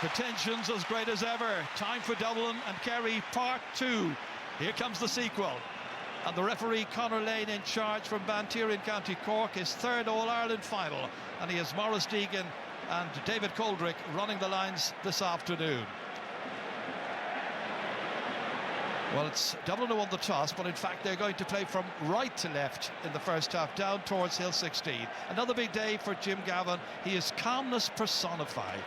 The tension's as great as ever. Time for Dublin and Kerry Part 2. Here comes the sequel. And the referee Conor Lane in charge from Banteer in County Cork, his third All-Ireland final. And he has Maurice Deegan and David Coldrick running the lines this afternoon. Well, it's Dublin who won the toss, but in fact they're going to play from right to left in the first half, down towards Hill 16. Another big day for Jim Gavin. He is calmness personified.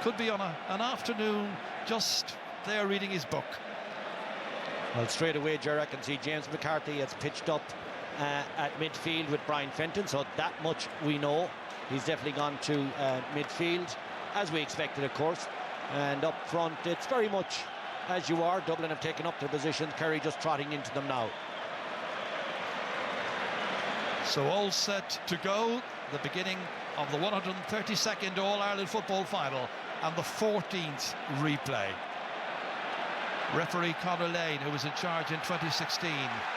Could be on an afternoon just there reading his book. Well, straight away, Ger, I can see James McCarthy has pitched up at midfield with Brian Fenton, so that much we know. He's definitely gone to midfield, as we expected, of course. And up front, it's very much as you are. Dublin have taken up their positions, Kerry just trotting into them now. So all set to go, the beginning of the 132nd All-Ireland football final and the 14th replay. Referee Conor Lane, who was in charge in 2016,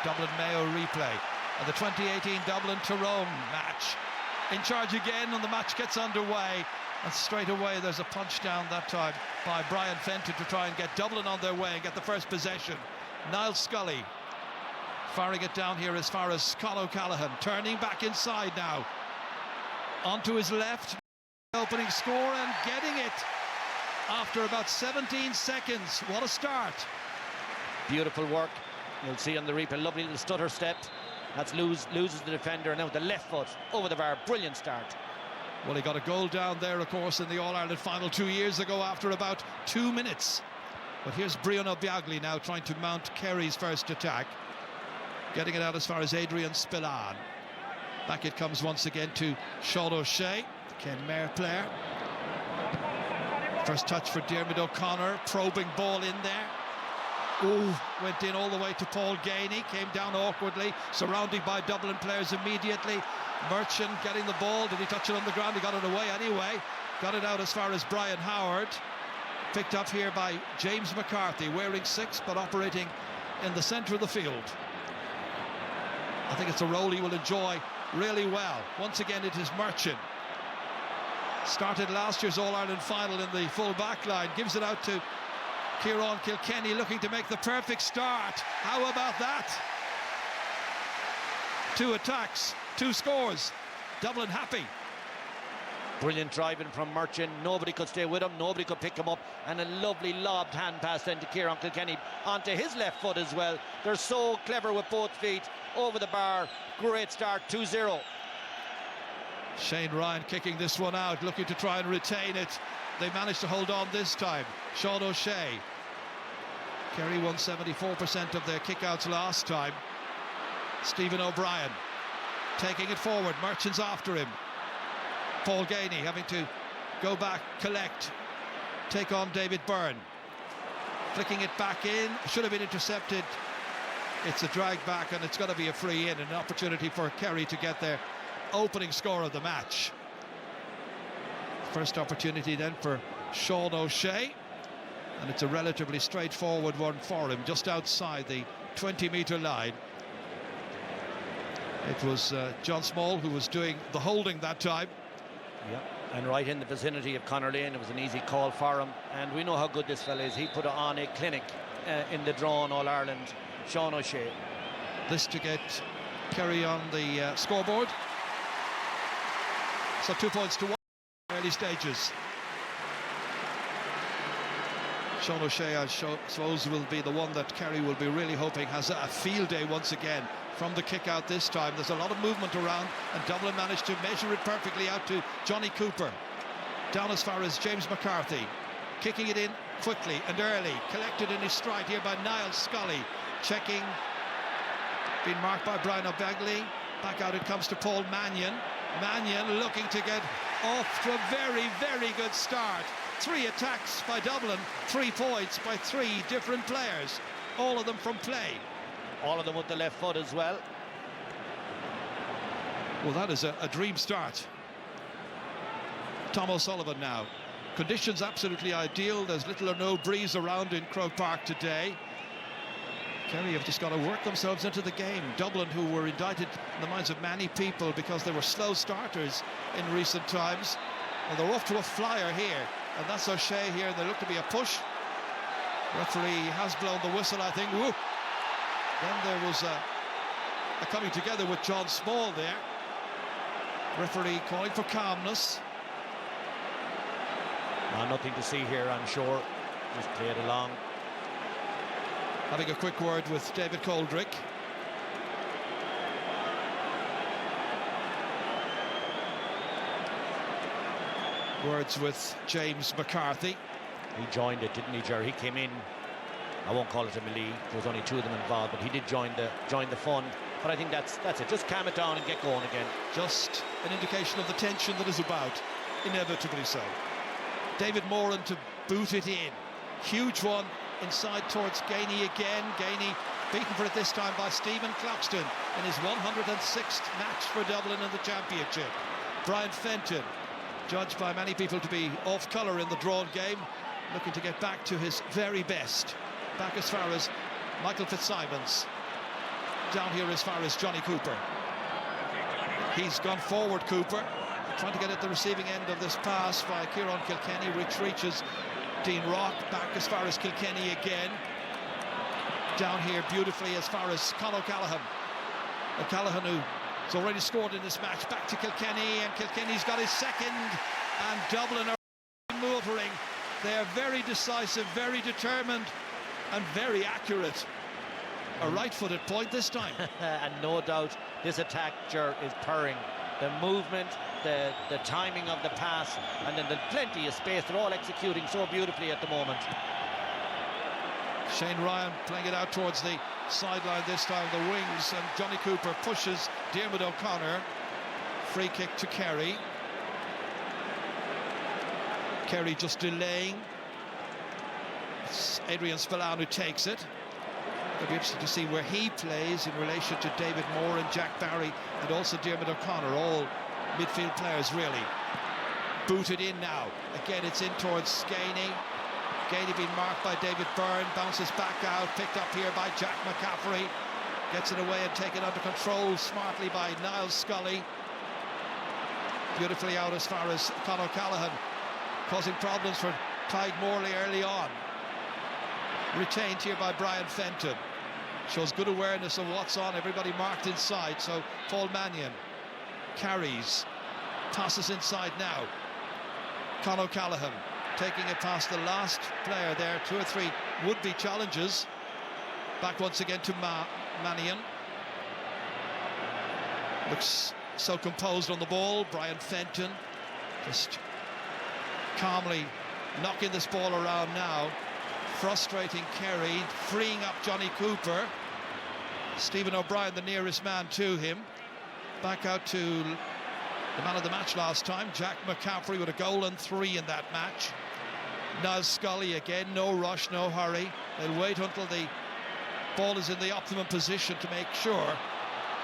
Dublin Mayo replay, and the 2018 Dublin-Tyrone match. In charge again, and the match gets underway, and straight away there's a punch down that time by Brian Fenton to try and get Dublin on their way and get the first possession. Niall Scully firing it down here as far as Conor O'Callaghan, turning back inside now. Onto his left, opening score and getting it after about 17 seconds. What a start. Beautiful work. You'll see on the replay, lovely little stutter step. That's loses the defender, and now with the left foot over the bar. Brilliant start. Well, he got a goal down there, of course, in the All-Ireland final 2 years ago after about 2 minutes. But here's Brian Biagli now trying to mount Kerry's first attack. Getting it out as far as Adrian Spillane. Back it comes once again to Sean O'Shea, the Ken Maher player. First touch for Diarmuid O'Connor, probing ball in there. Ooh, went in all the way to Paul Gainey, came down awkwardly, surrounded by Dublin players immediately. Merchant getting the ball, did he touch it on the ground? He got it away anyway. Got it out as far as Brian Howard. Picked up here by James McCarthy, wearing 6 but operating in the centre of the field. I think it's a role he will enjoy really well. Once again it is Merchant. Started last year's All-Ireland final in the full back line, gives it out to Kieran Kilkenny, looking to make the perfect start. How about that? 2 attacks, 2 scores. Dublin happy. Brilliant driving from Merchant. Nobody could stay with him, nobody could pick him up, and a lovely lobbed hand pass then to Kieran Kilkenny onto his left foot as well. They're so clever with both feet over the bar. Great start, 2-0. Shane Ryan kicking this one out, looking to try and retain it. They managed to hold on this time. Sean O'Shea. Kerry won 74% of their kickouts last time. Stephen O'Brien taking it forward. Merchant's after him. Paul Gainey having to go back, collect, take on David Byrne. Flicking it back in. Should have been intercepted. It's a drag back, and it's going to be a free in, an opportunity for Kerry to get their opening score of the match. First opportunity then for Sean O'Shea, and it's a relatively straightforward one for him, just outside the 20-metre line. It was John Small who was doing the holding that time. Yeah, and right in the vicinity of Conor Lane. It was an easy call for him, and we know how good this fella is. He put on a clinic in the drawn All-Ireland. Sean O'Shea. This to get Kerry on the scoreboard. So 2 points to 1 early stages. Sean O'Shea, I suppose, will be the one that Kerry will be really hoping has a field day once again from the kick out this time. There's a lot of movement around, and Dublin managed to measure it perfectly out to Johnny Cooper. Down as far as James McCarthy. Kicking it in quickly and early. Collected in his stride here by Niall Scully. Checking. Being marked by Brian O'Bagley. Back out it comes to Paul Mannion. Mannion looking to get off to a very, very good start. 3 attacks by Dublin, 3 points by 3 different players, all of them from play. All of them with the left foot as well. Well, that is a dream start. Tom O'Sullivan now. Conditions absolutely ideal. There's little or no breeze around in Croke Park today. Kerry have just got to work themselves into the game. Dublin, who were indicted in the minds of many people because they were slow starters in recent times, Well, they're off to a flyer here, and that's O'Shea here. They look to be a push. Referee has blown the whistle, I think. Woo. Then there was a coming together with John Small there. Referee calling for calmness. Nothing to see here, I'm sure. Just play it along. Having a quick word with David Coldrick. Words with James McCarthy. He joined it, didn't he, Jerry? He came in. I won't call it a melee. There was only two of them involved, but he did join the fun. But I think that's it. Just calm it down and get going again. Just an indication of the tension that is about, inevitably so. David Moran to boot it in. Huge one inside towards Gainey again. Gainey beaten for it this time by Stephen Cloxton in his 106th match for Dublin in the championship. Brian Fenton, judged by many people to be off colour in the drawn game, looking to get back to his very best. Back as far as Michael Fitzsimons. Down here as far as Johnny Cooper. He's gone forward, Cooper, trying to get at the receiving end of this pass by Kieran Kilkenny, which reaches Dean Rock. Back as far as Kilkenny again. Down here beautifully as far as Con O'Callaghan. O'Callaghan, who's already scored in this match. Back to Kilkenny, and Kilkenny's got his second, and Dublin are motoring. They are very decisive, very determined, and very accurate. A right-footed point this time. And no doubt this attack, is purring. The movement, the timing of the pass, and then the plenty of space. They're all executing so beautifully at the moment. Shane Ryan playing it out towards the sideline this time, the wings, and Johnny Cooper pushes Diarmuid O'Connor. Free kick to Kerry. Kerry just delaying. It's Adrian Spillane who takes it. It'll be interesting to see where he plays in relation to David Moore and Jack Barry, and also Diarmuid O'Connor, all midfield players really. Booted in now. Again, it's in towards Gainey. Gainey being marked by David Byrne, bounces back out, picked up here by Jack McCaffrey. Gets it away and taken under control smartly by Niall Scully. Beautifully out as far as Con O'Callaghan, causing problems for Clyde Morley early on. Retained here by Brian Fenton. Shows good awareness of what's on, everybody marked inside. So Paul Mannion carries, passes inside now. Con O'Callaghan taking it past the last player there. 2 or 3 would-be challenges. Back once again to Mannion. Looks so composed on the ball. Brian Fenton just calmly knocking this ball around now. Frustrating Kerry, freeing up Johnny Cooper. Stephen O'Brien, the nearest man to him. Back out to the man of the match last time, Jack McCaffrey, with a goal and 3 in that match. Niall Scully again, no rush, no hurry. They'll wait until the ball is in the optimum position to make sure.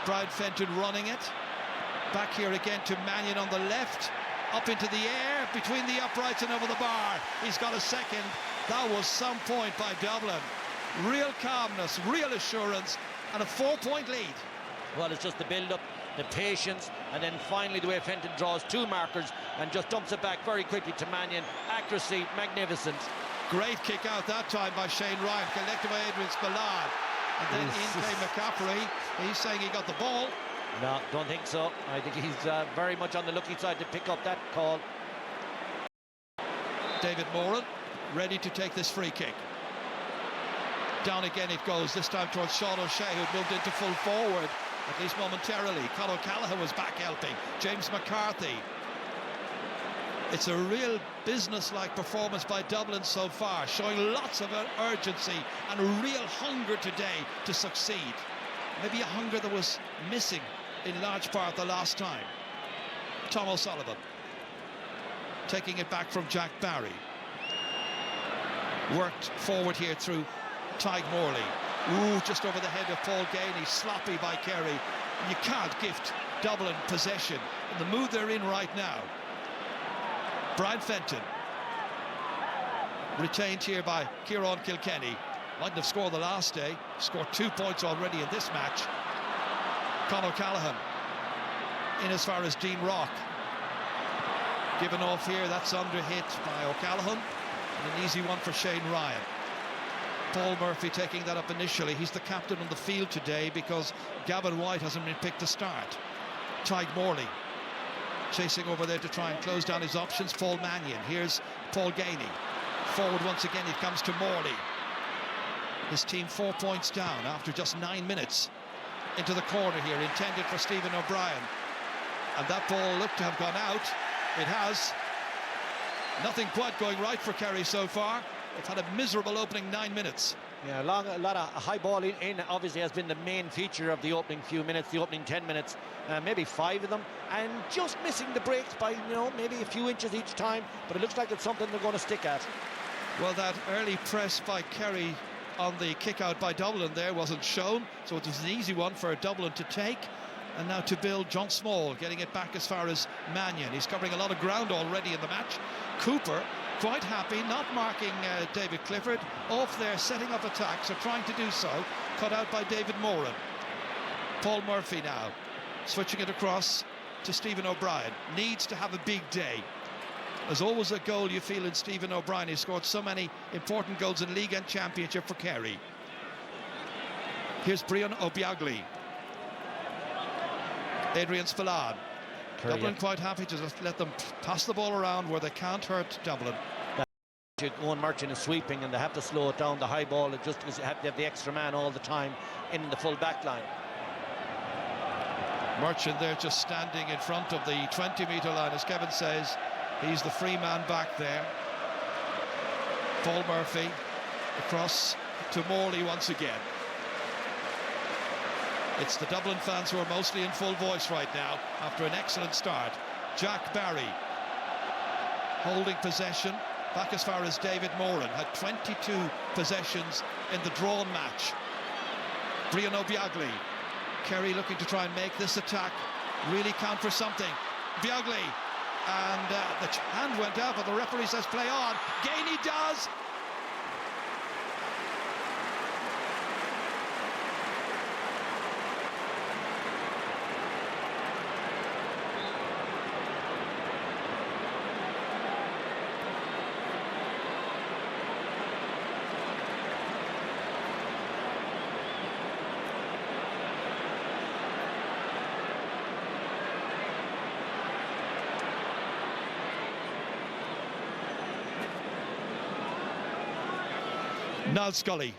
Brian Fenton running it. Back here again to Mannion on the left. Up into the air, between the uprights and over the bar. He's got a second. That was some point by Dublin. Real calmness, real assurance, and a 4-point lead. Well, it's just the build-up, the patience, and then finally the way Fenton draws 2 markers and just dumps it back very quickly to Mannion. Accuracy, magnificent. Great kick out that time by Shane Ryan, collected by Adrian Spillane. And then in came McCaffrey. He's saying he got the ball. No, don't think so. I think he's very much on the lucky side to pick up that call. David Moran ready to take this free kick. Down again it goes, this time towards Sean O'Shea, who moved into full forward, at least momentarily. Con O'Callaghan was back helping. James McCarthy. It's a real business-like performance by Dublin so far, showing lots of urgency and a real hunger today to succeed. Maybe a hunger that was missing in large part the last time. Tom O'Sullivan taking it back from Jack Barry. Worked forward here through Tig Morley. Ooh, just over the head of Paul Gainey. Sloppy by Kerry. You can't gift Dublin possession in the mood they're in right now. Brian Fenton. Retained here by Kieran Kilkenny. Mightn't have scored the last day. Scored 2 points already in this match. Con O'Callaghan in as far as Dean Rock. Given off here, that's under hit by O'Callaghan, and an easy one for Shane Ryan. Paul Murphy taking that up initially. He's the captain on the field today because Gavin White hasn't been picked to start. Tyke Morley chasing over there to try and close down his options. Paul Mannion. Here's Paul Gainey. Forward once again, it comes to Morley. His team 4 points down after just 9 minutes. Into the corner here, intended for Stephen O'Brien. And that ball looked to have gone out. It has. Nothing quite going right for Kerry so far. They've had a miserable opening 9 minutes. Yeah, a lot of high ball in obviously has been the main feature of the opening few minutes, the opening 10 minutes, maybe 5 of them, and just missing the breaks by, maybe a few inches each time, but it looks like it's something they're going to stick at. Well, that early press by Kerry on the kick out by Dublin there wasn't shown, so it was an easy one for Dublin to take. And now to build, John Small getting it back as far as Mannion. He's covering a lot of ground already in the match. Cooper quite happy, not marking David Clifford, off there setting up attacks, or trying to do so, cut out by David Moran. Paul Murphy now switching it across to Stephen O'Brien. Needs to have a big day. There's always a goal you feel in Stephen O'Brien. He scored so many important goals in league and championship for Kerry. Here's Brian Obiagli. Adrian Spillane. Dublin quite happy to just let them pass the ball around where they can't hurt Dublin. Owen Merchant is sweeping and they have to slow it down. The high ball, it just have the extra man all the time in the full back line. Merchant there just standing in front of the 20-metre line, as Kevin says. He's the free man back there. Paul Murphy across to Morley once again. It's the Dublin fans who are mostly in full voice right now after an excellent start. Jack Barry holding possession back as far as David Moran. Had 22 possessions in the drawn match. Brian Obiagli. Kerry looking to try and make this attack really count for something. Biagli, and the hand went out, but the referee says play on. Gainey does. Niall Scully.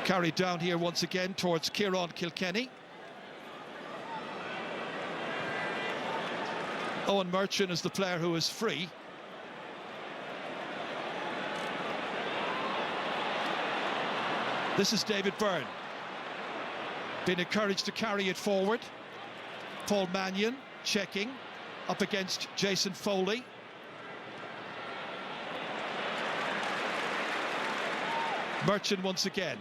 Carried down here once again towards Kieran Kilkenny. Owen Merchant is the player who is free. This is David Byrne. Been encouraged to carry it forward. Paul Mannion checking up against Jason Foley. Merchant once again.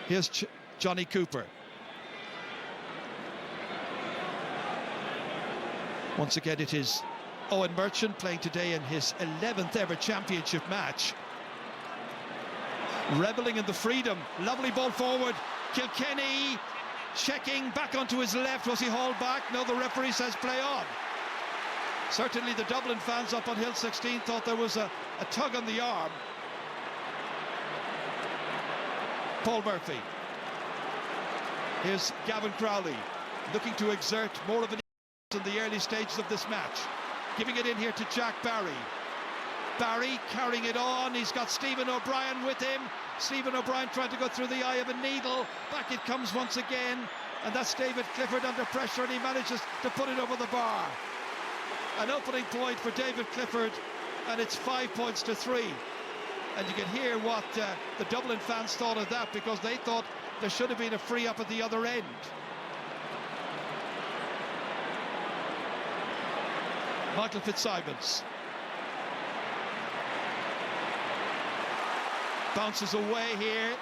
Here's Johnny Cooper. Once again it is Owen Merchant playing today in his 11th ever championship match. Reveling in the freedom. Lovely ball forward. Kilkenny checking back onto his left. Was he hauled back? No, the referee says play on. Certainly the Dublin fans up on Hill 16 thought there was a tug on the arm. Paul Murphy. Here's Gavin Crowley looking to exert more of an influence in the early stages of this match. Giving it in here to Jack Barry. Barry carrying it on. He's got Stephen O'Brien with him. Stephen O'Brien trying to go through the eye of a needle. Back it comes once again. And that's David Clifford under pressure, and he manages to put it over the bar. An opening point for David Clifford, and it's 5 points to 3. And you can hear what the Dublin fans thought of that, because they thought there should have been a free up at the other end. Michael Fitzsimons bounces away here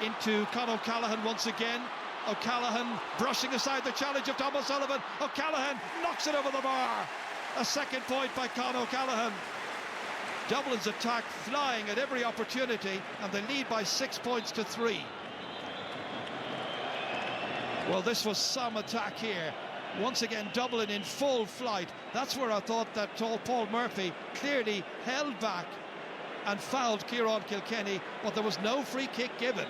into Con O'Callaghan once again. O'Callaghan brushing aside the challenge of Tom O'Sullivan. O'Callaghan knocks it over the bar. A second point by Con O'Callaghan. Dublin's attack flying at every opportunity, and they lead by 6 points to 3. Well, this was some attack here. Once again, Dublin in full flight. That's where I thought that tall Paul Murphy clearly held back and fouled Kieran Kilkenny, but there was no free kick given.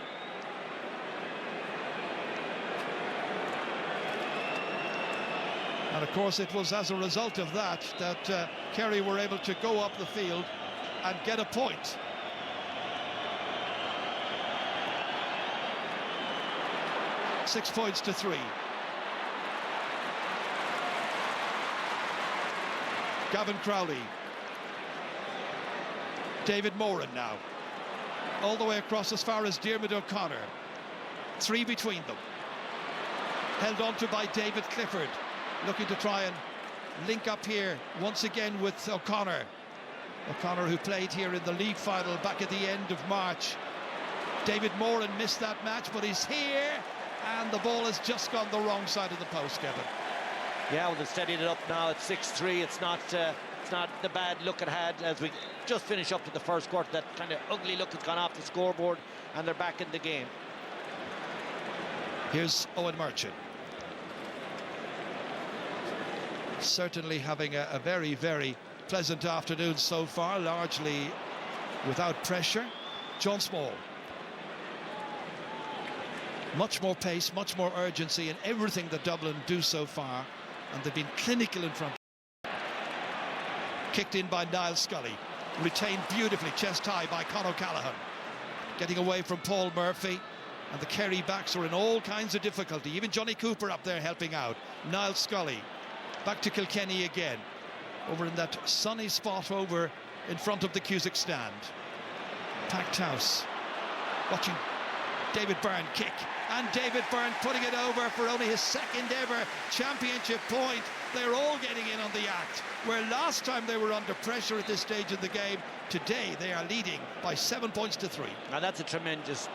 And of course it was as a result of that Kerry were able to go up the field and get a point. Six points to 3. Gavin Crowley. David Moran now. All the way across as far as Diarmuid O'Connor. 3 between them. Held on to by David Clifford. Looking to try and link up here once again with O'Connor. O'Connor, who played here in the league final back at the end of March. David Moran missed that match, but he's here, and the ball has just gone the wrong side of the post, Kevin. Yeah, well, they've steadied it up now at 6-3. It's not the bad look it had as we just finish up to the first quarter. That kind of ugly look has gone off the scoreboard, and they're back in the game. Here's Owen Murchan. Certainly having a very, very pleasant afternoon so far, largely without pressure. John Small. Much more pace, much more urgency in everything that Dublin do so far, and they've been clinical in front. Kicked in by Niall Scully, retained beautifully, chest high by Conor Callaghan. Getting away from Paul Murphy, and the Kerry backs are in all kinds of difficulty. Even Johnny Cooper up there helping out. Niall Scully. Back to Kilkenny again, over in that sunny spot over in front of the Cusack stand. Packed house. Watching David Byrne kick, and David Byrne putting it over for only his second ever championship point. They're all getting in on the act, where last time they were under pressure at this stage of the game. Today they are leading by 7 points to 3. Now that's a tremendous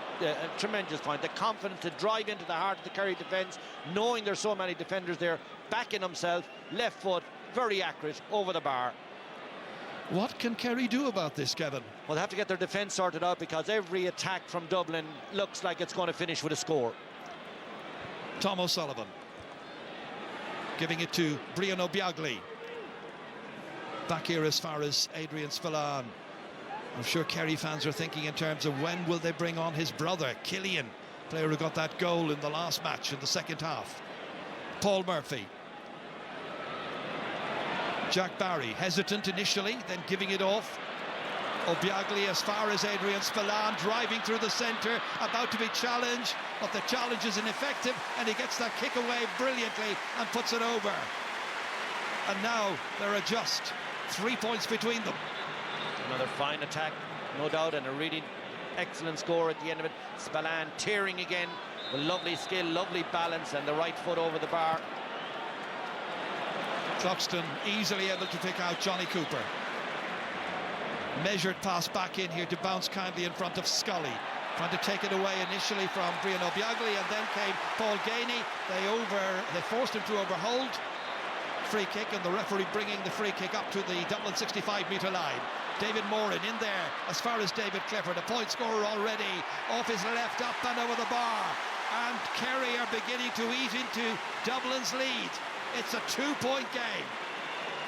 point. The confidence to drive into the heart of the Kerry defence, knowing there's so many defenders there, backing himself, left foot, very accurate, over the bar. What can Kerry do about this, Kevin? Well, they have to get their defence sorted out, because every attack from Dublin looks like it's going to finish with a score. Tom O'Sullivan giving it to Brian O'Biagli. Back here as far as Adrian Spillane. I'm sure Kerry fans are thinking in terms of when will they bring on his brother, Killian, player who got that goal in the last match in the second half. Paul Murphy. Jack Barry, hesitant initially, then giving it off. O'Biagli as far as Adrian Spillane, driving through the centre, about to be challenged, but the challenge is ineffective, and he gets that kick away brilliantly and puts it over. And now there are just 3 points between them. Another fine attack, no doubt, and a really excellent score at the end of it. Spillane tearing again with lovely skill, lovely balance, and the right foot over the bar. Cluxton easily able to pick out Johnny Cooper. Measured pass back in here to bounce kindly in front of Scully. Trying to take it away initially from Brian O'Biagli, and then came Paul Gainey. They forced him to overhold. Free kick, and the referee bringing the free kick up to the Dublin 65-metre line. David Moran in there as far as David Clifford, a point scorer already, off his left, up and over the bar. And Kerry are beginning to eat into Dublin's lead. It's a 2-point game.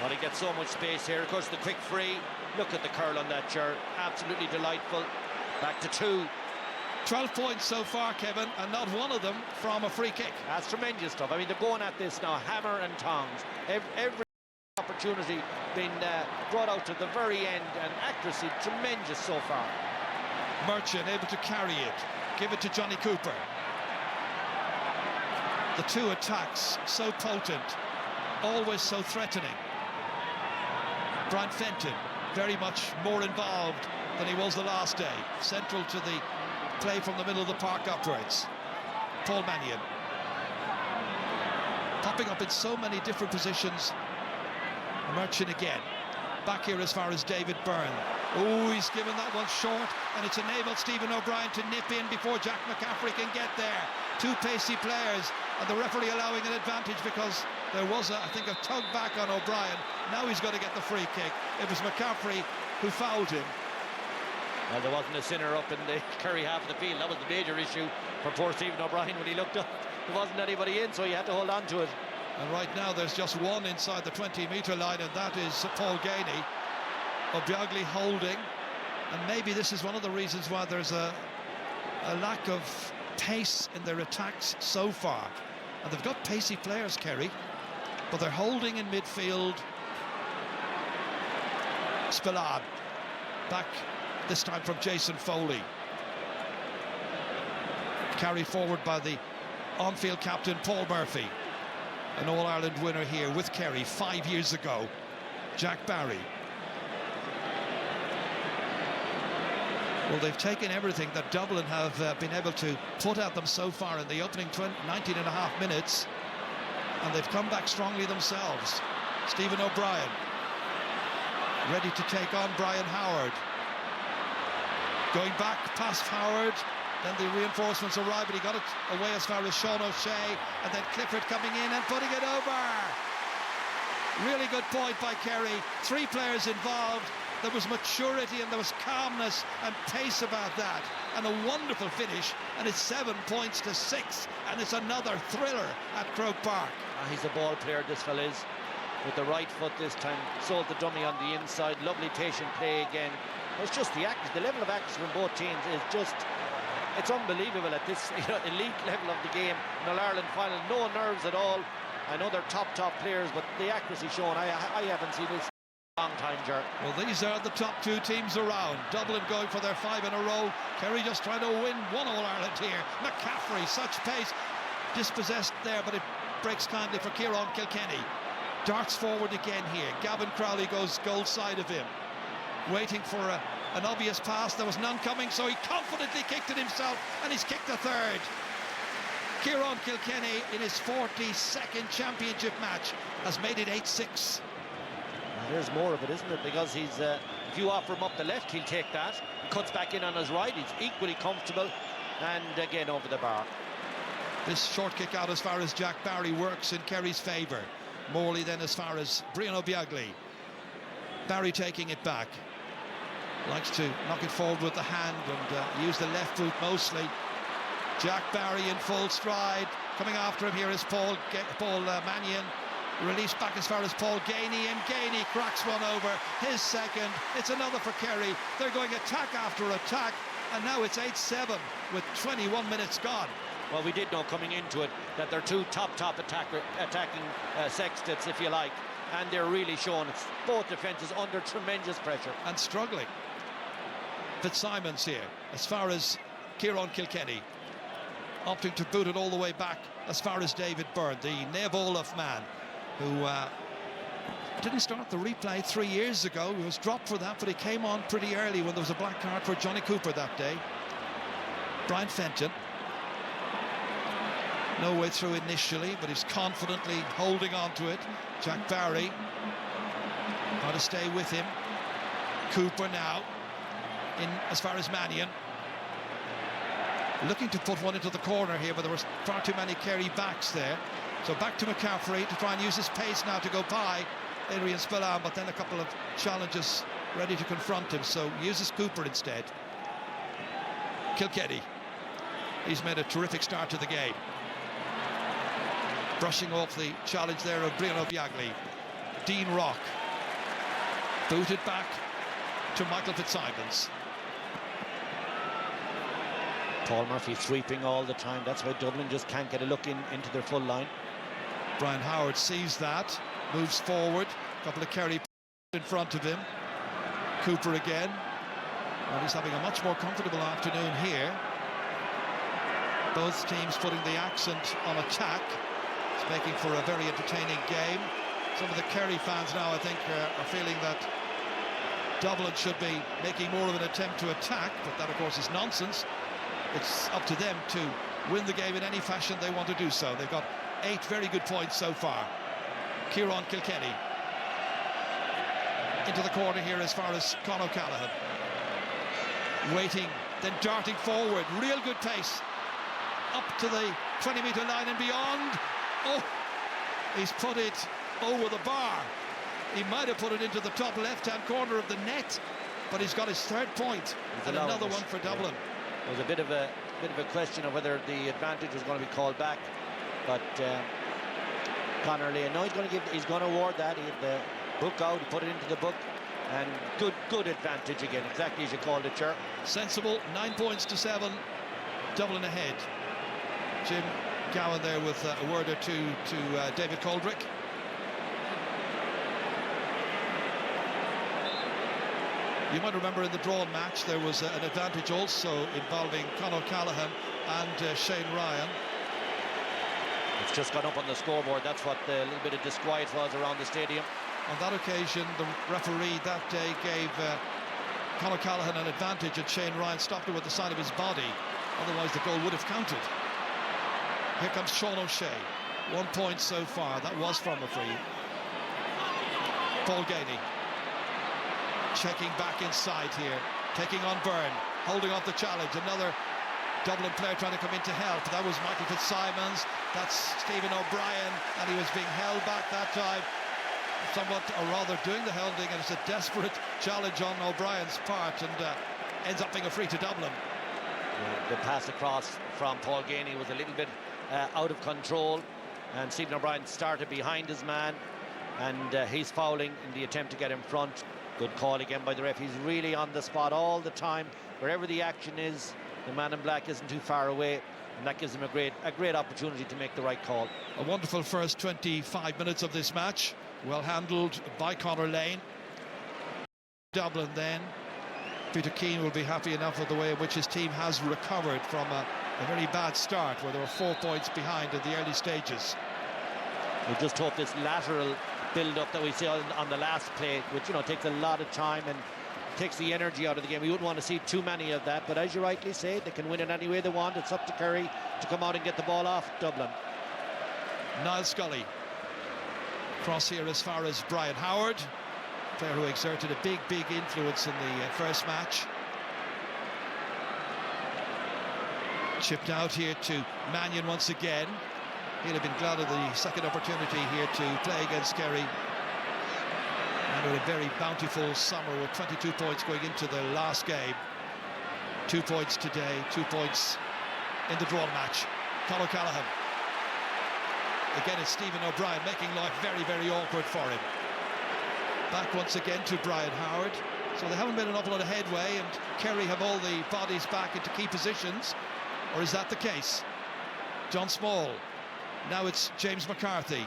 Well, he gets so much space here. Of course, the quick free. Look at the curl on that shirt. Absolutely delightful. Back to 2. 12 points so far, Kevin, and not one of them from a free kick. That's tremendous stuff. I mean, they're going at this now, hammer and tongs. Every opportunity being brought out to the very end, and accuracy tremendous so far. Murchan able to carry it, give it to Johnny Cooper. The two attacks so potent, always so threatening. Brian Fenton very much more involved than he was the last day, central to the play from the middle of the park upwards. Paul Mannion popping up in so many different positions. Murchan again, back here as far as David Byrne. Oh, he's given that one short, and it's enabled Stephen O'Brien to nip in before Jack McCaffrey can get there. Two pacey players, and the referee allowing an advantage because there was, I think, a tug back on O'Brien. Now he's going to get the free kick. It was McCaffrey who fouled him. Well, there wasn't a sinner up in the Kerry half of the field. That was the major issue for poor Stephen O'Brien when he looked up. there wasn't anybody in, so you had to hold on to it. And right now there's just one inside the 20-metre line, and that is Paul Gainey. Obiagli holding, and maybe this is one of the reasons why there's a lack of pace in their attacks so far. And they've got pacey players, Kerry, but they're holding in midfield. Spillane back this time from Jason Foley, carried forward by the on-field captain Paul Murphy, an All-Ireland winner here with Kerry 5 years ago. Jack Barry. Well, they've taken everything that Dublin have been able to put at them so far in the opening 19 and a half minutes, and they've come back strongly themselves. Stephen O'Brien ready to take on Brian Howard. Going back past Howard, then the reinforcements arrive, but he got it away as far as Sean O'Shea, and then Clifford coming in and putting it over. Really good point by Kerry. 3 players involved. There was maturity and there was calmness and pace about that, and a wonderful finish, and it's 7 points to 6, and it's another thriller at Croke Park. He's a ball player, this fella is, with the right foot this time. Sold the dummy on the inside. Lovely patient play again. It's just the level of accuracy from both teams is just, it's unbelievable at this elite level of the game. In the Ireland final, no nerves at all. I know they're top players, but the accuracy shown, I haven't seen this in a long time, Ger. Well, these are the top 2 teams around. Dublin going for their 5 in a row. Kerry just trying to win 1 All-Ireland here. McCaffrey, such pace, dispossessed there, but it breaks kindly for Kieran Kilkenny. Darts forward again here. Gavin Crowley goes goal side of him, waiting for an obvious pass. There was none coming, so he confidently kicked it himself, and he's kicked the 3rd. Kieran Kilkenny, in his 42nd championship match, has made it 8-6. There's more of it, isn't it? Because he's, if you offer him up the left, he'll take that. He cuts back in on his right. He's equally comfortable, and again over the bar. This short kick out as far as Jack Barry works in Kerry's favour. Morley then as far as Brian Obiagli. Barry taking it back. Likes to knock it forward with the hand and use the left boot mostly. Jack Barry in full stride. Coming after him here is Paul Mannion. Released back as far as Paul Gainey, and Gainey cracks one over. His 2nd. It's another for Kerry. They're going attack after attack, and now it's 8-7 with 21 minutes gone. Well, we did know coming into it that they're 2 top attacking sextets, if you like, and they're really showing it's both defences under tremendous pressure and struggling. Fitzsimons here as far as Kieran Kilkenny, opting to boot it all the way back as far as David Byrne, the Nev Olaf man, who didn't start the replay 3 years ago. He was dropped for that, but he came on pretty early when there was a black card for Johnny Cooper that day. Brian Fenton, no way through initially, but he's confidently holding on to it. Jack Barry got to stay with him. Cooper now in as far as Mannion, looking to put one into the corner here, but there was far too many Kerry backs there. So back to McCaffrey to try and use his pace now to go by Adrian Spillane, but then a couple of challenges ready to confront him, so uses Cooper instead. Kilkenny, he's made a terrific start to the game, brushing off the challenge there of Brian Obiagli. Dean Rock booted back to Michael Fitzsimons. Paul Murphy sweeping all the time. That's why Dublin just can't get a look into their full line. Brian Howard sees that, moves forward. A couple of Kerry in front of him. Cooper again. Well, he's having a much more comfortable afternoon here. Both teams putting the accent on attack. It's making for a very entertaining game. Some of the Kerry fans now, I think, are feeling that Dublin should be making more of an attempt to attack, but that, of course, is nonsense. It's up to them to win the game in any fashion they want to do so. They've got 8 very good points so far. Kieran Kilkenny into the corner here as far as Con O'Callaghan. Waiting, then darting forward. Real good pace. Up to the 20-metre line and beyond. Oh, he's put it over the bar. He might have put it into the top left-hand corner of the net, but he's got his 3rd point and another one for Dublin. There was a bit of a question of whether the advantage was going to be called back. But Conor Lane, no, he's going to award that. He had the book out, he put it into the book, and good advantage again, exactly as you called it, Cher. Sensible, 9 points to 7, Dublin ahead. Jim Gowan there with a word or two to David Coldrick. You might remember in the drawn match there was an advantage also involving Conor Callaghan and Shane Ryan. It's just gone up on the scoreboard. That's what the little bit of disquiet was around the stadium. On that occasion, the referee that day gave Conor Callaghan an advantage, and Shane Ryan stopped it with the side of his body. Otherwise, the goal would have counted. Here comes Sean O'Shea. 1 point so far. That was from a free. Paul Gainey. Checking back inside here. Taking on Byrne. Holding off the challenge. Another Dublin player trying to come in to help. That was Michael Fitzsimons. That's Stephen O'Brien. And he was being held back that time. Somewhat, or rather doing the holding, and it's a desperate challenge on O'Brien's part, and ends up being a free to Dublin. Yeah, the pass across from Paul Gainey was a little bit out of control, and Stephen O'Brien started behind his man, and he's fouling in the attempt to get in front. Good call again by the ref. He's really on the spot all the time. Wherever the action is, the man in black isn't too far away, and that gives him a great opportunity to make the right call. A wonderful first 25 minutes of this match. Well handled by Conor Lane. Dublin then. Peter Keane will be happy enough with the way in which his team has recovered from a very bad start where they were 4 points behind in the early stages. We just hope this lateral build-up that we see on the last play, which, you know, takes a lot of time and takes the energy out of the game. We wouldn't want to see too many of that, but as you rightly say, they can win it any way they want. It's up to Kerry to come out and get the ball off Dublin. Niall Scully. Cross here as far as Brian Howard, player who exerted a big influence in the first match. Chipped out here to Mannion once again. He'll have been glad of the second opportunity here to play against Kerry. And with a very bountiful summer with 22 points going into the last game. 2 points today, 2 points in the drawn match. Conor Callaghan. Again, it's Stephen O'Brien making life very awkward for him. Back once again to Brian Howard. So they haven't made an awful lot of headway, and Kerry have all the bodies back into key positions. Or is that the case? John Small. Now it's James McCarthy.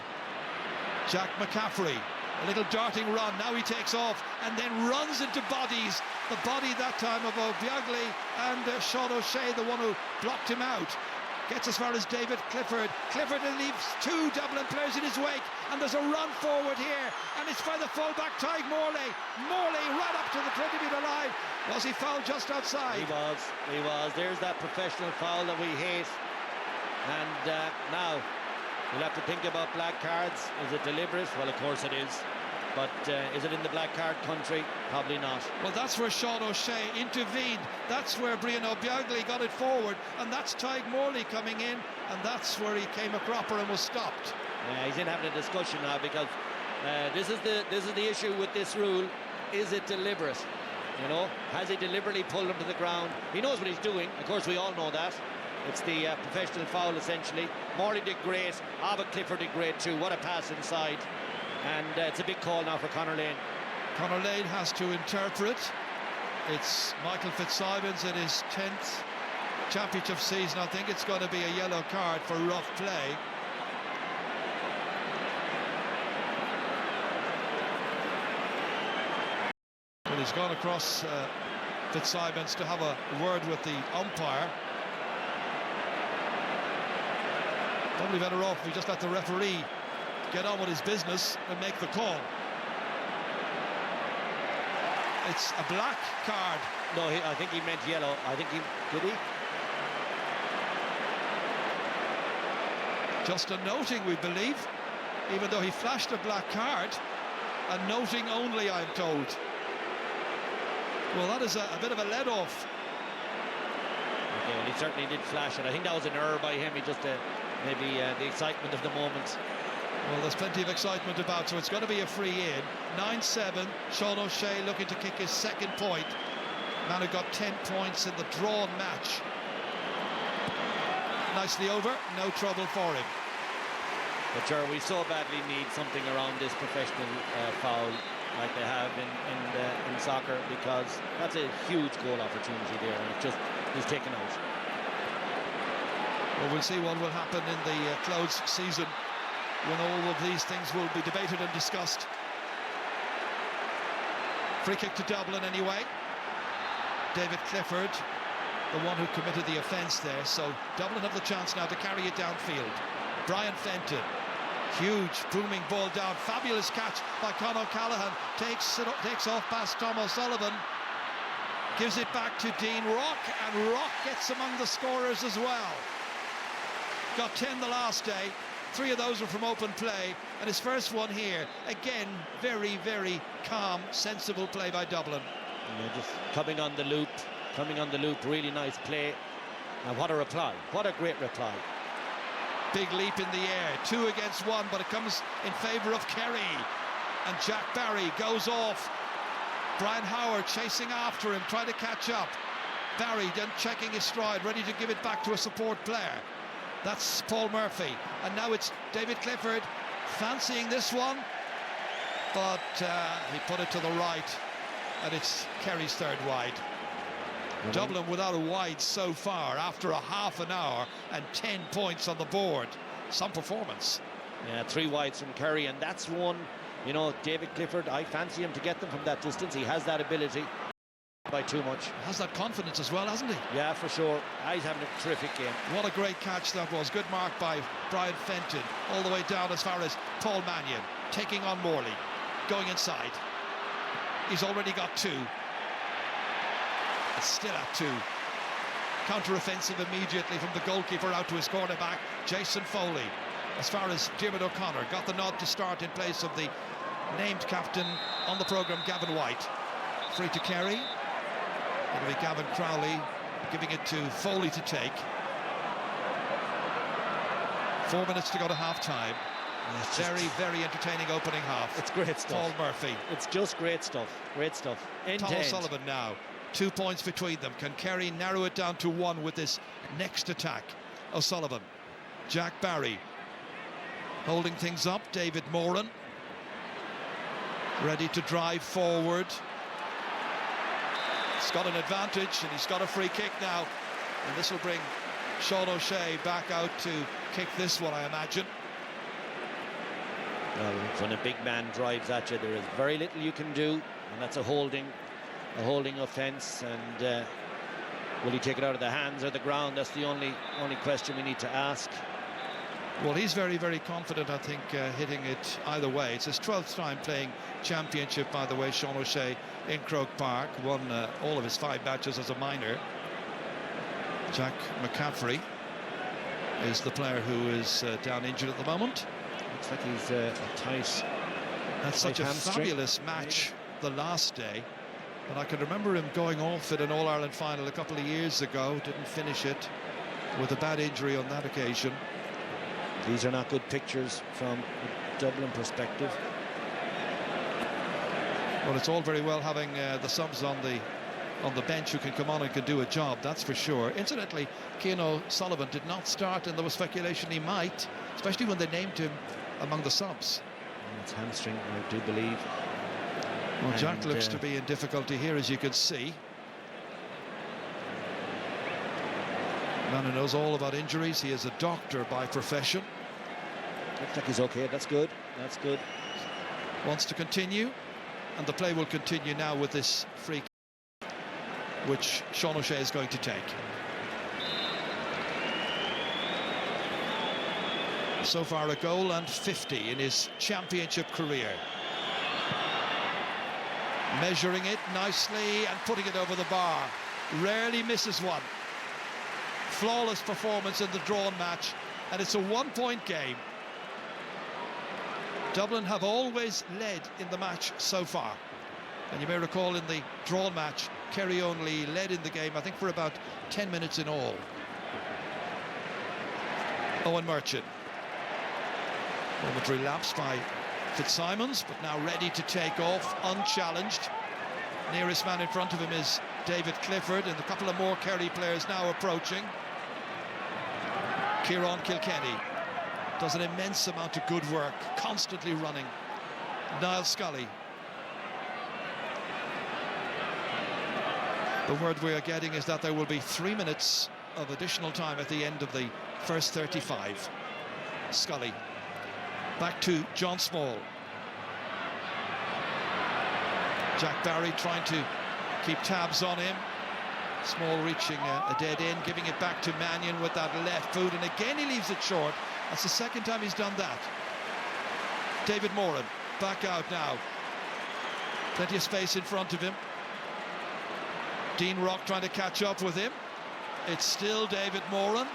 Jack McCaffrey. A little darting run. Now he takes off and then runs into bodies. The body that time of O'Biagli and Sean O'Shea, the one who blocked him out. Gets as far as David Clifford. Clifford leaves 2 Dublin players in his wake, and there's a run forward here, and it's by the fullback Tadhg Morley. Morley right up to the 20-metre line. Was he fouled just outside? He was. There's that professional foul that we hate. And now we'll have to think about black cards. Is it deliberate? Well, of course it is. But is it in the black card country? Probably not. Well, that's where Sean O'Shea intervened. That's where Brian O'Biagli got it forward, and that's Tadhg Morley coming in, and that's where he came a cropper and was stopped. Yeah, he's in having a discussion now, because this is the issue with this rule. Is it deliberate? You know, has he deliberately pulled him to the ground? He knows what he's doing. Of course, we all know that. It's the professional foul, essentially. Morley did great. Ava Clifford did great too. What a pass inside. And it's a big call now for Conor Lane. Conor Lane has to interpret. It's Michael Fitzsimons in his 10th championship season. I think it's going to be a yellow card for rough play. But he's gone across Fitzsimons to have a word with the umpire. Probably better off if we just let the referee get on with his business and make the call. It's a black card. No, I think he meant yellow. I think he... Did he? Just a noting, we believe, even though he flashed a black card. A noting only, I'm told. Well, that is a bit of a let-off. Okay, well, he certainly did flash it. I think that was an error by him. He just... maybe the excitement of the moment. Well, there's plenty of excitement about, so it's going to be a free in. 9-7, Sean O'Shea looking to kick his second point. Man who got 10 points in the drawn match. Nicely over, no trouble for him. But sure, we so badly need something around this professional foul like they have in soccer, because that's a huge goal opportunity there, and it just is taken out. Well, we'll see what will happen in the closed season when all of these things will be debated and discussed. Free kick to Dublin anyway. David Clifford, the one who committed the offence there, so Dublin have the chance now to carry it downfield. Brian Fenton, huge booming ball down, fabulous catch by Conor Callaghan, takes off past Tom O'Sullivan, gives it back to Dean Rock, and Rock gets among the scorers as well. Got 10 the last day, 3 of those were from open play, and his first one here. Again, very, very calm, sensible play by Dublin. Yeah, just coming on the loop, really nice play. And what a reply, what a great reply. Big leap in the air, 2 against 1, but it comes in favour of Kerry. And Jack Barry goes off. Brian Howard chasing after him, trying to catch up. Barry then checking his stride, ready to give it back to a support player. That's Paul Murphy. And now it's David Clifford fancying this one. But he put it to the right, and it's Kerry's third wide. Dublin without a wide so far after a half an hour and 10 points on the board. Some performance. Yeah, 3 wides from Kerry, and that's one, you know, David Clifford, I fancy him to get them from that distance. He has that ability by too much. Has that confidence as well, hasn't he? Yeah, for sure. He's having a terrific game. What a great catch that was. Good mark by Brian Fenton, all the way down as far as Paul Mannion, taking on Morley, going inside. He's already got 2. It's still at 2. Counter-offensive immediately from the goalkeeper out to his cornerback, Jason Foley. As far as Diarmuid O'Connor got the nod to start in place of the named captain on the programme, Gavin White. Free to Kerry. It'll be Gavin Crowley giving it to Foley to take. 4 minutes to go to half-time. Very, very entertaining opening half. It's great stuff. Paul Murphy. It's just great stuff. Great stuff. Tom O'Sullivan now. 2 points between them. Can Kerry narrow it down to 1 with this next attack? O'Sullivan. Jack Barry. Holding things up. David Moran. Ready to drive forward. He's got an advantage, and he's got a free kick now. And this will bring Sean O'Shea back out to kick this one, I imagine. Well, when a big man drives at you, there is very little you can do, and that's a holding offence. And will he take it out of the hands or the ground? That's the only question we need to ask. Well, he's very, very confident, I think, hitting it either way. It's his 12th time playing championship, by the way, Sean O'Shea in Croke Park. Won all of his 5 matches as a minor. Jack McCaffrey is the player who is down injured at the moment. Looks like he's a tight. That's such a fabulous match the last day. And I can remember him going off at an All-Ireland final a couple of years ago. Didn't finish it with a bad injury on that occasion. These are not good pictures from a Dublin perspective. Well, it's all very well having the subs on the bench who can come on and can do a job, that's for sure. Incidentally, Cian O'Sullivan did not start, and there was speculation he might, especially when they named him among the subs. It's hamstring, I do believe. Well, and Jack looks to be in difficulty here, as you can see. Man who knows all about injuries. He is a doctor by profession. Looks like he's okay. That's good. That's good. Wants to continue, and the play will continue now with this free kick, which Sean O'Shea is going to take. So far a goal and 50 in his championship career. Measuring it nicely and putting it over the bar. Rarely misses one. Flawless performance in the drawn match, and it's a 1-point game. Dublin have always led in the match so far, and you may recall in the drawn match Kerry only led in the game, I think, for about 10 minutes in all. Owen Merchant. Momentary lapse by Fitzsimons, but now ready to take off, unchallenged. Nearest man in front of him is David Clifford, and a couple of more Kerry players now approaching. Kieran Kilkenny does an immense amount of good work, constantly running. Niall Scully. The word we are getting is that there will be 3 minutes of additional time at the end of the first 35. Scully. Back to John Small. Jack Barry trying to keep tabs on him. Small reaching a dead end, giving it back to Mannion with that left foot, and again he leaves it short. That's the second time he's done that. David Moran back out now. Plenty of space in front of him. Dean Rock trying to catch up with him. It's still David Moran.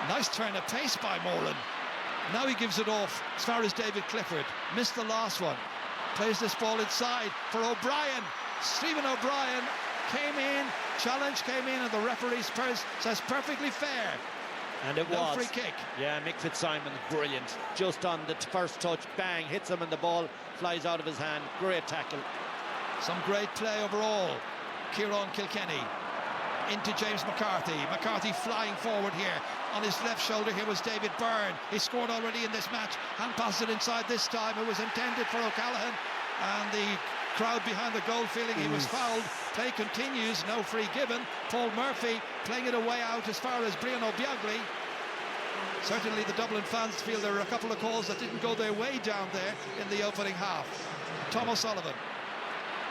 Nice turn of pace by Moran. Now he gives it off as far as David Clifford. Missed the last one. Plays this ball inside for O'Brien. Stephen O'Brien came in, challenge came in, and the referee says perfectly fair. And it no was. Free kick. Yeah, Mick Fitzsimons, brilliant. Just on the first touch, bang, hits him and the ball flies out of his hand. Great tackle. Some great play overall. Kieran Kilkenny into James McCarthy. McCarthy flying forward here. On his left shoulder here was David Byrne. He scored already in this match. Hand passed it inside this time. It was intended for O'Callaghan. And the crowd behind the goal feeling he was fouled. Play continues, no free given. Paul Murphy playing it away out as far as Brian O'Biagli. Certainly the Dublin fans feel there are a couple of calls that didn't go their way down there in the opening half. Tom O'Sullivan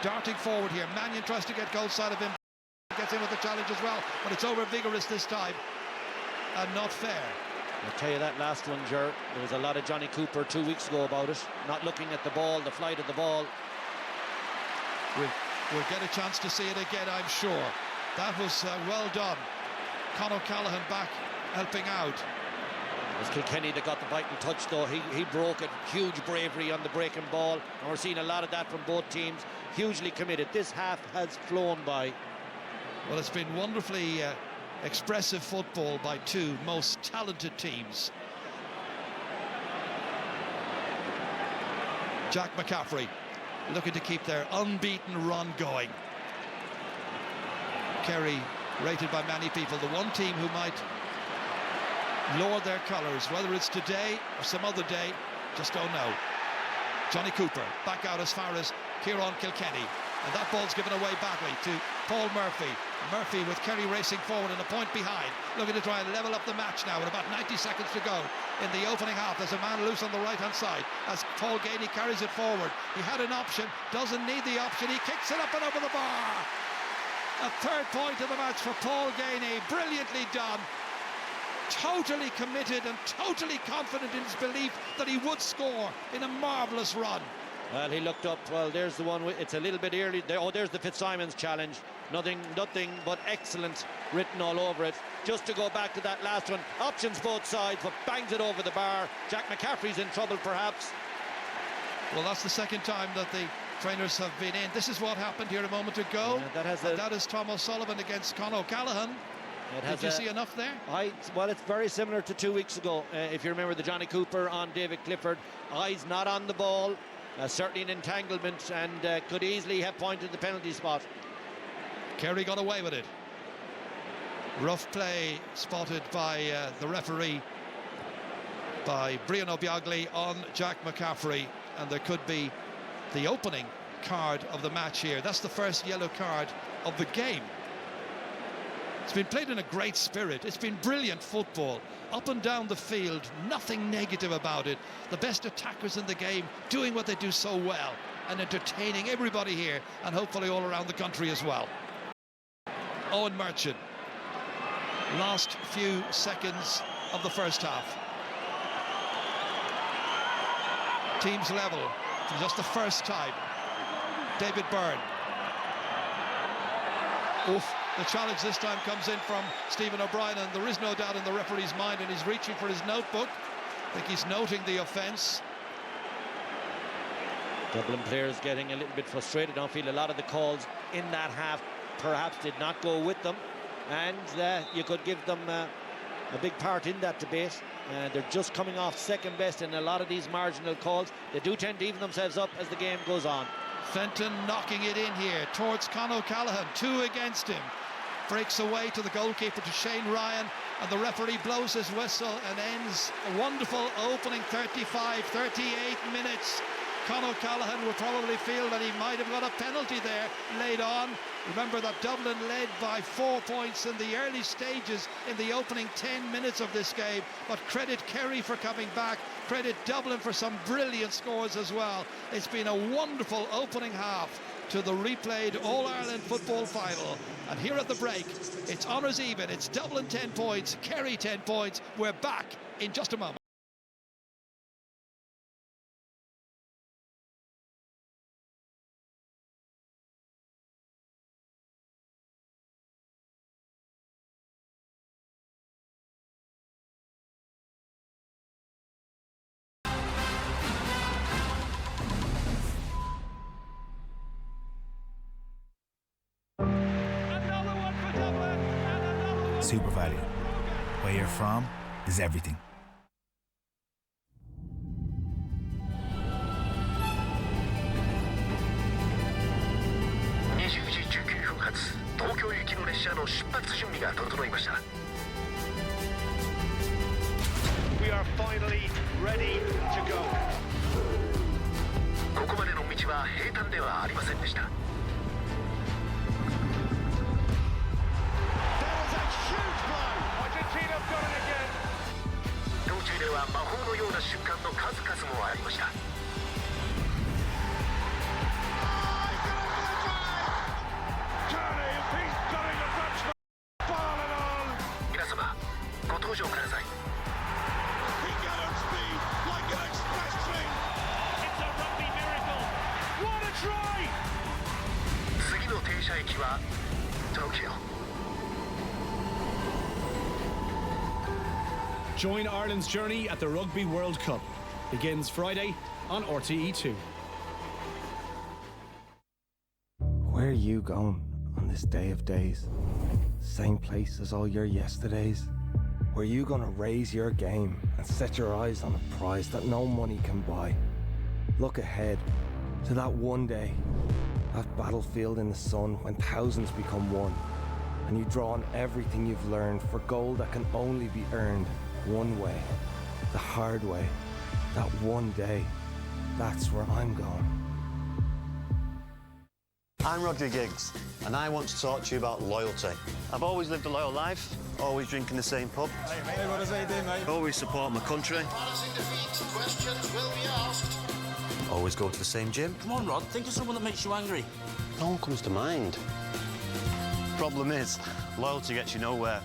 darting forward here. Mannion tries to get goal side of him. Gets in with the challenge as well, but it's over vigorous this time and not fair. I'll tell you that last one, Ger, there was a lot of Johnny Cooper 2 weeks ago about it, not looking at the ball, the flight of the ball. We'll get a chance to see it again, I'm sure. That was well done. Con O'Callaghan back helping out. It was Kilkenny that got the vital touch, though. He broke it. Huge bravery on the breaking ball, and we're seeing a lot of that from both teams. Hugely committed. This half has flown by. Well, it's been wonderfully expressive football by two most talented teams. Jack McCaffrey looking to keep their unbeaten run going. Kerry rated by many people the one team who might lower their colours, whether it's today or some other day, just don't know. Johnny Cooper back out as far as Kieran Kilkenny, and that ball's given away badly to Paul Murphy. Murphy with Kerry racing forward and a point behind, looking to try and level up the match now with about 90 seconds to go in the opening half. There's a man loose on the right hand side as Paul Gainey carries it forward. He had an option, doesn't need the option, he kicks it up and over the bar. A third point of the match for Paul Gainey, brilliantly done. Totally committed and totally confident in his belief that he would score in a marvellous run. Well, he looked up. Well, there's the one. It's a little bit early. Oh, there's the Fitzsimons challenge. Nothing but excellent written all over it. Just to go back to that last one. Options both sides, but bangs it over the bar. Jack McCaffrey's in trouble, perhaps. Well, that's the second time that the trainers have been in. This is what happened here a moment ago. Yeah, that is Tom O'Sullivan against Con O'Callaghan. Did you see enough there? Well, it's very similar to 2 weeks ago. If you remember the Johnny Cooper on David Clifford. Eyes not on the ball. Certainly an entanglement, and could easily have pointed the penalty spot. Kerry got away with it. Rough play spotted by the referee, by Brian O'Biagli on Jack McCaffrey, and there could be the opening card of the match here. That's the first yellow card of the game. It's been played in a great spirit. It's been brilliant football. Up and down the field, nothing negative about it. The best attackers in the game doing what they do so well and entertaining everybody here and hopefully all around the country as well. Owen Merchant. Last few seconds of the first half. Teams level for just the first time. David Byrne. Oof. The challenge this time comes in from Stephen O'Brien, and there is no doubt in the referee's mind, and he's reaching for his notebook. I think he's noting the offence. Dublin players getting a little bit frustrated. I feel a lot of the calls in that half perhaps did not go with them, and you could give them a big part in that debate. They're just coming off second best in a lot of these marginal calls. They do tend to even themselves up as the game goes on. Fenton knocking it in here towards Con O'Callaghan, two against him. breaks away to the goalkeeper, to Shane Ryan, and the referee blows his whistle and ends a wonderful opening 38 minutes. Conor Callaghan would probably feel that he might have got a penalty there laid on. Remember that Dublin led by 4 points in the early stages in the opening 10 minutes of this game, but credit Kerry for coming back, credit Dublin for some brilliant scores as well. It's been a wonderful opening half to the replayed All-Ireland football final. And here at the break, it's honours even. It's Dublin 10 points, Kerry 10 points. We're back in just a moment. Super value. Where you're from is everything. We are finally ready to go. ここまでの道は平坦ではありませんでした。道中では魔法のような瞬間の数々もありました。皆様、ご登場ください。次の停車駅は東京。Join Ireland's journey at the Rugby World Cup. Begins Friday on RTE2. Where are you going on this day of days? Same place as all your yesterdays? Were you gonna raise your game and set your eyes on a prize that no money can buy? Look ahead to that one day, that battlefield in the sun when thousands become one, and you draw on everything you've learned for gold that can only be earned one way, the hard way. That one day, that's where I'm going. I'm Roger Giggs, and I want to talk to you about loyalty. I've always lived a loyal life, always drinking the same pub. Hey, what does he do, mate? Always support my country. Questions will be asked. Always go to the same gym. Come on, Rod, think of someone that makes you angry. No one comes to mind. Problem is, loyalty gets you nowhere.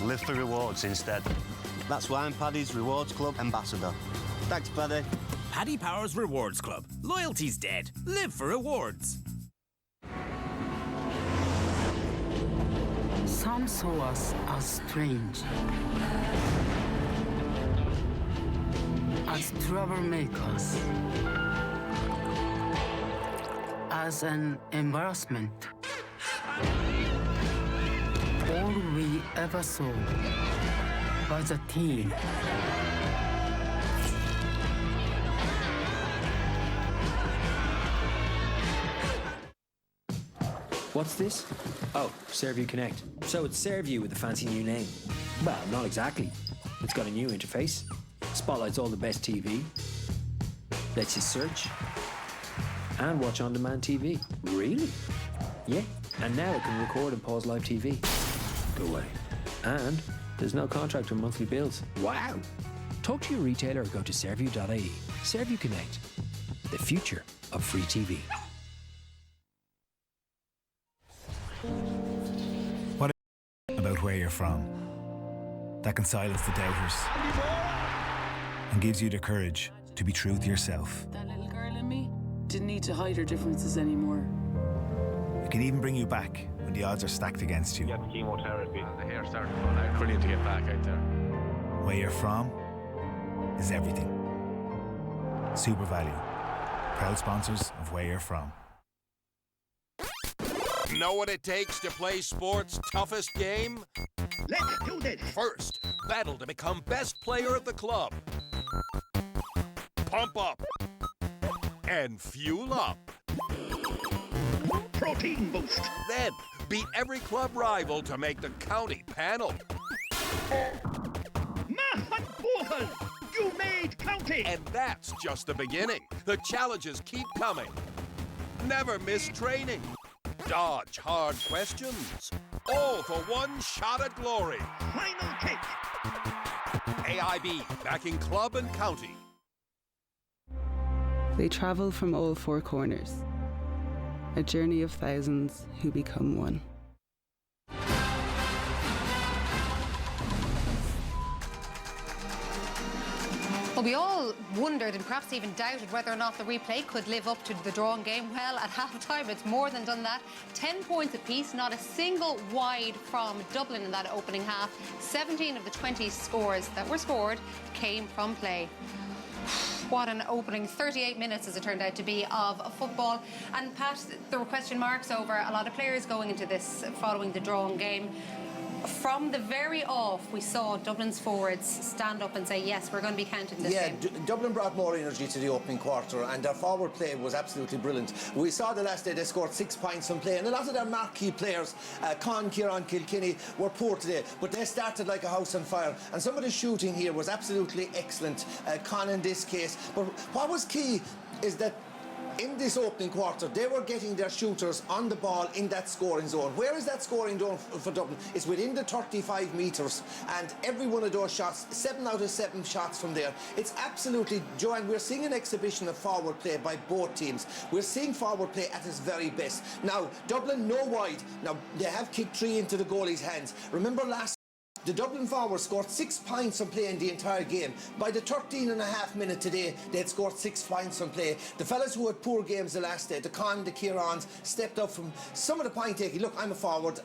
Live for rewards instead. That's why I'm Paddy's Rewards Club ambassador. Thanks, Paddy. Paddy Power's Rewards Club. Loyalty's dead. Live for rewards. Some saw us as strange, as troublemakers, as an embarrassment. All we ever saw was a team. What's this? Oh, ServeView Connect. So it's ServeView with a fancy new name. Well, not exactly. It's got a new interface, spotlights all the best TV, lets you search, and watch on-demand TV. Really? Yeah, and now it can record and pause live TV. Go away. And there's no contract or monthly bills. Wow! Talk to your retailer or go to serveview.ie. ServeView Connect. The future of free TV. What about where you're from? That can silence the doubters and gives you the courage to be true to yourself. That little girl in me didn't need to hide her differences anymore. It can even bring you back when the odds are stacked against you. Get the chemotherapy. The hair started falling out. Brilliant to get back out there. Where you're from is everything. Super Value, proud sponsors of Where You're From. Know what it takes to play sports' toughest game? Let's do this. First, battle to become best player of the club. Pump up. And fuel up. Protein boost. Then, beat every club rival to make the county panel. You made county! And that's just the beginning. The challenges keep coming. Never miss training. Dodge hard questions. All for one shot at glory. Final kick! AIB, backing club and county. They travel from all four corners. A journey of thousands who become one. Well, we all wondered and perhaps even doubted whether or not the replay could live up to the drawn game. Well, at half-time, it's more than done that. 10 points apiece, not a single wide from Dublin in that opening half. 17 of the 20 scores that were scored came from play. What an opening 38 minutes, as it turned out to be, of football. And Pat, there were question marks over a lot of players going into this following the drawn game. From the very off, we saw Dublin's forwards stand up and say, yes, we're going to be counting this game. Dublin brought more energy to the opening quarter, and their forward play was absolutely brilliant. We saw the last day they scored 6 points from play, and a lot of their marquee players, Con, Kieran, Kilkenny, were poor today, but they started like a house on fire. And some of the shooting here was absolutely excellent, Con in this case. But what was key is that in this opening quarter, they were getting their shooters on the ball in that scoring zone. Where is that scoring zone for Dublin? It's within the 35 metres, and every one of those shots, 7 out of 7 shots from there. It's absolutely, Joanne, we're seeing an exhibition of forward play by both teams. We're seeing forward play at its very best. Now, Dublin, no wide. Now, they have kicked 3 into the goalie's hands. Remember the Dublin forwards scored 6 points from play in the entire game. By the 13.5 minute today, they had scored 6 points from play. The fellas who had poor games the last day, the Con, the Kierans, stepped up from some of the point taking. Look, I'm a forward,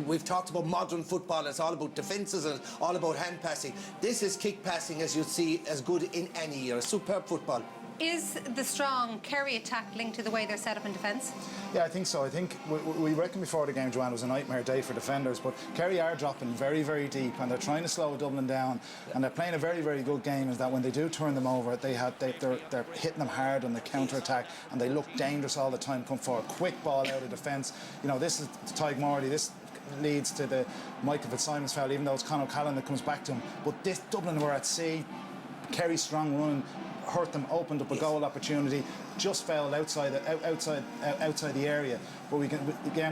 we've talked about modern football. It's all about defences and all about hand passing. This is kick passing, as you'd see, as good in any year. Superb football. Is the strong Kerry attack linked to the way they're set up in defence? Yeah, I think so. I think we reckoned before the game, Joanne, was a nightmare day for defenders, but Kerry are dropping very, very deep, and they're trying to slow Dublin down, and they're playing a very, very good game. Is that when they do turn them over, they're hitting them hard on the counter-attack, and they look dangerous all the time, come forward. Quick ball out of defence. You know, this is Tyg Morley. This leads to the Michael Fitzsimon's foul, even though it's Conor Callan that comes back to him. But this Dublin were at sea. Kerry strong run hurt them, opened up a goal opportunity, just fell outside the area. But we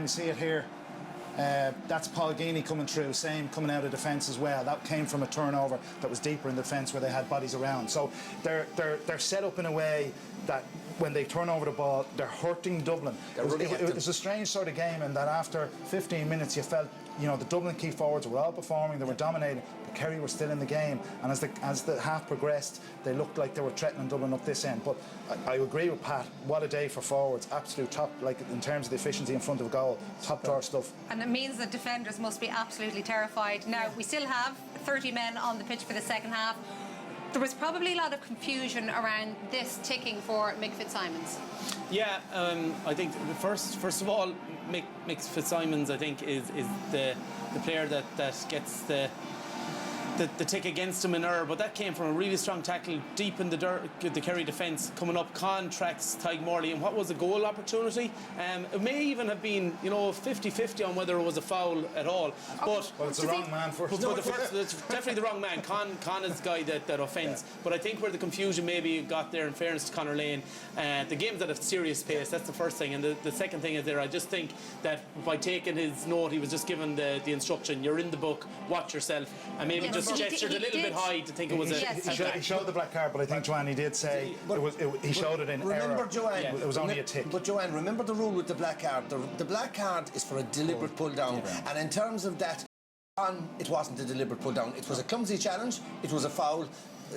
see it here. That's Paul Geaney coming through, same coming out of defence as well. That came from a turnover that was deeper in defence where they had bodies around. So they're set up in a way that when they turn over the ball, they're hurting Dublin. It was a strange sort of game in that after 15 minutes you felt, you know, the Dublin key forwards were all performing, they were dominating, but Kerry were still in the game. And as the half progressed, they looked like they were threatening Dublin up this end. But I agree with Pat, what a day for forwards, absolute top, like in terms of the efficiency in front of goal, top drawer stuff. And it means that defenders must be absolutely terrified. Now, we still have 30 men on the pitch for the second half. There was probably a lot of confusion around this ticking for Mick Fitzsimons. Yeah, I think first of all, Mick Fitzsimons, I think, is the player that gets the tick against him in error, but that came from a really strong tackle deep in the Kerry defence. Coming up, Con tracks Tyg Morley, and what was a goal opportunity? It may even have been, 50-50 on whether it was a foul at all. But it's the wrong man first. It's definitely the wrong man. Con is the guy that offends. Yeah. But I think where the confusion maybe got there, in fairness to Conor Lane, the game's at a serious pace. That's the first thing, and the second thing is there. I just think that by taking his note, he was just given the instruction: you're in the book, watch yourself, and maybe just gestured a little bit high to think it was he showed the black card, but I think, Joanne, he did say he showed it in error. Joanne, it was only a tick. But Joanne, remember the rule with the black card. The black card is for a deliberate pull down, and in terms of that, it wasn't a deliberate pull down. It was a clumsy challenge. It was a foul.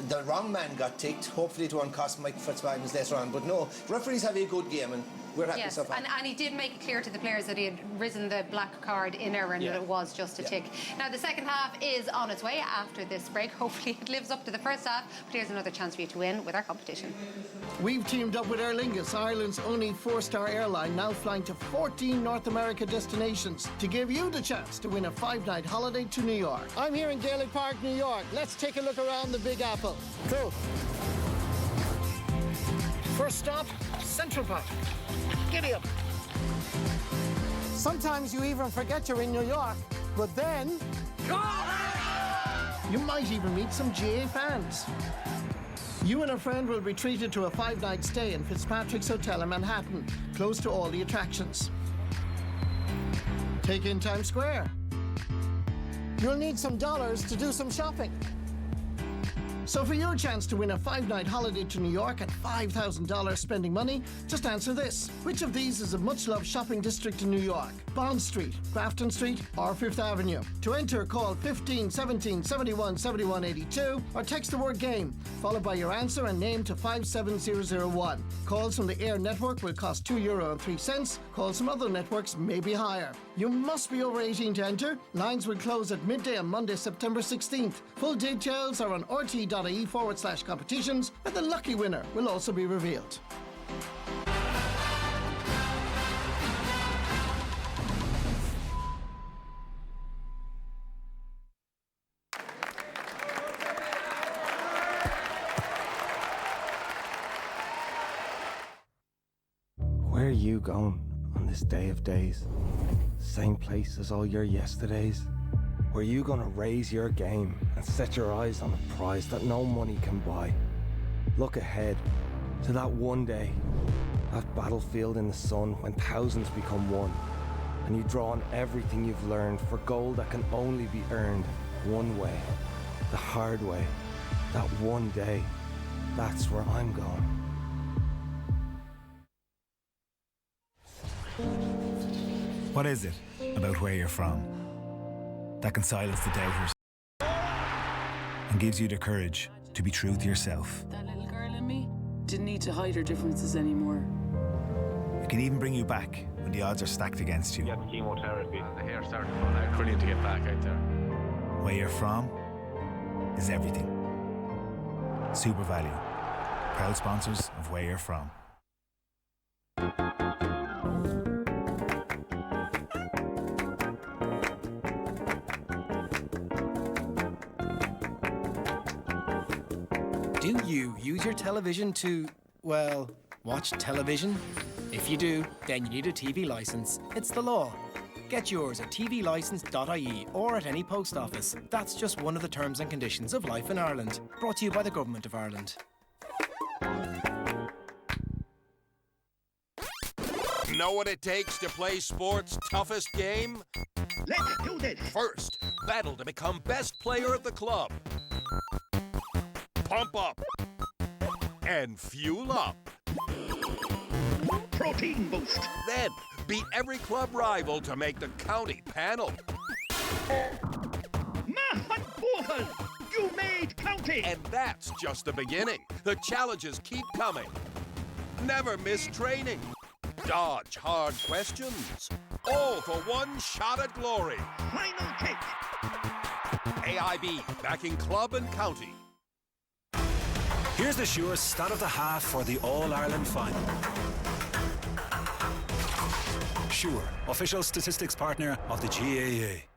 The wrong man got ticked. Hopefully it won't cost Mike Fitzsimons later on. But no, referees have a good game, and we're happy so far. And he did make it clear to the players that he had risen the black card in error and that it was just a tick. Now, the second half is on its way after this break. Hopefully it lives up to the first half, but here's another chance for you to win with our competition. We've teamed up with Aer Lingus, Ireland's only 4-star airline, now flying to 14 North America destinations, to give you the chance to win a 5-night holiday to New York. I'm here in Gaelic Park, New York. Let's take a look around the Big Apple. Go. First stop, Central Park. Giddy up. Sometimes you even forget you're in New York, but then you might even meet some GA fans. You and a friend will be treated to a 5-night stay in Fitzpatrick's Hotel in Manhattan, close to all the attractions. Take in Times Square. You'll need some dollars to do some shopping. So for your chance to win a 5-night holiday to New York at $5,000 spending money, just answer this. Which of these is a much-loved shopping district in New York? Bond Street, Grafton Street, or Fifth Avenue? To enter, call 15 17 71 71 82 or text the word GAME, followed by your answer and name to 57001. Calls from the Air network will cost €2.03. Calls from other networks may be higher. You must be over 18 to enter. Lines will close at midday on Monday, September 16th. Full details are on rt.ie/competitions, and the lucky winner will also be revealed. Where are you going on this day of days? Same place as all your yesterdays? Were you gonna raise your game and set your eyes on a prize that no money can buy? Look ahead to that one day, that battlefield in the sun when thousands become one, and you draw on everything you've learned for gold that can only be earned one way, the hard way. That one day, that's where I'm going. What is it about where you're from that can silence the doubters and gives you the courage to be true to yourself? That little girl in me didn't need to hide her differences anymore. It can even bring you back when the odds are stacked against you. Yeah, the chemotherapy. The hair started falling out. Brilliant to get back out there. Where you're from is everything. Super Value, proud sponsors of Where You're From. Do you use your television to, well, watch television? If you do, then you need a TV licence. It's the law. Get yours at tvlicence.ie or at any post office. That's just one of the terms and conditions of life in Ireland. Brought to you by the Government of Ireland. Know what it takes to play sport's toughest game? Let's do this! First, battle to become best player of the club. Pump up. And fuel up. Protein boost. Then, beat every club rival to make the county panel. Mahat you made county! And that's just the beginning. The challenges keep coming. Never miss training. Dodge hard questions. All for one shot at glory. Final kick. AIB, backing club and county. Here's the sure start of the half for the All-Ireland final. Sure, official statistics partner of the GAA.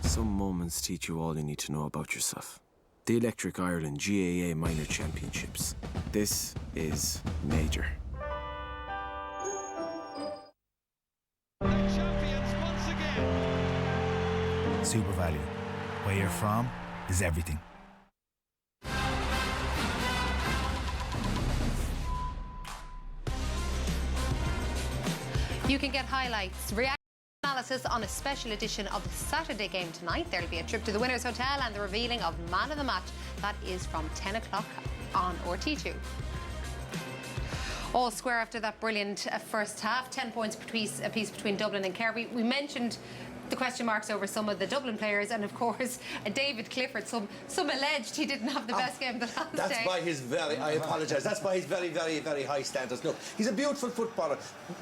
Some moments teach you all you need to know about yourself. The Electric Ireland GAA Minor Championships. This is major. Champions once again. Super Value, where you're from is everything. You can get highlights, analysis on a special edition of the Saturday game tonight. There'll be a trip to the Winners' Hotel and the revealing of Man of the Match. That is from 10 o'clock on RT2. All square after that brilliant first half. 10 points apiece between Dublin and Kerry. We mentioned the question marks over some of the Dublin players, and of course David Clifford. Some alleged he didn't have the best game the last That's day. by his very, I apologise, that's by his very, very, very high standards. Look, he's a beautiful footballer,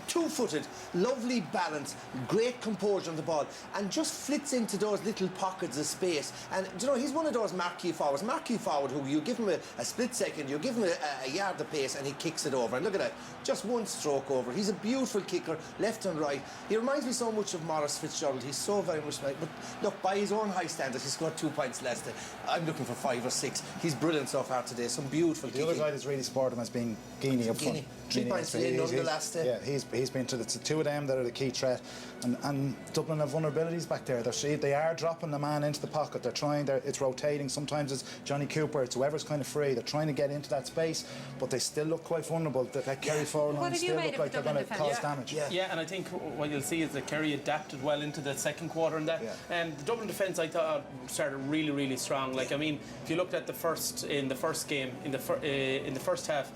two-footed, lovely balance, great composure on the ball, and just flits into those little pockets of space. And you know, he's one of those marquee forwards who you give him a split second, you give him a yard of pace, and he kicks it over. And look at that, just one stroke over. He's a beautiful kicker, left and right. He reminds me so much of Maurice Fitzgerald. He's so very much like, but look, by his own high standards, he scored 2 points last day. I'm looking for 5 or 6. He's brilliant so far today. Some beautiful kicking. The other guy that's really supported him has been Geaney up front. 3 points to the the last day. Yeah, he's been to the two of them that are the key threat. And Dublin have vulnerabilities back there. They are dropping the man into the pocket. They're trying. It's rotating. Sometimes it's Johnny Cooper. It's whoever's kind of free. They're trying to get into that space, but they still look quite vulnerable. That Kerry forward line still look like they're going to cause damage. Yeah, and I think what you'll see is that Kerry adapted well into the second quarter, and that the Dublin defence I thought started really, really strong. Like, I mean, if you looked at the first game in the first half,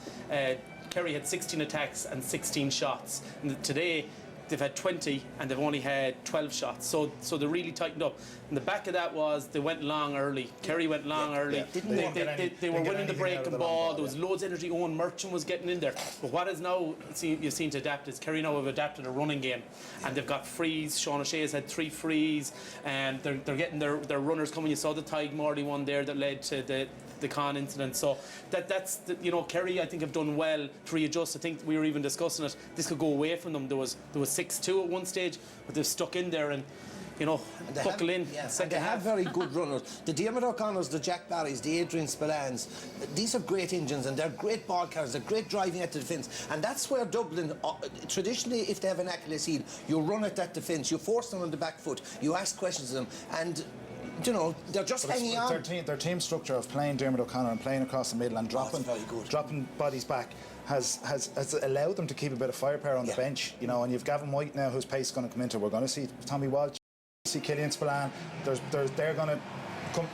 Kerry had 16 attacks and 16 shots, and today they've had 20 and they've only had 12 shots, so they really tightened up. And the back of that was they went long early. Kerry went long early. They were winning the breaking ball. There was loads of energy. Owen Merchant was getting in there. But what is now you've seen to adapt is Kerry now have adapted a running game, and they've got frees. Sean O'Shea has had 3 frees, and they're getting their runners coming. You saw the Tig Morley one there that led to the Con incident. So that's you know, Kerry I think have done well to readjust. I think we were even discussing it. This could go away from them. There was 6-2 at one stage, but they've stuck in there and, you know, buckle in. And they have very good runners. The Diarmuid O'Connors, the Jack Barrys, the Adrian Spillans, these are great engines, and they're great ball carriers, they're great driving at the defence. And that's where Dublin, traditionally, if they have an Achilles heel, you run at that defence, you force them on the back foot, you ask questions of them, and you know, they're just hanging on. Their team structure of playing Diarmuid O'Connor and playing across the middle and dropping bodies back has allowed them to keep a bit of firepower on the bench, you know. And you've Gavin White now, whose pace is going to come into. We're going to see Tommy Walsh, see Killian Spillane. They're going to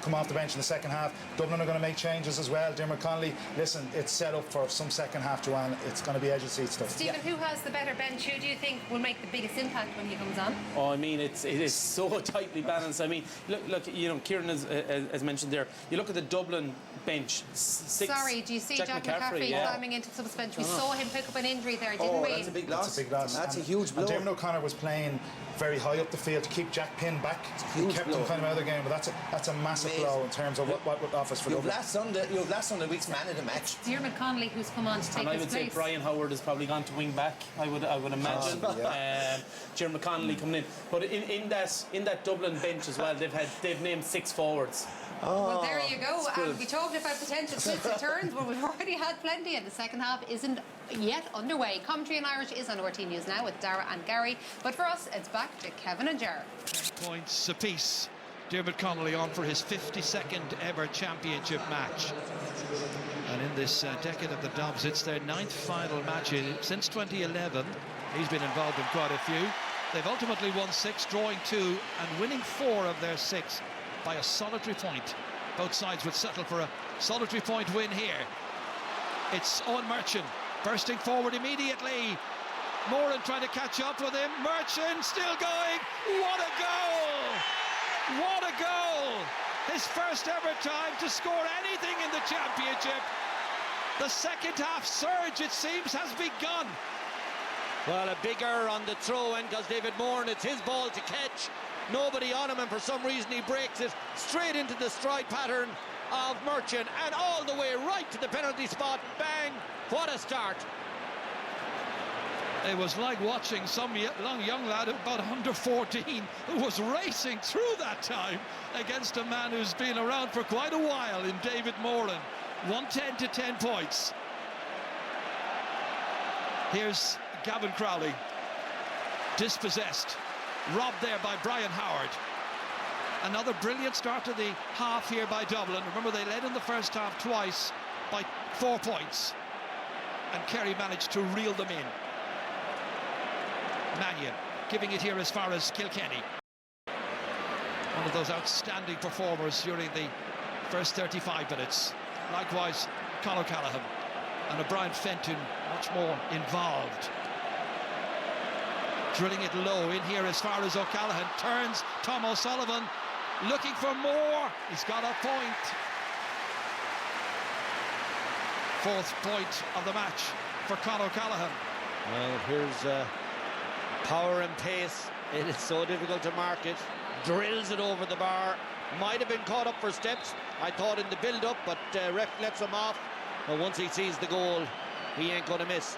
come off the bench in the second half. Dublin are going to make changes as well. Diarmuid Connolly, listen, it's set up for some second half, Joanne. It's going to be edge of seat stuff. Stephen, who has the better bench? Who do you think will make the biggest impact when he comes on? Oh, I mean, it is so tightly balanced. I mean, look, you know, Kieran has mentioned there. You look at the Dublin bench. Sorry, do you see Jack McCaffrey climbing into suspension? We saw him pick up an injury there, didn't we? That's a big loss. That's a big loss. That's a huge blow. And Diarmuid O'Connor was playing very high up the field to keep Jack Pinn back. He kept him kind of out of the game, but that's a massive blow in terms of what offers for Dublin. You have last Sunday week's man of the match. Diarmuid Connolly, who's come on to take his place. And I would say Brian Howard has probably gone to wing back. I would imagine. Diarmuid Connolly coming in, but in that Dublin bench as well, they've named 6 forwards. Well, there you go. And we talked about potential twists and turns, but we've already had plenty, and the second half isn't yet underway. Commentary in Irish is on RT News now with Dara and Gary, but for us, it's back to Kevin and Jar. 10 points apiece. Diarmuid Connolly on for his 52nd ever championship match. And in this decade of the Dubs, it's their 9th final match since 2011. He's been involved in quite a few. They've ultimately won 6, drawing 2, and winning 4 of their 6 by a solitary point. Both sides would settle for a solitary point win here. It's Owen Merchant bursting forward immediately. Moran trying to catch up with him. Merchant still going. What a goal! What a goal! His first ever time to score anything in the championship. The second half surge, it seems, has begun. Well, a big error on the throw-in because David Moran, it's his ball to catch. Nobody on him, and for some reason he breaks it straight into the stride pattern of Merchant, and all the way right to the penalty spot. Bang! What a start. It was like watching some young lad about under 14 who was racing through that time against a man who's been around for quite a while in David Moran. 110 to 10 points. Here's Gavin Crowley, dispossessed, robbed there by Brian Howard. Another brilliant start to the half here by Dublin. Remember, they led in the first half twice by 4 points, and Kerry managed to reel them in. Mannion giving it here as far as Kilkenny. One of those outstanding performers during the first 35 minutes. Likewise, Conor Callaghan and O'Brien Fenton much more involved. Drilling it low in here as far as O'Callaghan. Turns Tom O'Sullivan. Looking for more. He's got a point. 4th point of the match for Con O'Callaghan. Well, here's power and pace. It is so difficult to mark it. Drills it over the bar. Might have been caught up for steps, I thought, in the build-up, but ref lets him off. But once he sees the goal, he ain't going to miss.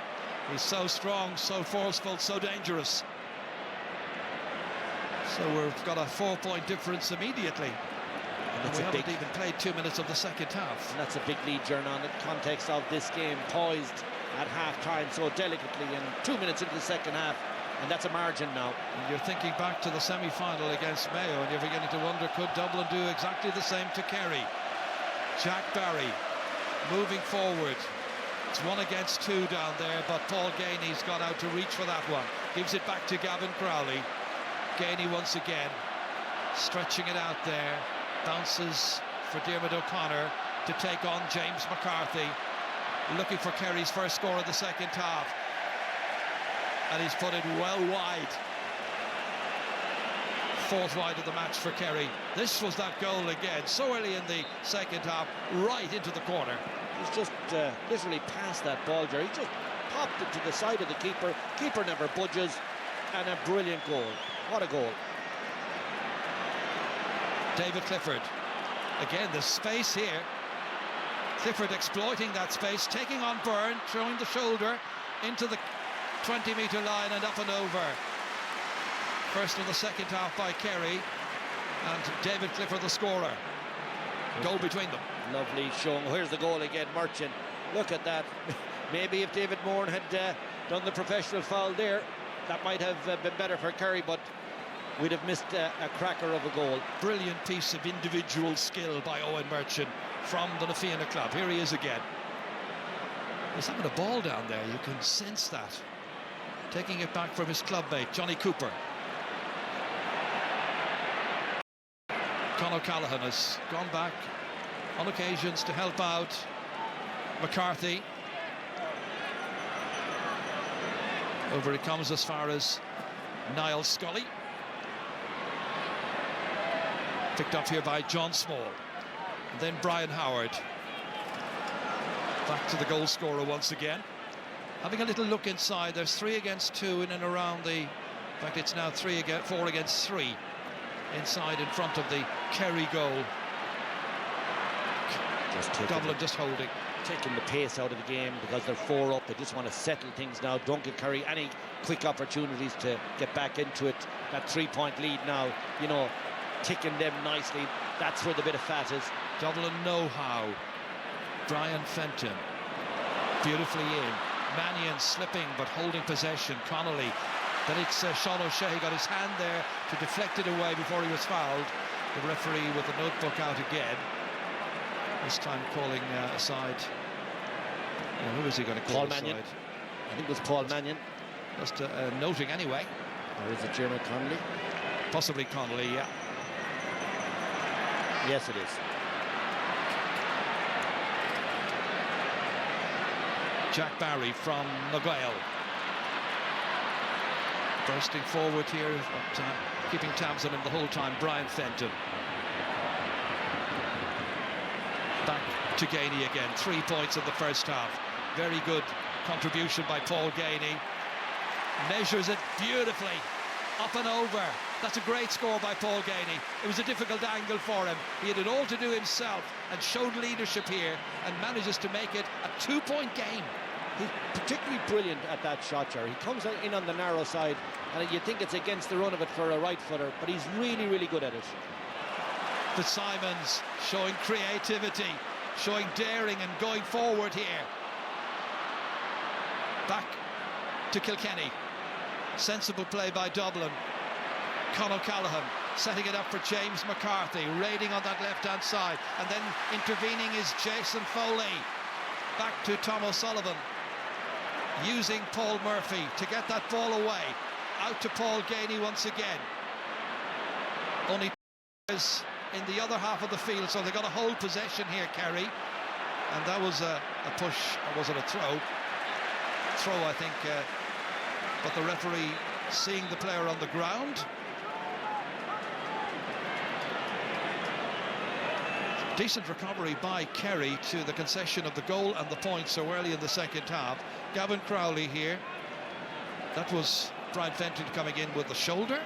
He's so strong, so forceful, so dangerous. So we've got a 4-point difference immediately. And we haven't even played 2 minutes of the second half. And that's a big lead, Gernon, in the context of this game, poised at half-time so delicately, and 2 minutes into the second half. And that's a margin now. And you're thinking back to the semi-final against Mayo, and you're beginning to wonder, could Dublin do exactly the same to Kerry? Jack Barry moving forward. It's 1 against 2 down there, but Paul Gainey's got out to reach for that one. Gives it back to Gavin Crowley. Gainey once again, stretching it out there. Bounces for Diarmuid O'Connor to take on James McCarthy. Looking for Kerry's first score of the second half. And he's put it well wide. 4th wide of the match for Kerry. This was that goal again, so early in the second half, right into the corner. He's just literally passed that ball, Jerry. He just popped it to the side of the keeper. Keeper never budges, and a brilliant goal. What a goal. David Clifford. Again, the space here. Clifford exploiting that space, taking on Byrne, throwing the shoulder into the 20-metre line and up and over. First of the second half by Kerry, and David Clifford the scorer. Goal between them. Lovely showing. Here's the goal again, Merchant. Look at that. Maybe if David Moore had done the professional foul there, that might have been better for Kerry, but we'd have missed a cracker of a goal. Brilliant piece of individual skill by Owen Merchant from the Fianna club. Here he is again. He's having a ball down there, you can sense that. Taking it back from his clubmate, Johnny Cooper. Con O'Callaghan has gone back on occasions to help out McCarthy. Over it comes as far as Niall Scully. Picked up here by John Small. And then Brian Howard. Back to the goal scorer once again. Having a little look inside, there's 3 against 2 in and around the... In fact, it's now 4 against 3 inside in front of the Kerry goal. Dublin just holding. Taking the pace out of the game because they're 4 up. They just want to settle things now. Don't give Kerry any quick opportunities to get back into it. That 3-point lead now, you know, ticking them nicely. That's where the bit of fat is. Dublin know how. Brian Fenton beautifully in. Mannion slipping but holding possession. Connolly. Then it's Sean O'Shea got his hand there to deflect it away before he was fouled. The referee with the notebook out again. This time calling aside. Who was he going to call Paul Mannion. aside? I think it was Paul Mannion. Just noting anyway. Or is it Jeremy Connolly? Possibly Connolly, yeah. Yes, it is. Jack Barry from Naguil. Bursting forward here, but keeping tabs on him the whole time, Brian Fenton. Back to Gainey again. 3 points in the first half. Very good contribution by Paul Gainey. Measures it beautifully. Up and over. That's a great score by Paul Gainey. It was a difficult angle for him. He had it all to do himself and showed leadership here and manages to make it a 2-point game. He's particularly brilliant at that shot, Jerry. He comes in on the narrow side, and you think it's against the run of it for a right footer, but he's really, really good at it. Fitzsimons showing creativity, showing daring and going forward here. Back to Kilkenny. Sensible play by Dublin. Con O'Callaghan setting it up for James McCarthy, raiding on that left-hand side, and then intervening is Jason Foley. Back to Tom O'Sullivan, using Paul Murphy to get that ball away. Out to Paul Gainey once again. Only is in the other half of the field, so they've got to hold possession here, Kerry. And that was a push, or was it a throw? Throw, I think, but the referee seeing the player on the ground. Decent recovery by Kerry to the concession of the goal and the point so early in the second half. Gavin Crowley here. That was Brian Fenton coming in with the shoulder.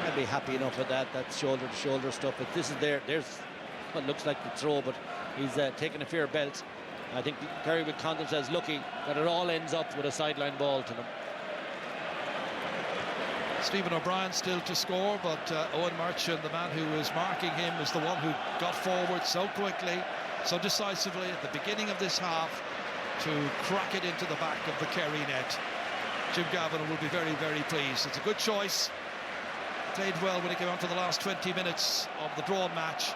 I'd be happy enough with that. That's shoulder-to-shoulder stuff. But this is there's what looks like the throw, but he's taking a fair belt. I think Kerry with confidence is lucky that it all ends up with a sideline ball to them. Stephen O'Brien still to score, but Owen Murchan, the man who was marking him, is the one who got forward so quickly, so decisively at the beginning of this half to crack it into the back of the Kerry net. Jim Gavin will be very, very pleased. It's a good choice. Played well when he came on for the last 20 minutes of the drawn match.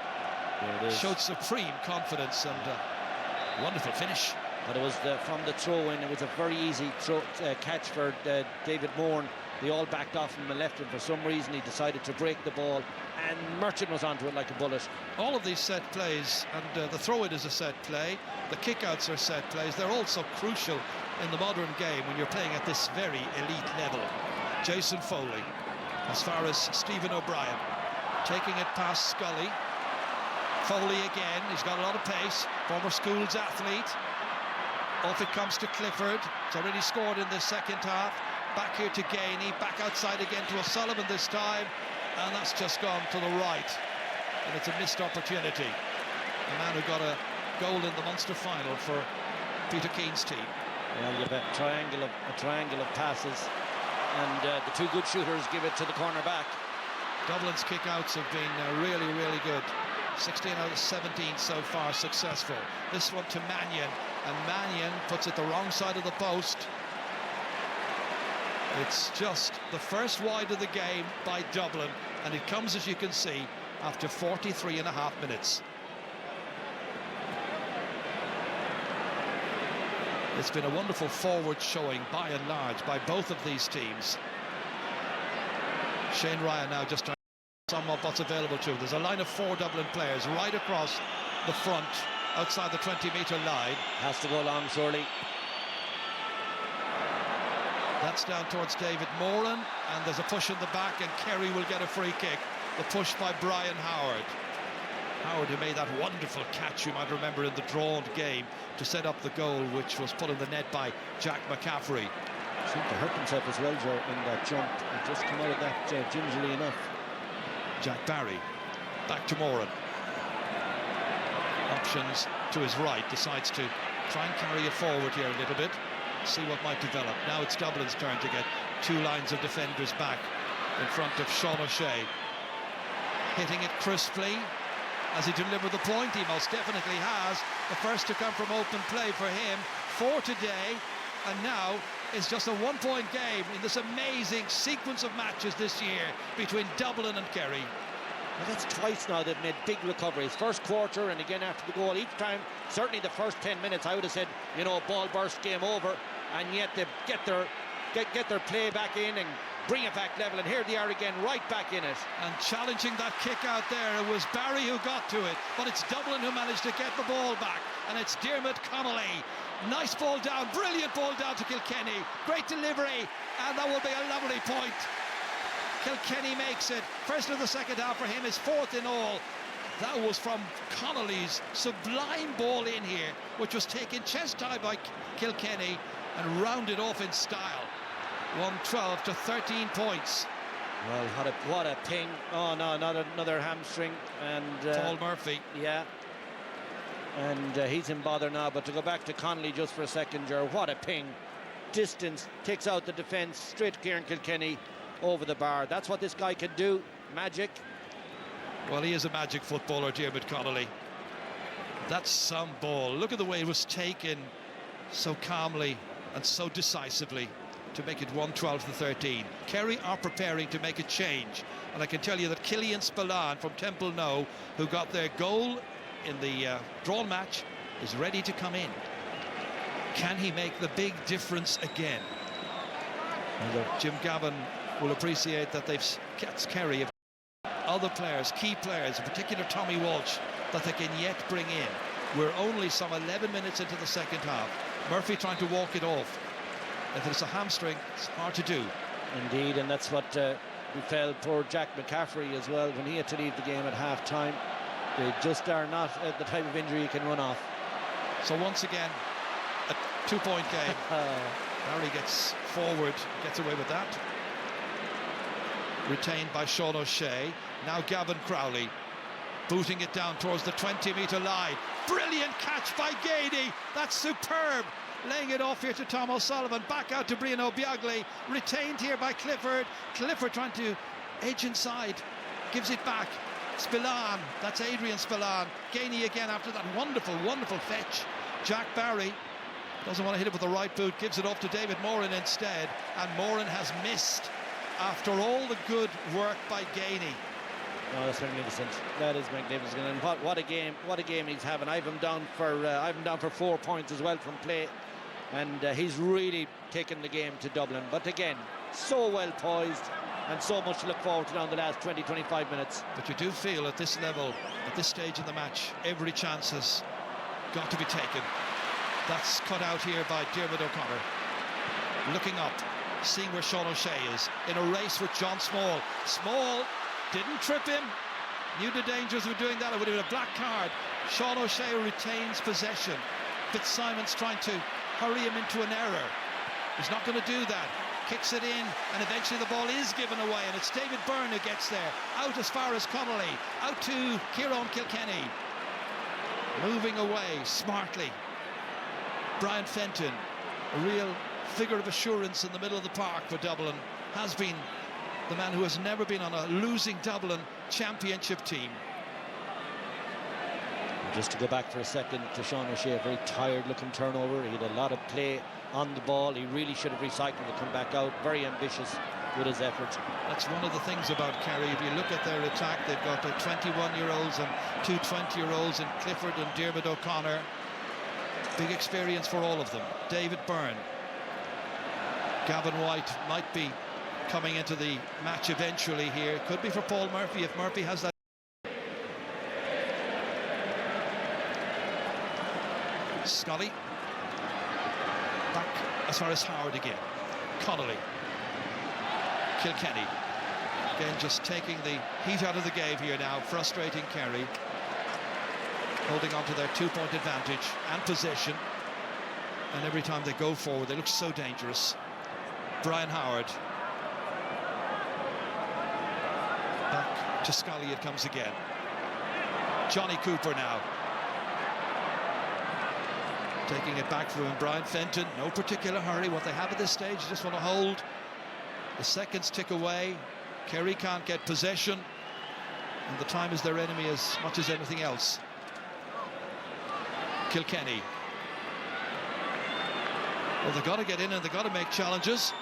Showed supreme confidence and wonderful finish. But it was from the throw-in, it was a very easy catch for David Moore. They all backed off him and left him. For some reason, he decided to break the ball, and Murchan was onto it like a bullet. All of these set plays, and the throw-in is a set play, the kick-outs are set plays. They're also crucial in the modern game when you're playing at this very elite level. Jason Foley, as far as Stephen O'Brien, taking it past Scully. Foley again, he's got a lot of pace, former schools athlete. Off it comes to Clifford. It's already scored in the second half. Back here to Gainey, back outside again to O'Sullivan this time, and that's just gone to the right, and it's a missed opportunity. The man who got a goal in the Munster final for Peter Keane's team. Well, you have a triangle of passes, and the two good shooters give it to the corner back. Dublin's kick-outs have been really, really good. 16 out of 17 so far successful. This one to Mannion, and Mannion puts it the wrong side of the post. It's just the first wide of the game by Dublin, and it comes, as you can see, after 43.5 minutes. It's been a wonderful forward showing, by and large, by both of these teams. Shane Ryan now just trying to sum up what's available to him. There's a line of 4 Dublin players right across the front, outside the 20-metre line. Has to go long, surely. That's down towards David Moran, and there's a push in the back, and Kerry will get a free kick. The push by Brian Howard. Howard, who made that wonderful catch, you might remember, in the drawn game to set up the goal, which was put in the net by Jack McCaffrey. Seemed to hurt himself as well, Joe, in that jump. He just come out of that gingerly enough. Jack Barry, back to Moran. Options to his right, decides to try and carry it forward here a little bit. See what might develop. Now it's Dublin's turn to get 2 lines of defenders back in front of Sean O'Shea. Hitting it crisply. Has he delivered the point? He most definitely has. The first to come from open play for him. 4 today, and now it's just a 1-point game in this amazing sequence of matches this year between Dublin and Kerry. Well, that's twice now they've made big recoveries. First quarter and again after the goal. Each time, certainly the first 10 minutes, I would have said, you know, ball burst, game over. And yet they get their play back in and bring it back level. And here they are again, right back in it. And challenging that kick out there, it was Barry who got to it. But it's Dublin who managed to get the ball back. And it's Dermot Connolly. Nice ball down, brilliant ball down to Kilkenny. Great delivery, and that will be a lovely point. Kilkenny makes it. First of the second half for him is 4th in all. That was from Connolly's sublime ball in here, which was taken chest high by Kilkenny and rounded off in style. 1-12 to 13 points. Well, what a ping. Oh no, not another hamstring. And Paul Murphy. Yeah. And he's in bother now, but to go back to Connolly just for a second, Ger, what a ping. Distance, takes out the defence, straight to Kieran Kilkenny, over the bar. That's what this guy can do. Magic. Well, he is a magic footballer, Dermot Connolly. That's some ball. Look at the way it was taken so calmly and so decisively to make it 1-12 to 13. Kerry are preparing to make a change, and I can tell you that Killian Spillane from Temple No, who got their goal in the drawn match, is ready to come in. Can he make the big difference again? Jim Gavin will appreciate that they've kept Kerry other players, key players, in particular Tommy Walsh, that they can yet bring in. We're only some 11 minutes into the second half. Murphy trying to walk it off. If it's a hamstring, it's hard to do. Indeed, and that's what befell poor Jack McCaffrey as well when he had to leave the game at half-time. They just are not at the type of injury you can run off. So once again, a 2-point game. Barry gets forward, gets away with that. Retained by Sean O'Shea. Now Gavin Crowley booting it down towards the 20-metre line. Brilliant catch by Gainey. That's superb. Laying it off here to Tom O'Sullivan. Back out to Brian O'Biagli. Retained here by Clifford. Clifford trying to edge inside. Gives it back. Spillane. That's Adrian Spillane. Gainey again after that wonderful, wonderful fetch. Jack Barry doesn't want to hit it with the right boot. Gives it off to David Moran instead. And Moran has missed after all the good work by Gainey. Oh, that's magnificent. That is magnificent. And what a game! What a game he's having. I've him down for 4 points as well from play, and he's really taken the game to Dublin. But again, so well poised, and so much to look forward to down the last 20-25 minutes. But you do feel at this level, at this stage in the match, every chance has got to be taken. That's cut out here by Diarmuid O'Connor. Looking up, seeing where Sean O'Shea is in a race with John Small. Small didn't trip him, knew the dangers of doing that. It would have been a black card. Sean O'Shea retains possession. Fitzsimon's trying to hurry him into an error. He's not going to do that. Kicks it in, and eventually the ball is given away, and it's David Byrne who gets there. Out as far as Connolly, out to Kieran Kilkenny. Moving away smartly. Brian Fenton, a real figure of assurance in the middle of the park for Dublin, has been the man who has never been on a losing Dublin championship team. Just to go back for a second to Sean O'Shea, a very tired looking turnover. He had a lot of play on the ball. He really should have recycled to come back out. Very ambitious with his effort. That's one of the things about Kerry. If you look at their attack, they've got 21-year-olds and 2 20-year-olds in Clifford and Diarmuid O'Connor. Big experience for all of them. David Byrne. Gavin White might be coming into the match eventually here. Could be for Paul Murphy if Murphy has that. Scully. Back as far as Howard again. Connolly. Kilkenny. Again, just taking the heat out of the game here now, frustrating Kerry. Holding on to their 2-point advantage and possession. And every time they go forward, they look so dangerous. Brian Howard. Back to Scully it comes again. Johnny Cooper now. Taking it back from him. Brian Fenton, no particular hurry. What they have at this stage, just want to hold. The seconds tick away. Kerry can't get possession. And the time is their enemy as much as anything else. Kilkenny. Well, they've got to get in and they've got to make challenges.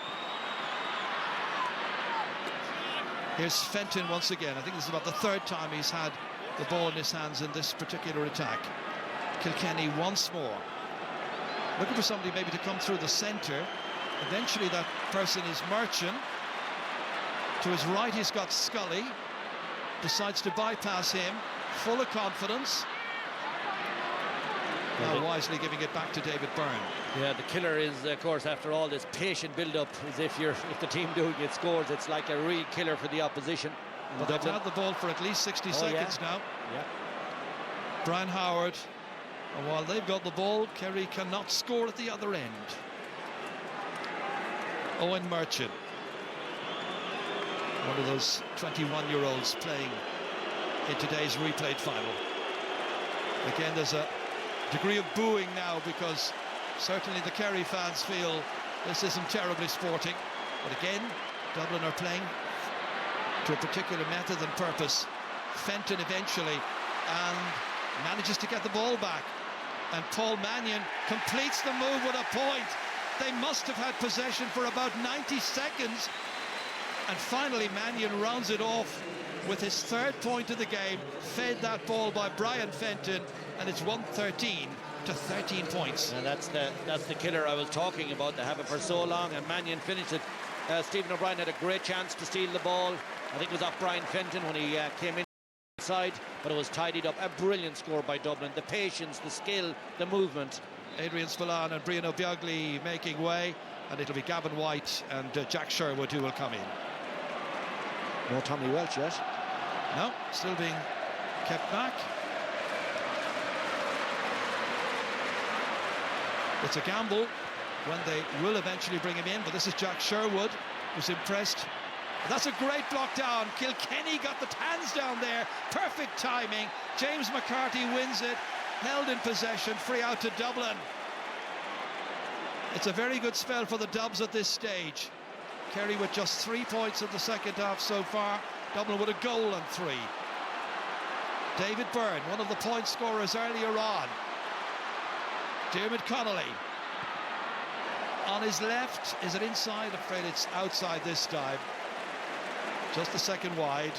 Here's Fenton once again. I think this is about the 3rd time he's had the ball in his hands in this particular attack. Kilkenny once more. Looking for somebody maybe to come through the centre. Eventually that person is Merchant. To his right he's got Scully. Decides to bypass him. Full of confidence. Now wisely giving it back to David Byrne. Yeah, the killer is, of course, after all this patient build-up, as if the team doing it scores, it's like a real killer for the opposition. But they've had the ball for at least 60 seconds now. Yeah. Brian Howard. And while they've got the ball, Kerry cannot score at the other end. Owen Merchant. One of those 21-year-olds playing in today's replayed final. Again, there's a degree of booing now because certainly the Kerry fans feel this isn't terribly sporting. But again, Dublin are playing to a particular method and purpose. Fenton eventually and manages to get the ball back. And Paul Mannion completes the move with a point. They must have had possession for about 90 seconds. And finally Mannion rounds it off with his 3rd point of the game, fed that ball by Brian Fenton, and it's 113 to 13 points. And that's the killer I was talking about. They have it for so long, and Mannion finished it. Stephen O'Brien had a great chance to steal the ball. I think it was off Brian Fenton when he came inside, but it was tidied up. A brilliant score by Dublin. The patience, the skill, the movement. Adrian Spillane and Brian O'Biagli making way. and it'll be Gavin White and Jack Sherwood who will come in. No Tommy Welch yet. No, still being kept back. It's a gamble when they will eventually bring him in, but this is Jack Sherwood, who's impressed. That's a great block down. Kilkenny got the hands down there. Perfect timing. James McCarthy wins it. Held in possession. Free out to Dublin. It's a very good spell for the Dubs at this stage. Kerry with just 3 points in the second half so far. Dublin with a goal and 3. David Byrne, one of the point scorers earlier on. Dermot Connolly. On his left, is it inside? I'm afraid it's outside this time. Just the second wide.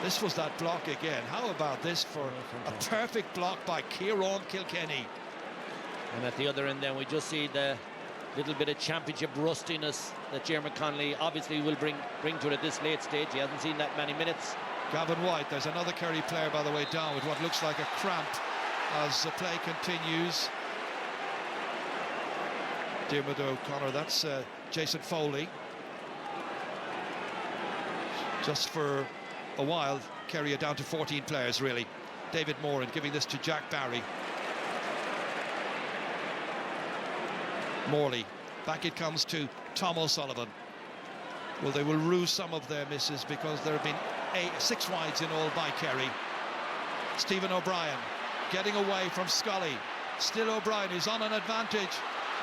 This was that block again. How about this for a perfect block by Kieran Kilkenny? And at the other end then we just see the little bit of championship rustiness that Dermot Connolly obviously will bring to it at this late stage. He hasn't seen that many minutes. Gavin White, there's another Kerry player by the way down with what looks like a cramp as the play continues. Dermot O'Connor, that's Jason Foley. Just for a while, Kerry are down to 14 players, really. David Moran giving this to Jack Barry. Morley. Back it comes to Tom O'Sullivan. Well, they will rue some of their misses because there have been 6 wides in all by Kerry. Stephen O'Brien getting away from Scully. Still O'Brien, who's on an advantage.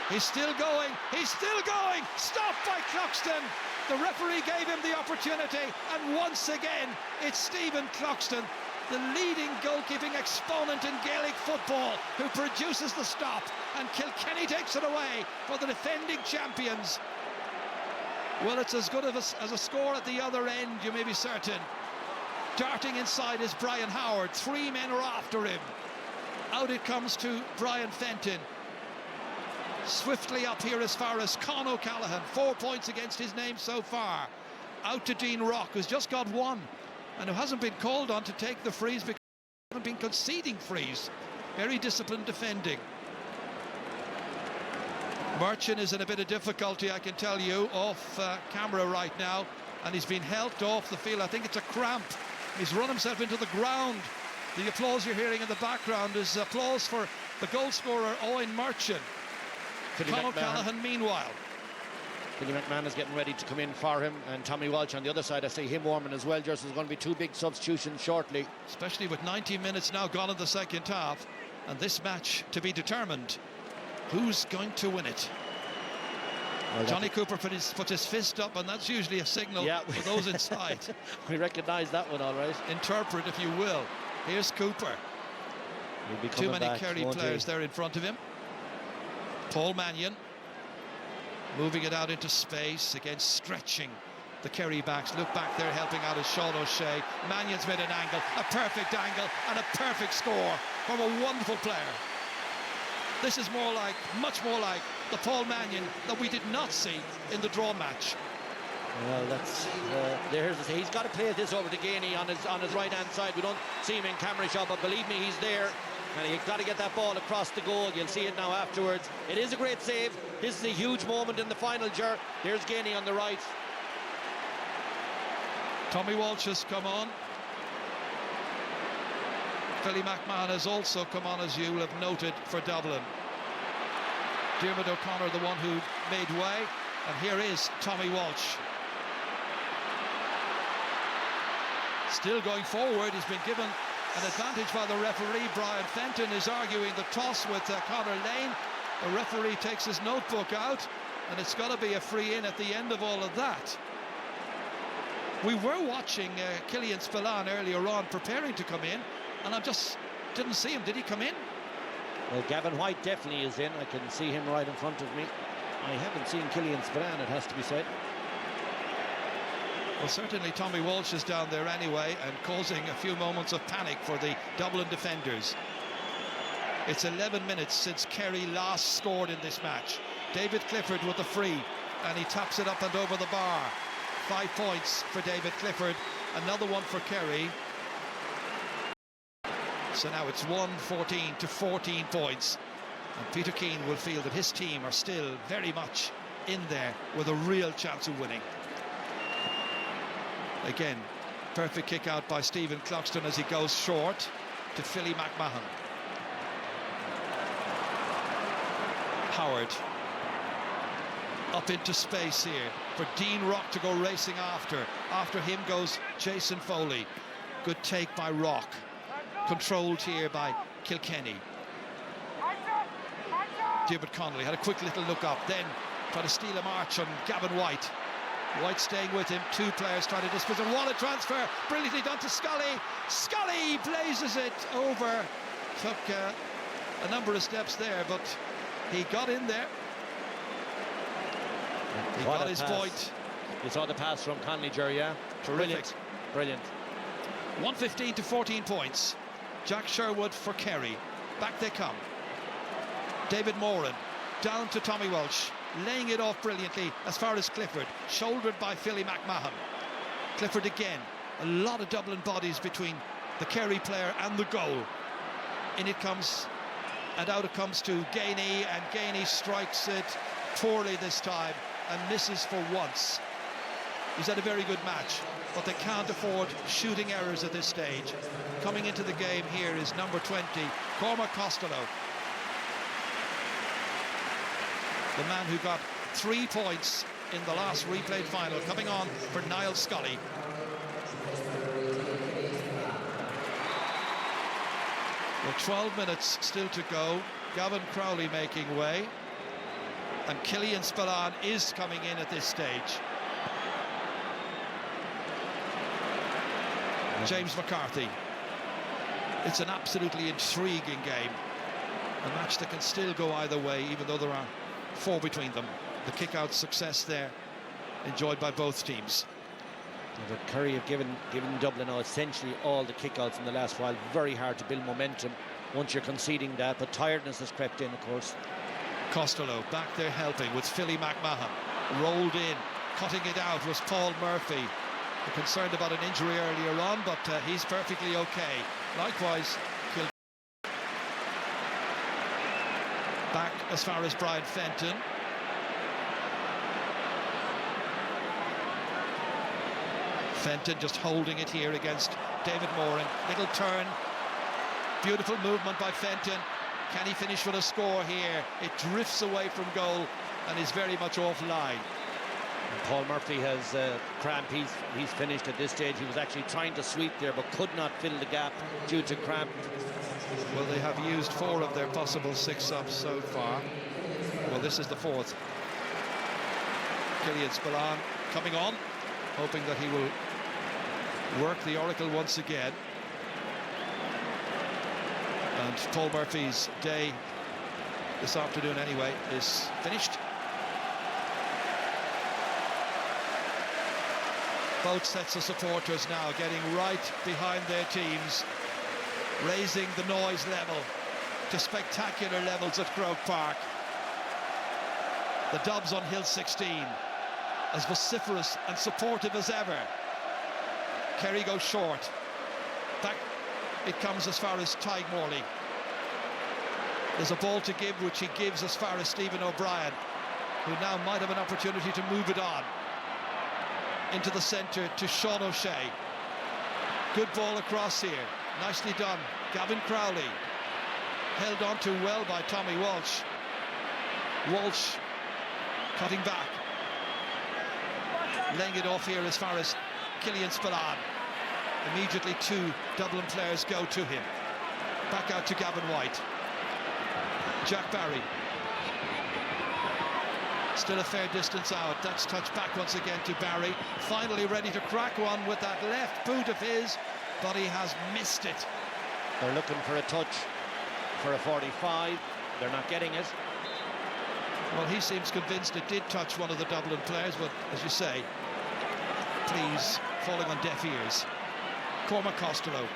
He's still going. He's still going. Stopped by Cluxton. The referee gave him the opportunity, and once again, it's Stephen Cluxton, the leading goalkeeping exponent in Gaelic football, who produces the stop, and Kilkenny takes it away for the defending champions. Well, it's as good as a score at the other end, you may be certain. Darting inside is Brian Howard. 3 men are after him. Out it comes to Brian Fenton. Swiftly up here as far as Con O'Callaghan. 4 points against his name so far. Out to Dean Rock, who's just got 1 and who hasn't been called on to take the frees because they haven't been conceding frees. Very disciplined defending. Merchant is in a bit of difficulty, I can tell you, off camera right now, and he's been helped off the field. I think it's a cramp. He's run himself into the ground. The applause you're hearing in the background is applause for the goal scorer Owen Merchant. Con O'Callaghan, meanwhile. Billy McMahon is getting ready to come in for him, and Tommy Walsh on the other side. I see him warming as well. There's going to be 2 big substitutions shortly. Especially with 90 minutes now gone in the second half, and this match to be determined. Who's going to win it? Well, Johnny Cooper put his fist up, and that's usually a signal for those inside. We recognise that one all right. Interpret, if you will. Here's Cooper. Too many Kerry players there in front of him. Paul Mannion moving it out into space, again stretching the Kerry backs. Look back there, helping out is Sean O'Shea. Mannion's made an angle, a perfect angle, and a perfect score from a wonderful player. This is much more like the Paul Mannion that we did not see in the draw match. Well, that's he's got to play this over to Gainey on his right hand side. We don't see him in camera shot, but believe me, he's there. And he's got to get that ball across the goal. You'll see it now afterwards. It is a great save. This is a huge moment in the final jerk. Here's Gainey on the right. Tommy Walsh has come on. Billy McMahon has also come on, as you will have noted, for Dublin. Dermot O'Connor, the one who made way. And here is Tommy Walsh. Still going forward. He's been given an advantage by the referee. Brian Fenton is arguing the toss with Conor Lane. The referee takes his notebook out, and it's got to be a free in at the end of all of that. We were watching Killian Spillane earlier on preparing to come in, and I just didn't see him. Did he come in? Well, Gavin White definitely is in. I can see him right in front of me. I haven't seen Killian Spillane, it has to be said. Well, certainly Tommy Walsh is down there anyway, and causing a few moments of panic for the Dublin defenders. It's 11 minutes since Kerry last scored in this match. David Clifford with the free, and he taps it up and over the bar. 5 points for David Clifford, another one for Kerry. So now it's 1-14 to 14 points. And Peter Keane will feel that his team are still very much in there with a real chance of winning. Again, perfect kick out by Stephen Cluxton as he goes short to Philly McMahon. Howard up into space here for Dean Rock to go racing after. After him goes Jason Foley. Good take by Rock. Controlled here by Kilkenny. Diarmuid Connolly had a quick little look up, then tried to steal a march on Gavin White. White staying with him, two players trying to dispossess. What a transfer, brilliantly done to Scully. Scully blazes it over. Took a number of steps there, but he got in there. He got his point. You saw the pass from Connolly, Jerry, yeah? Terrific. Brilliant. 115 to 14 points. Jack Sherwood for Kerry. Back they come. David Moran down to Tommy Walsh, laying it off brilliantly as far as Clifford, shouldered by Philly McMahon. Clifford again, a lot of Dublin bodies between the Kerry player and the goal. In it comes, and out it comes to Gainey, and Gainey strikes it poorly this time and misses for once. He's had a very good match, but they can't afford shooting errors at this stage. Coming into the game here is number 20, Cormac Costello. The man who got 3 points in the last replayed final, coming on for Niall Scully. Well, 12 minutes still to go. Gavin Crowley making way. And Killian Spillane is coming in at this stage. James McCarthy. It's an absolutely intriguing game. A match that can still go either way, even though there are 4 between them. The kick-out success there, enjoyed by both teams. But Kerry have given Dublin now essentially all the kick-outs in the last while. Very hard to build momentum once you're conceding that, but tiredness has crept in, of course. Costello back there helping with Philly McMahon. Rolled in, cutting it out was Paul Murphy. We're concerned about an injury earlier on, but he's perfectly okay. Likewise, back as far as Brian Fenton. Fenton just holding it here against David Moran. Little turn, beautiful movement by Fenton. Can he finish with a score here? It drifts away from goal and is very much offline. Paul Murphy has cramp. He's finished at this stage. He was actually trying to sweep there but could not fill the gap due to cramp. Well, they have used 4 of their possible 6 subs so far. Well, this is the 4th. Killian Spillane coming on, hoping that he will work the oracle once again. And Paul Murphy's day this afternoon anyway is finished. Both sets of supporters now getting right behind their teams, raising the noise level to spectacular levels at Croke Park. The Dubs on Hill 16, as vociferous and supportive as ever. Kerry goes short. Back it comes as far as Tadhg Morley. There's a ball to give, which he gives as far as Stephen O'Brien, who now might have an opportunity to move it on. Into the centre to Sean O'Shea. Good ball across here. Nicely done. Gavin Crowley. Held on to well by Tommy Walsh. Walsh cutting back. Laying it off here as far as Killian Spillane. Immediately 2 Dublin players go to him. Back out to Gavin White. Jack Barry. Still a fair distance out. That's touched back once again to Barry. Finally ready to crack one with that left boot of his, but he has missed it. They're looking for a touch for a 45. They're not getting it. Well, he seems convinced it did touch one of the Dublin players, but as you say, please, falling on deaf ears. Cormac Costello,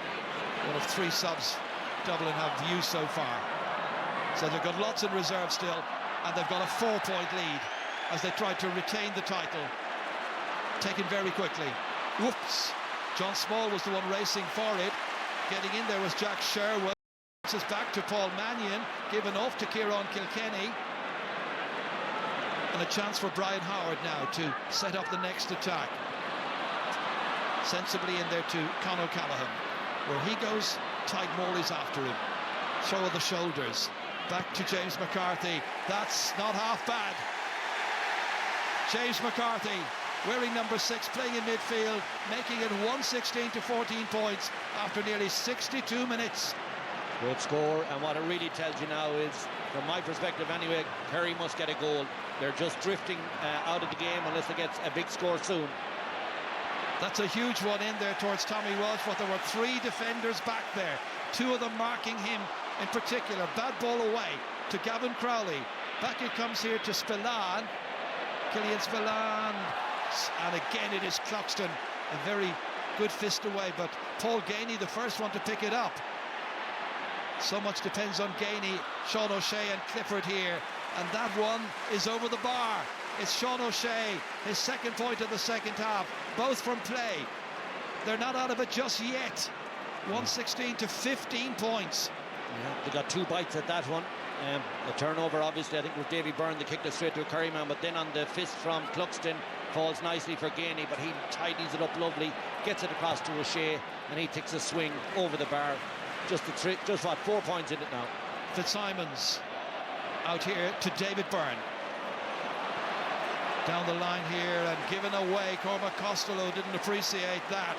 one of 3 subs Dublin have used so far. So they've got lots in reserve still, and they've got a 4-point lead as they try to retain the title. Taken very quickly. Whoops! John Small was the one racing for it. Getting in there was Jack Sherwood. It's back to Paul Mannion, given off to Kieran Kilkenny. And a chance for Brian Howard now to set up the next attack. Sensibly in there to Con O'Callaghan. Where he goes, Tyke Morley's after him. Show of the shoulders. Back to James McCarthy. That's not half bad. James McCarthy, wearing number 6, playing in midfield, making it 116 to 14 points after nearly 62 minutes. Good score, and what it really tells you now is, from my perspective anyway, Kerry must get a goal. They're just drifting out of the game unless they get a big score soon. That's a huge one in there towards Tommy Walsh, but there were 3 defenders back there, 2 of them marking him in particular. Bad ball away to Gavin Crowley. Back it comes here to Spillane. Killian Spillane, and again it is Cluxton. A very good fist away, but Paul Gainey the first one to pick it up. So much depends on Gainey, Sean O'Shea and Clifford here, and that one is over the bar. It's Sean O'Shea, his second point of the second half, both from play. They're not out of it just yet. 116 to 15 points. Yeah, they got 2 bites at that one. The turnover, obviously, I think with Davy Byrne, they kicked it straight to a Kerry man, but then on the fist from Cluxton, falls nicely for Gainey, but he tidies it up lovely, gets it across to O'Shea, and he takes a swing over the bar. Just what, 4 points in it now. Fitzsimons out here to David Byrne. Down the line here and given away. Cormac Costello didn't appreciate that.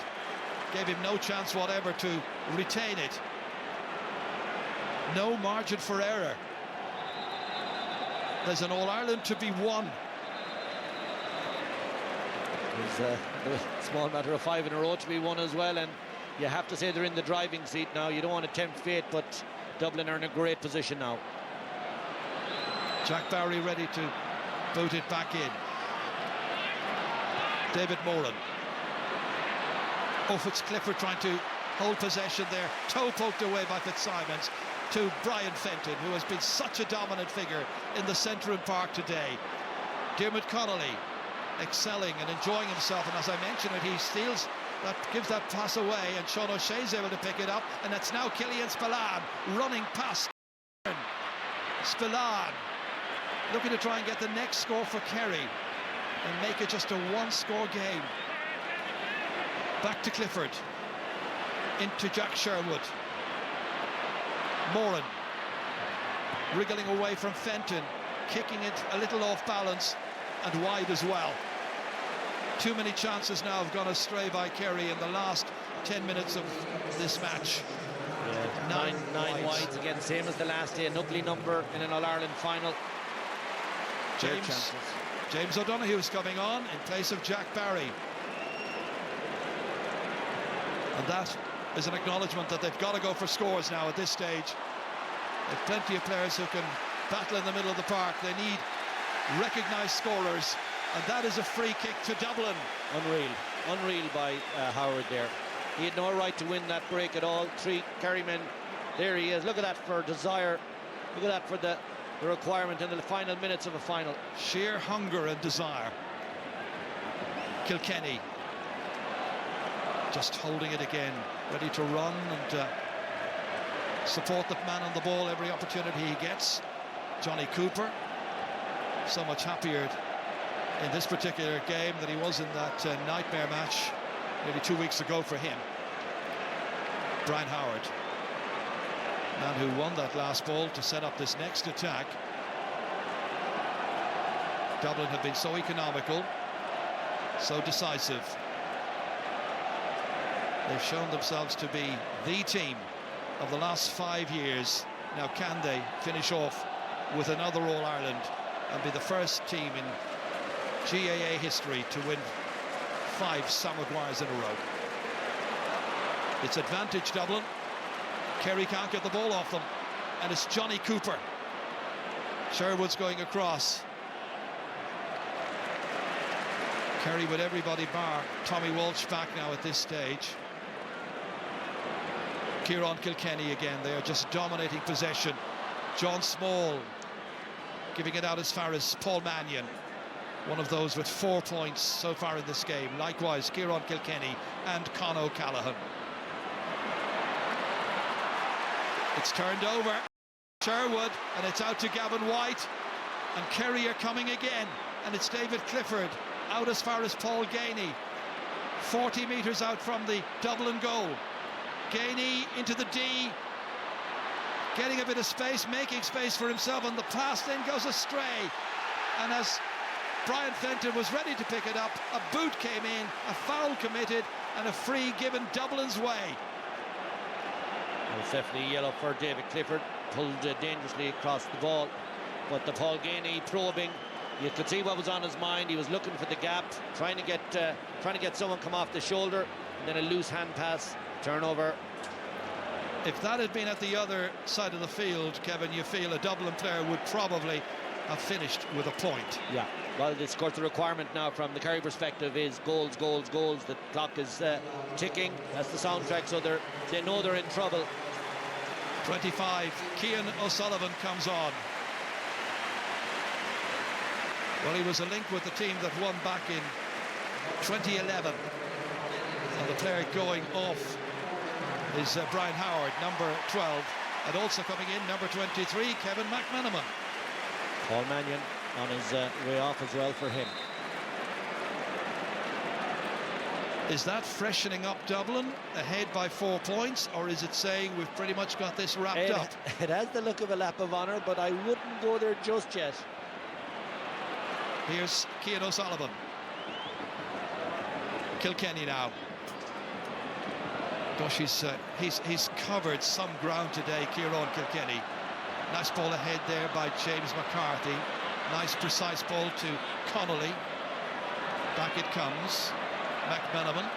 Gave him no chance whatever to retain it. No margin for error. There's an All-Ireland to be won. There's a small matter of 5 in a row to be won as well, and you have to say they're in the driving seat now. You don't want to tempt fate, but Dublin are in a great position now. Jack Barry ready to boot it back in. David Moran. It's Clifford trying to hold possession there. Toe poked away by Fitzsimons to Brian Fenton, who has been such a dominant figure in the centre and park today. Dermot Connolly excelling and enjoying himself, and as I mentioned it, he steals that, gives that pass away, and Sean O'Shea's able to pick it up, and it's now Killian Spillane running past Spillane, looking to try and get the next score for Kerry and make it just a 1-score game. Back to Clifford, into Jack Sherwood. Moran wriggling away from Fenton, kicking it a little off balance and wide as well. Too many chances now have gone astray by Kerry in the last 10 minutes of this match. Yeah, nine wides again, same as the last day. An ugly number in an All-Ireland final. James O'Donoghue is coming on in place of Jack Barry. And that is an acknowledgement that they've got to go for scores now at this stage. There's plenty of players who can battle in the middle of the park. They need recognised scorers, and that is a free kick to Dublin. Unreal by Howard there. He had no right to win that break at all. 3 Kerry men. There he is. Look at that for desire. Look at that for the requirement in the final minutes of a final. Sheer hunger and desire. Kilkenny just holding it again, ready to run and support the man on the ball every opportunity he gets. Johnny Cooper, so much happier in this particular game than he was in that nightmare match nearly 2 weeks ago for him. Brian Howard, man who won that last ball to set up this next attack. Dublin have been so economical, so decisive. They've shown themselves to be the team of the last 5 years. Now, can they finish off with another All-Ireland and be the first team in GAA history to win 5 Sam Maguires in a row? It's advantage Dublin. Kerry can't get the ball off them, and it's Johnny Cooper. Sherwood's going across. Kerry with everybody bar Tommy Walsh back now at this stage. Kieran Kilkenny again, they are just dominating possession. John Small giving it out as far as Paul Mannion, one of those with 4 points so far in this game. Likewise, Kieran Kilkenny and Con O'Callaghan. It's turned over, Sherwood, and it's out to Gavin White. And Kerry are coming again, and it's David Clifford out as far as Paul Gainey, 40 metres out from the Dublin goal. Gainey into the D, getting a bit of space, making space for himself, and the pass then goes astray. And as Brian Fenton was ready to pick it up, a boot came in, a foul committed, and a free given Dublin's way. Well, it's definitely yellow for David Clifford, pulled dangerously across the ball. But the Paul Gainey probing, you could see what was on his mind. He was looking for the gap, trying to get someone come off the shoulder, and then a loose hand pass, turnover. If that had been at the other side of the field, Kevin, you feel a Dublin player would probably have finished with a point. Yeah, well, of course, the requirement now from the Kerry perspective is goals, goals, goals. The clock is ticking. That's the soundtrack, so they know they're in trouble. 25, Cian O'Sullivan comes on. Well, he was a link with the team that won back in 2011. And the player going off is Brian Howard, number 12. And also coming in, number 23, Kevin McManaman. Paul Mannion on his way off as well for him. Is that freshening up Dublin ahead by 4 points, or is it saying we've pretty much got this wrapped up? It has the look of a lap of honour, but I wouldn't go there just yet. Here's Cian O'Sullivan. Kilkenny now. Gosh, he's covered some ground today, Kieran Kilkenny. Nice ball ahead there by James McCarthy. Nice precise ball to Connolly. Back it comes. McManaman.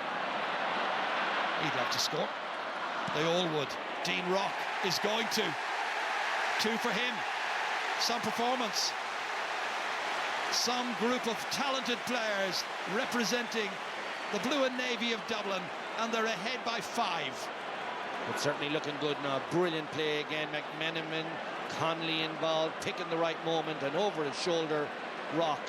He'd love to score. They all would. Dean Rock is going to. 2 for him. Some performance. Some group of talented players representing the blue and navy of Dublin, and they're ahead by 5. It's certainly looking good now. Brilliant play again. McManaman, Connolly involved, picking the right moment, and over his shoulder, Rock.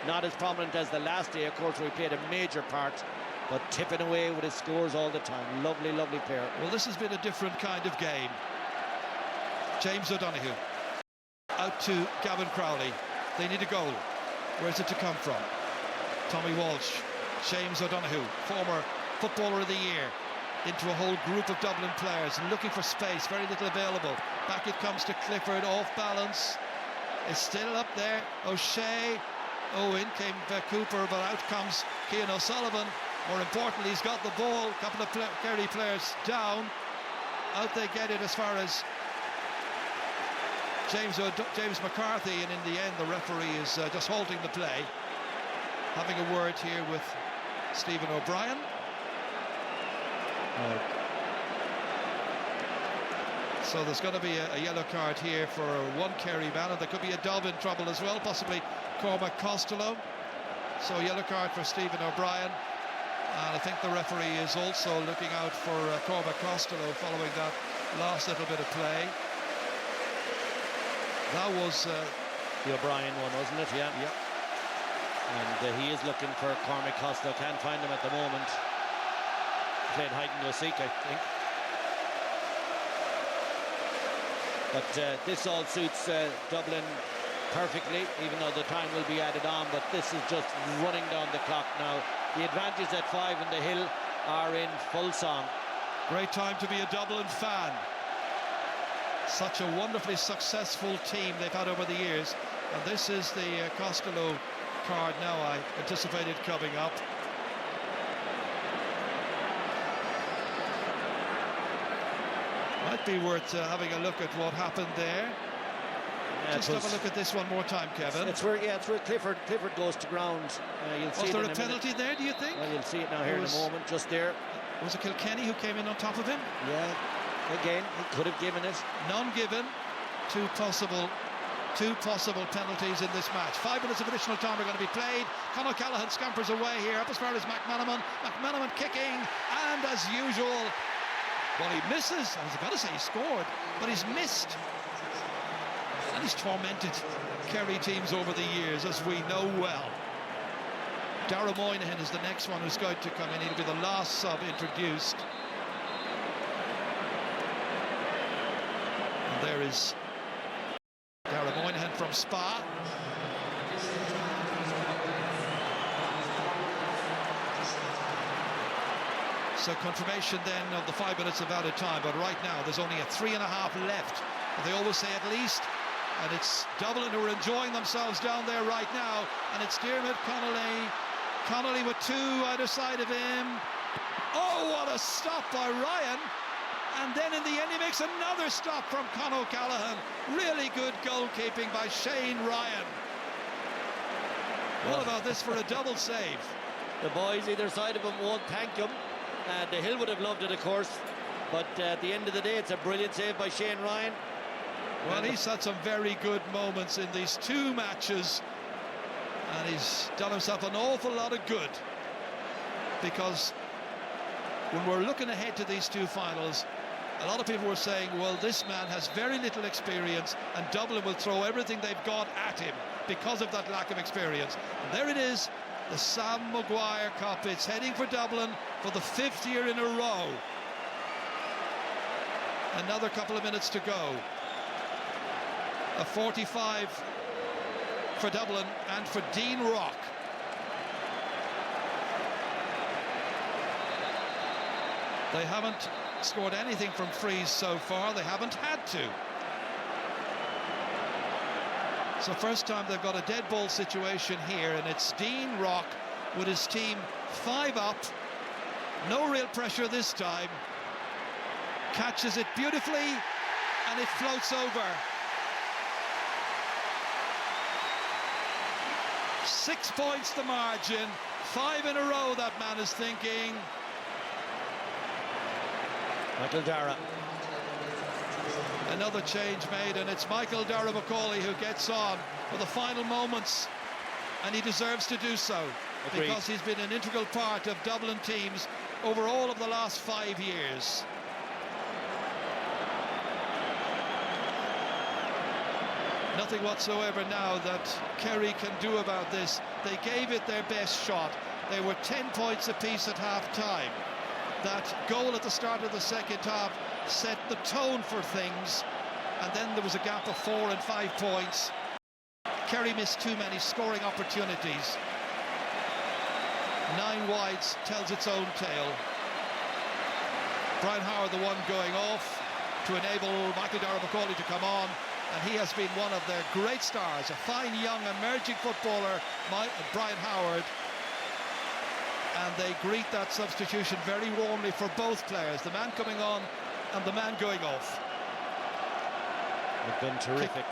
Not as prominent as the last day, of course, where he played a major part, but tipping away with his scores all the time. Lovely, lovely player. Well, this has been a different kind of game. James O'Donoghue out to Gavin Crowley. They need a goal. Where's it to come from? Tommy Walsh, James O'Donoghue, former Footballer of the Year, into a whole group of Dublin players looking for space, very little available. Back it comes to Clifford, off balance. It's still up there. O'Shea, Owen, came Cooper, but out comes Cian O'Sullivan. More importantly, he's got the ball. A couple of Kerry players down. Out they get it as far as James McCarthy, and in the end the referee is just halting the play. Having a word here with Stephen O'Brien. So there's going to be a yellow card here for one Kerry man, and there could be a dub in trouble as well, possibly Cormac Costello. So a yellow card for Stephen O'Brien, and I think the referee is also looking out for Cormac Costello following that last little bit of play. That was the O'Brien one, wasn't it? Yeah. Yep. And he is looking for Cormac Costello. Can't find him at the moment. Played hide and go seek, I think. But this all suits Dublin perfectly, even though the time will be added on. But this is just running down the clock now. The advantages at 5 in the hill are in full song. Great time to be a Dublin fan. Such a wonderfully successful team they've had over the years. And this is the Costello card now I anticipated coming up. Might be worth having a look at what happened there. Yeah, just have a look at this one more time, Kevin. It's where Clifford goes to ground. You'll see was there a penalty there, do you think? Well, you'll see it now here in a moment, just there. Was it Kilkenny who came in on top of him? Yeah, again, he could have given it. None given. Two possible penalties in this match. 5 minutes of additional time are going to be played. Conor Callaghan scampers away here, up as far as McManaman. McManaman kicking, and as usual, well, he misses. I was about to say he scored, but he's missed. And he's tormented Kerry teams over the years, as we know well. Darragh Moynihan is the next one who's going to come in. He'll be the last sub introduced. And there is Darragh Moynihan from from Spa. So confirmation then of the 5 minutes of added time, but right now there's only a 3.5 left. But they always say at least, and it's Dublin who are enjoying themselves down there right now, and it's Dermot Connolly with two either side of him. Oh, what a stop by Ryan! And then in the end he makes another stop from Con O'Callaghan. Really good goalkeeping by Shane Ryan. What about this for a double save? The boys either side of him won't thank him. The Hill would have loved it, of course, but at the end of the day it's a brilliant save by Shane Ryan. Well, he's had some very good moments in these two matches, and he's done himself an awful lot of good, because when we're looking ahead to these two finals, a lot of people were saying, well, this man has very little experience and Dublin will throw everything they've got at him because of that lack of experience. And there it is, the Sam Maguire Cup. It's heading for Dublin for the 5th year in a row. Another couple of minutes to go. A 45 for Dublin and for Dean Rock. They haven't scored anything from frees so far. They haven't had to. So first time they've got a dead ball situation here, and it's Dean Rock with his team 5 up. No real pressure this time. Catches it beautifully and it floats over. 6 points the margin. 5 in a row, that man is thinking. Michael Dara. Another change made, and it's Michael Dara McCauley who gets on for the final moments, and he deserves to do so. Agreed. Because he's been an integral part of Dublin teams over all of the last 5 years. Nothing whatsoever now that Kerry can do about this. They gave it their best shot. They were 10 points apiece at half-time. That goal at the start of the second half set the tone for things, and then there was a gap of 4 and 5 points. Kerry missed too many scoring opportunities. 9 wides tells its own tale. Brian Howard, the one going off to enable Michael Dara McCauley to come on, and he has been one of their great stars, a fine young emerging footballer, Brian Howard. And they greet that substitution very warmly for both players, the man coming on and the man going off. They've been terrific.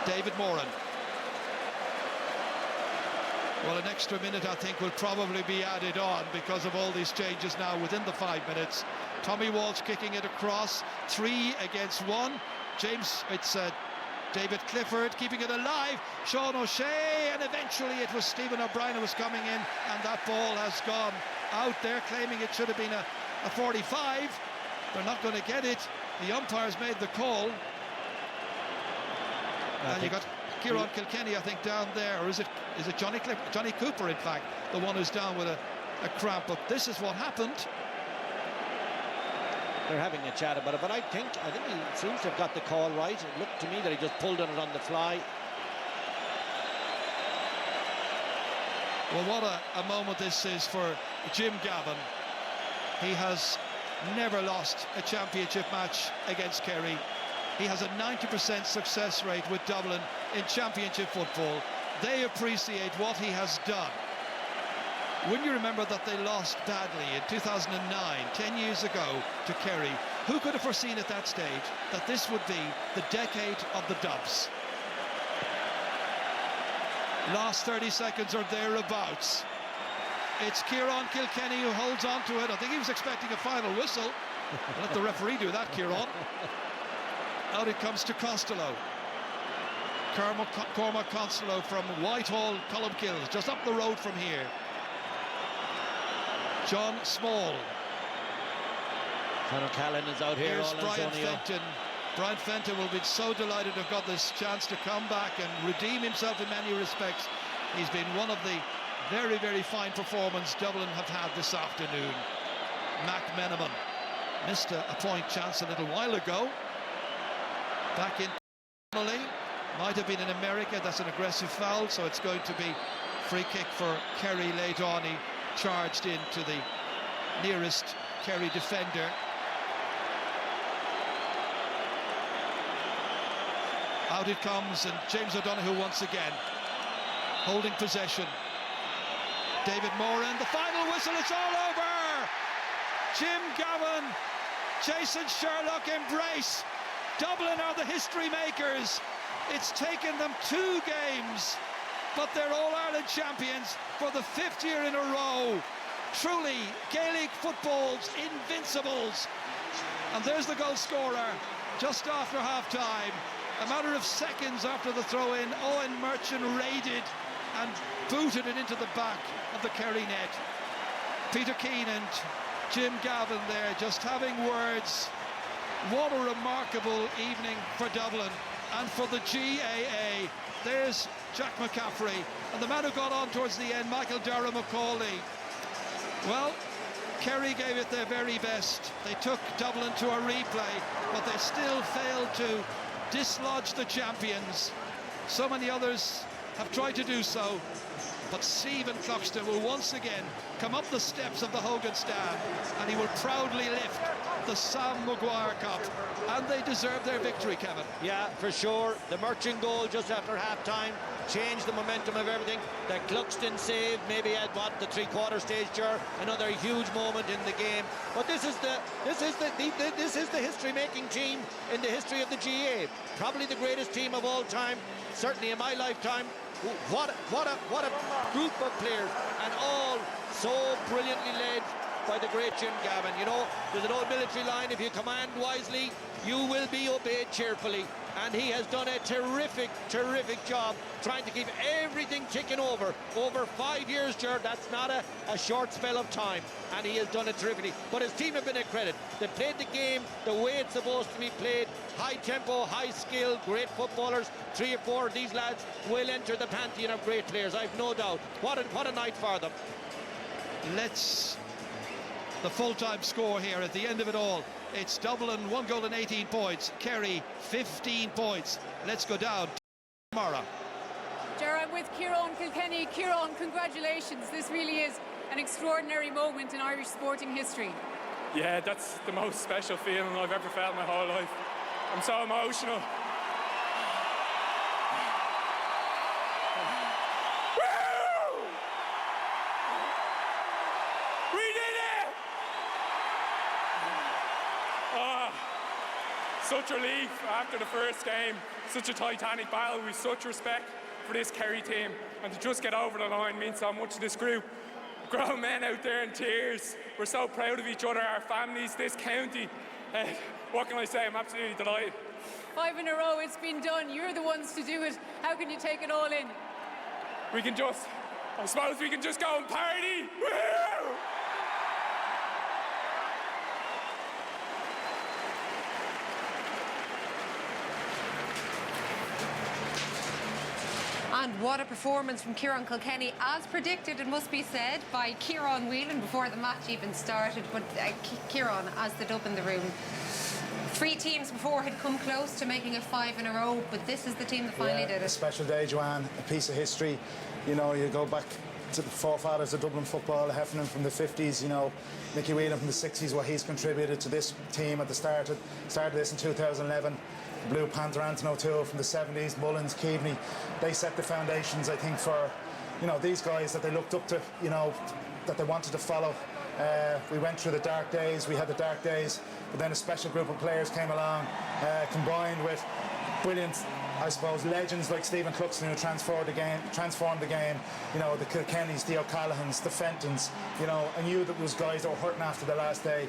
David Moran. Well, an extra minute I think will probably be added on because of all these changes now within the 5 minutes. Tommy Walsh kicking it across, 3 against 1. It's David Clifford keeping it alive, Sean O'Shea, and eventually it was Stephen O'Brien who was coming in, and that ball has gone out there, claiming it should have been a 45. They're not going to get it. The umpires made the call. And you got Kieran Kilkenny, I think, down there, or is it Johnny Cooper, in fact, the one who's down with a cramp. But this is what happened. They're having a chat about it, but I think he seems to have got the call right. It looked to me that he just pulled on it on the fly. Well, what a moment this is for Jim Gavin. He has never lost a championship match against Kerry. He has a 90% success rate with Dublin in championship football. They appreciate what he has done. When you remember that they lost badly in 2009, 10 years ago, to Kerry, who could have foreseen at that stage that this would be the decade of the Dubs? Last 30 seconds or thereabouts. It's Kieran Kilkenny who holds on to it. I think he was expecting a final whistle. Let the referee do that, Kieran. Out it comes to Costello. Cormac Costello from Whitehall, Columkills, just up the road from here. John Small. Conor Callan is out here. Here's Brian Fenton. Brian Fenton will be so delighted to have got this chance to come back and redeem himself in many respects. He's been one of the very, very fine performances Dublin have had this afternoon. Mac Meneman missed a point chance a little while ago. Back in Might have been in America. That's an aggressive foul, so it's going to be free kick for Kerry late on. He charged into the nearest Kerry defender. Out it comes, and James O'Donoghue once again holding possession. David Moran, the final whistle, it's all over! Jim Gavin, Jason Sherlock embrace. Dublin are the history makers. It's taken them 2 games, but they're All-Ireland champions for the 5th year in a row. Truly, Gaelic football's invincibles. And there's the goal scorer just after half-time. A matter of seconds after the throw-in, Owen Merchant raided and booted it into the back of the Kerry net. Peter Keane and Jim Gavin there just having words. What a remarkable evening for Dublin and for the GAA. There's Jack McCaffrey, and the man who got on towards the end, Michael Dara-McCauley. Well, Kerry gave it their very best. They took Dublin to a replay, but they still failed to dislodge the champions. So many others have tried to do so, but Stephen Cluxton will once again come up the steps of the Hogan stand, and he will proudly lift the Sam Maguire Cup, and they deserve their victory, Kevin. Yeah, for sure. The Merchant goal just after half-time changed the momentum of everything. The Cluxton save maybe at the three-quarter stage, another huge moment in the game. But this is the history-making team in the history of the GAA. Probably the greatest team of all time, certainly in my lifetime. What a group of players, and all so brilliantly led by the great Jim Gavin. You know, there's an old military line: if you command wisely, you will be obeyed cheerfully. And he has done a terrific job trying to keep everything ticking over 5 years, Ger. That's not a short spell of time, and he has done it terrifically. But his team have been a credit. They played the game the way it's supposed to be played. High tempo, high skill, great footballers. 3 or 4 of these lads will enter the pantheon of great players, I've no doubt. What a night for them. The full-time score here at the end of it all. It's Dublin 1 goal and 18 points. Kerry 15 points. Let's go down to Mara. Ger, I'm with Kieran Kilkenny. Kieran, congratulations. This really is an extraordinary moment in Irish sporting history. Yeah, that's the most special feeling I've ever felt my whole life. I'm so emotional. Such relief after the first game, such a titanic battle with such respect for this Kerry team, and to just get over the line means so much to this group. Grown men out there in tears. We're so proud of each other, our families, this county. What can I say? I'm absolutely delighted. 5 in a row, it's been done. You're the ones to do it. How can you take it all in? I suppose we can just go and party. Woo! And what a performance from Kieran Kilkenny, as predicted, it must be said, by Kieran Whelan before the match even started. But Kieran, as the dub in the room, 3 teams before had come close to making it 5 in a row, but this is the team that finally did it. A special day, Joanne, a piece of history. You know, you go back to the forefathers of Dublin football, Heffernan from the 50s, you know, Mickey Whelan from the 60s, what he's contributed to this team at the start of this in 2011. Blue Panther, Anton O'Toole from the 70s, Mullins, Keaveney. They set the foundations, I think, for, you know, these guys that they looked up to, you know, that they wanted to follow. We went through the dark days, we had the dark days, but then a special group of players came along, combined with brilliant, I suppose, legends like Stephen Cluxton, who transformed the game. You know, the Kilkennys, the O'Callahans, the Fentons. You know, I knew that was guys that were hurting after the last day.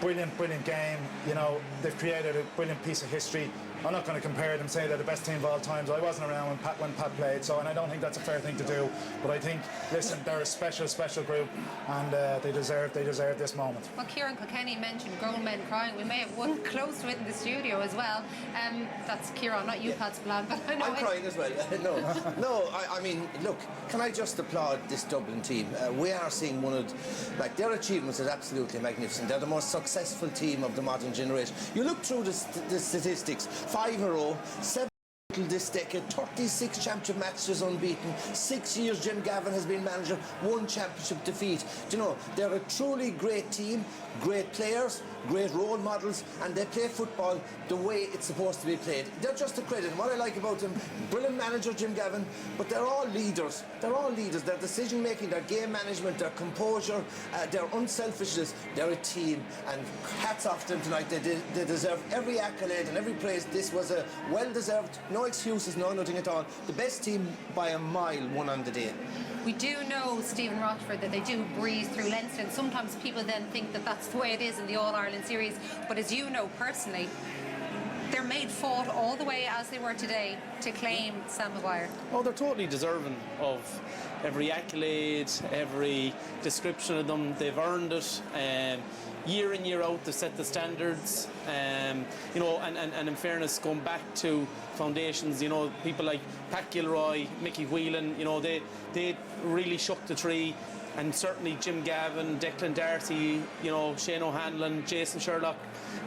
Brilliant game. You know, they've created a brilliant piece of history. I'm not going to compare them, say they're the best team of all time. I wasn't around when Pat played, so, and I don't think that's a fair thing to do. But I think, listen, they're a special group, and they deserve this moment. Well, Kieran Kilkenny mentioned grown men crying. We may have one close to it in the studio as well. That's Kieran, not you, Pat Spillane, but I know I'm crying as well. I mean, look, can I just applaud this Dublin team? We are seeing one of, like, their achievements is absolutely magnificent. They're the most successful successful team of the modern generation. You look through the statistics, 5 in a row, 7 this decade, 36 championship matches unbeaten, 6 years Jim Gavin has been manager, 1 championship defeat. Do you know, they're a truly great team, great players, great role models, and they play football the way it's supposed to be played. They're just a credit. And what I like about them, brilliant manager Jim Gavin, but they're all leaders. They're all leaders. Their decision making, their game management, their composure, their unselfishness. They're a team, and hats off to them tonight. They deserve every accolade and every praise. This was a well-deserved, no excuses, no nothing at all. The best team by a mile won on the day. We do know, Stephen Rochford, that they do breeze through Leinster, and sometimes people then think that that's the way it is in the All-Ireland series. But as you know personally, they're made fought all the way as they were today to claim Sam Maguire. Oh, they're totally deserving of every accolade, every description of them. They've earned it. Year in, year out, they set the standards. You know, and in fairness, going back to foundations, you know, people like Pat Gilroy, Mickey Whelan, you know, they really shook the tree. And certainly Jim Gavin, Declan Darcy, you know, Shane O'Hanlon, Jason Sherlock,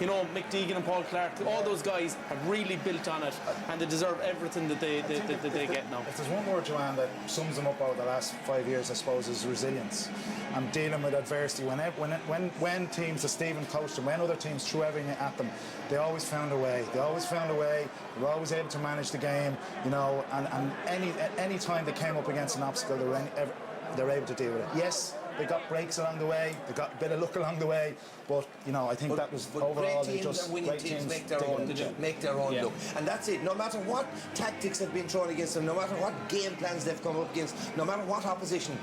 you know, Mick Deegan and Paul Clark, all those guys have really built on it, and they deserve everything that they get now. If there's one word, Joanne, that sums them up over the last 5 years, I suppose, is resilience. And dealing with adversity. When teams that Stephen coached and when other teams threw everything at them, they always found a way. They always found a way. They were always able to manage the game, you know, and any time they came up against an obstacle, they're able to deal with it. Yes, they got breaks along the way, they got a bit of luck along the way, but you know, I think that was overall great teams and winning teams make their own look. And that's it. No matter what tactics have been thrown against them, no matter what game plans they've come up against, no matter what opposition,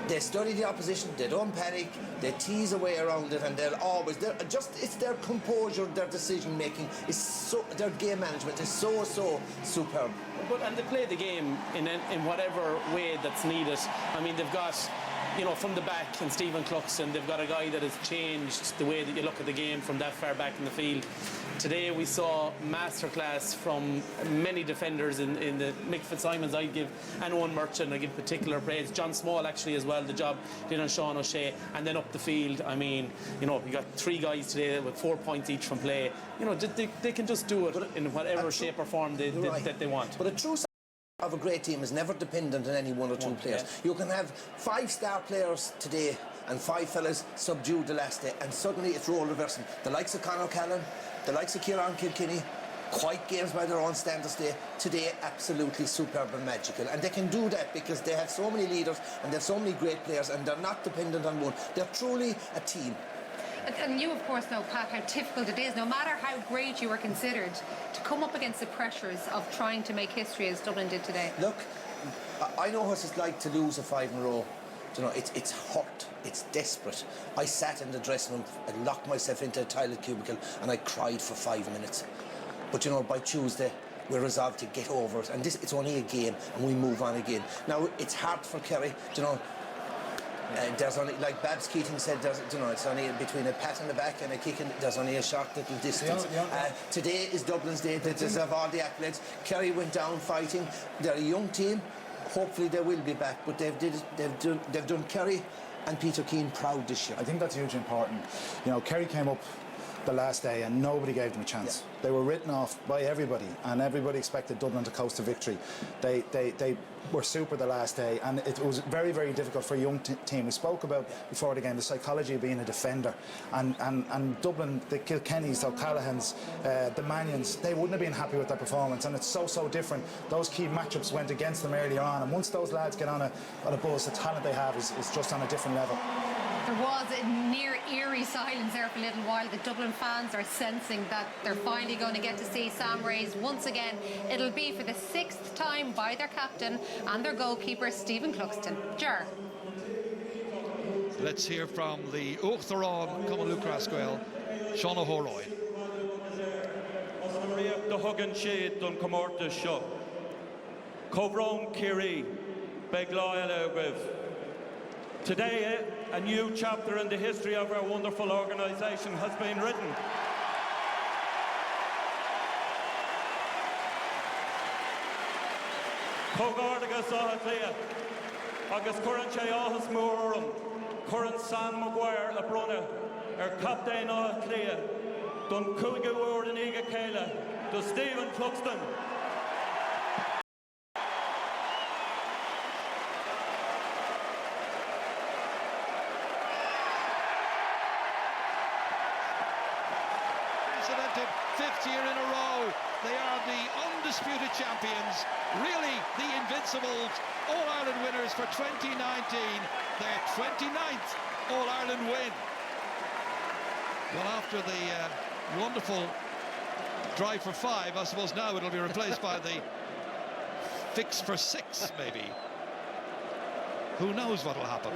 they study the opposition, they don't panic, they tease away around it, and it's their composure, their decision making is so, their game management is so superb. And they play the game in whatever way that's needed. I mean, they've got, you know, from the back in Stephen Cluxton, they've got a guy that has changed the way that you look at the game from that far back in the field. Today we saw masterclass from many defenders in the Mick Fitzsimons, I'd give, and Owen Merchant, I give particular praise. John Small actually as well, the job did on Sean O'Shea, and then up the field, I mean, you know, you got 3 guys today with 4 points each from play. You know, they can just do it in whatever shape or form that they want. But a true of a great team is never dependent on any 1 or 2 players. You can have 5 star players today and 5 fellas subdued the last day, and suddenly it's role reversing. The likes of Conor Callan, the likes of Kieran Kilkenny, quite games by their own standards today absolutely superb and magical. And they can do that because they have so many leaders and they have so many great players, and they're not dependent on one. They're truly a team. And you, of course, know, Pat, how difficult it is, no matter how great you are considered, to come up against the pressures of trying to make history as Dublin did today. Look, I know what it's like to lose a 5 in a row. You know, it's hurt, it's desperate. I sat in the dressing room, I locked myself into a toilet cubicle, and I cried for 5 minutes. But you know, by Tuesday, we're resolved to get over it, and it's only a game, and we move on again. Now, it's hard for Kerry, you know. There's only, like Babs Keating said, you know, it's only between a pat on the back and a kick, and there's only a short little distance. Today is Dublin's day. They deserve all the accolades. Kerry went down fighting. They're a young team. Hopefully they will be back, but they've done Kerry and Peter Keane proud this year. I think that's hugely important. You know, Kerry came up the last day and nobody gave them a chance. Yeah. They were written off by everybody, and everybody expected Dublin to coast to victory. They were super the last day, and it was very, very difficult for a young team. We spoke about before the game the psychology of being a defender, and Dublin, the Kilkennys, the O'Callaghan's, the Manions, they wouldn't have been happy with their performance, and it's so different. Those key matchups went against them earlier on, and once those lads get on a buzz, the talent they have is just on a different level. There was a near eerie silence there for a little while. The Dublin fans are sensing that they're finally going to get to see Sam raised once again. It'll be for the 6th time by their captain and their goalkeeper, Stephen Cluxton. Ger. Let's hear from the Uachtarán Cumullucrasquel, Sean O'Horoyd. The Huggin Shade done Comorta Show. Covrone Kerry, Begloyal. Today, a new chapter in the history of our wonderful organisation has been written. Cogardagus Ahatlia, agus Curran Che Ahas Moorum, Curran San Maguire Abrona, captain Clea, Dun Kuiga Ward and Iga Kayla, to Stephen Cluxton. Fifth year in a row, they are the undisputed champions, really the invincibles, All-Ireland winners for 2019, their 29th All-Ireland win. Well, after the wonderful drive for 5, I suppose now it'll be replaced by the fix for 6, maybe. Who knows what'll happen?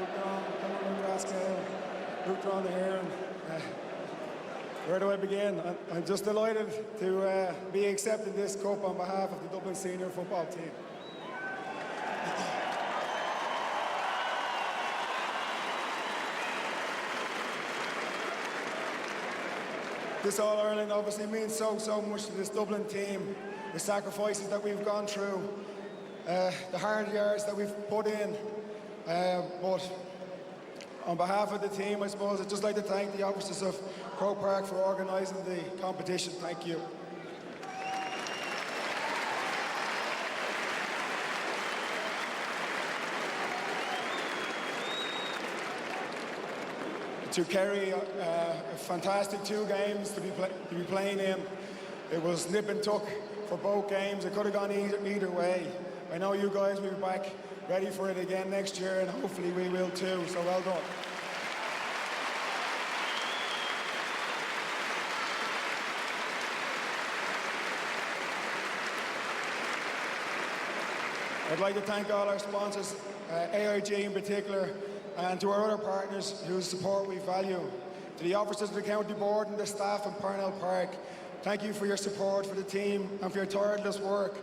Where do I begin? I'm just delighted to be accepting this cup on behalf of the Dublin senior football team. This All-Ireland obviously means so much to this Dublin team. The sacrifices that we've gone through, the hard yards that we've put in, but on behalf of the team, I suppose I'd just like to thank the officers of Croke Park for organising the competition. Thank you. To Kerry, a fantastic 2 games to be playing in. It was nip and tuck for both games. It could have gone either way. I know you guys will be back ready for it again next year, and hopefully we will too, so well done. I'd like to thank all our sponsors, AIG in particular, and to our other partners whose support we value. To the officers of the County Board and the staff of Parnell Park, thank you for your support for the team and for your tireless work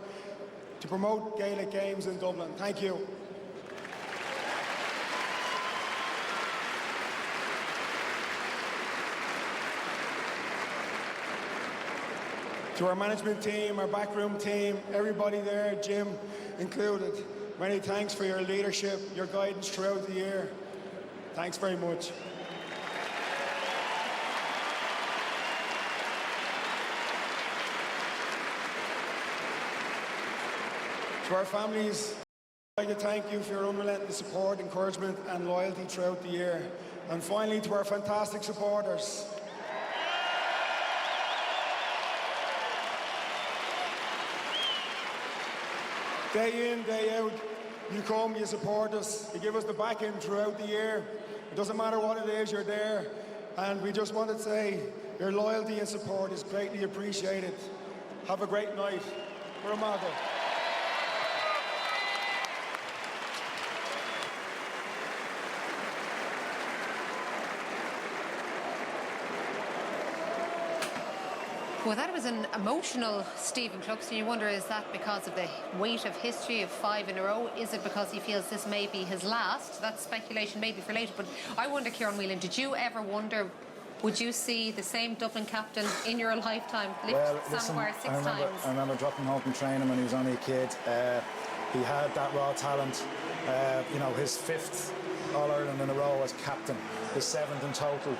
to promote Gaelic games in Dublin. Thank you. To our management team, our backroom team, everybody there, Jim included, many thanks for your leadership, your guidance throughout the year. Thanks very much. To our families, I'd like to thank you for your unrelenting support, encouragement and loyalty throughout the year. And finally, to our fantastic supporters. Day in, day out, you come, you support us, you give us the backing throughout the year. It doesn't matter what it is, you're there. And we just want to say your loyalty and support is greatly appreciated. Have a great night. Ramago. Well, that was an emotional Stephen Cluxton. You wonder, is that because of the weight of history of 5 in a row? Is it because he feels this may be his last? That's speculation maybe for later. But I wonder, Kieran Whelan, did you ever wonder, would you see the same Dublin captain in your lifetime lift somewhere 6 times? I remember dropping him home and training when he was only a kid. He had that raw talent. You know, his 5th All-Ireland in a row as captain, his 7th in total.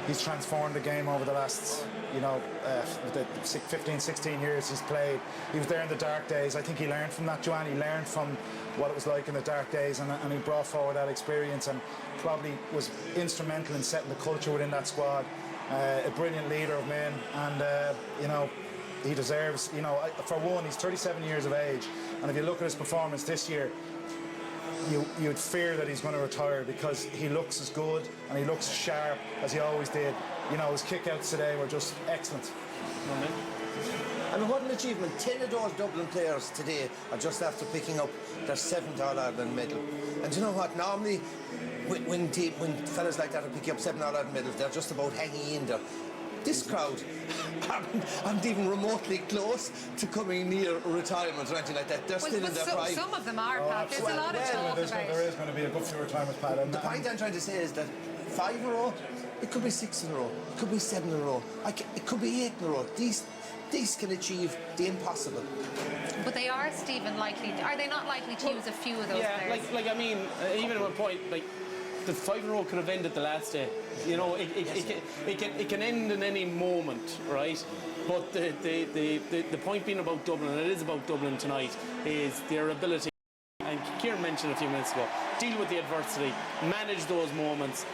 He's transformed the game over the last, the 15, 16 years he's played. He was there in the dark days. I think he learned from that, Joanne. He learned from what it was like in the dark days, and he brought forward that experience and probably was instrumental in setting the culture within that squad. A brilliant leader of men, and, he deserves, for one, he's 37 years of age, and if you look at his performance this year, you'd fear that he's going to retire because he looks as good and he looks as sharp as he always did. His kickouts today were just excellent. I mean, what an achievement. 10 of those Dublin players today are just after picking up their 7th All-Ireland medal. And you know what? Normally, when fellas like that are picking up 7 All-Ireland medals, they're just about hanging in there. This crowd aren't even remotely close to coming near retirement or anything like that. They're still in their prime. Some of them are, Pat. There's a lot of talk about. There is going to be a good few retirements, Pat. The point I'm trying to say is that 5 in a row, it could be 6 in a row, it could be 7 in a row, it could be 8 in a row. These can achieve the impossible. But they are, Stephen, are they not likely to use a few of those players? Even at one point, the 5 in a row could have ended the last day. You know, it can end in any moment, right? But the point being about Dublin, and it is about Dublin tonight, is their ability, and Kieran mentioned a few minutes ago, deal with the adversity, manage those moments,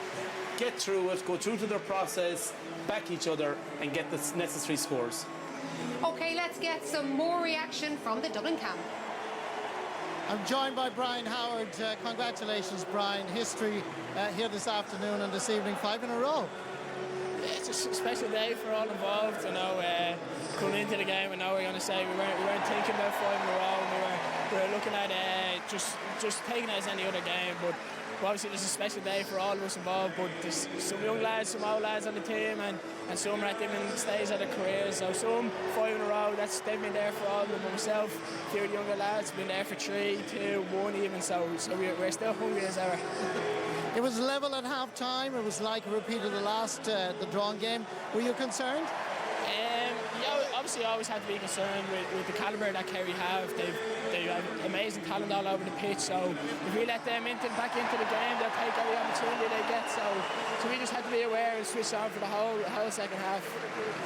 get through it, go through to their process, back each other, and get the necessary scores. OK, let's get some more reaction from the Dublin camp. I'm joined by Brian Howard. Congratulations, Brian. History here this afternoon and this evening, 5 in a row. It's a special day for all involved. You know, coming into the game, I know we're going to say we weren't thinking about 5 in a row. We were looking at just taking it as any other game. But obviously, it's a special day for all of us involved. But there's some young lads, some old lads on the team, and some are at different stages of their careers. So some 5 in a row, they've been there for all of them. Myself, a few of the younger lads, been there for 3, 2, 1 even. So we're still hungry as ever. It was level at half-time. It was like a repeat of the drawn game. Were you concerned? Yeah, obviously I always had to be concerned with the calibre that Kerry have. They have amazing talent all over the pitch, so if we let them back into the game, they'll take every opportunity they get. So we just had to be aware and switch on for the whole second half.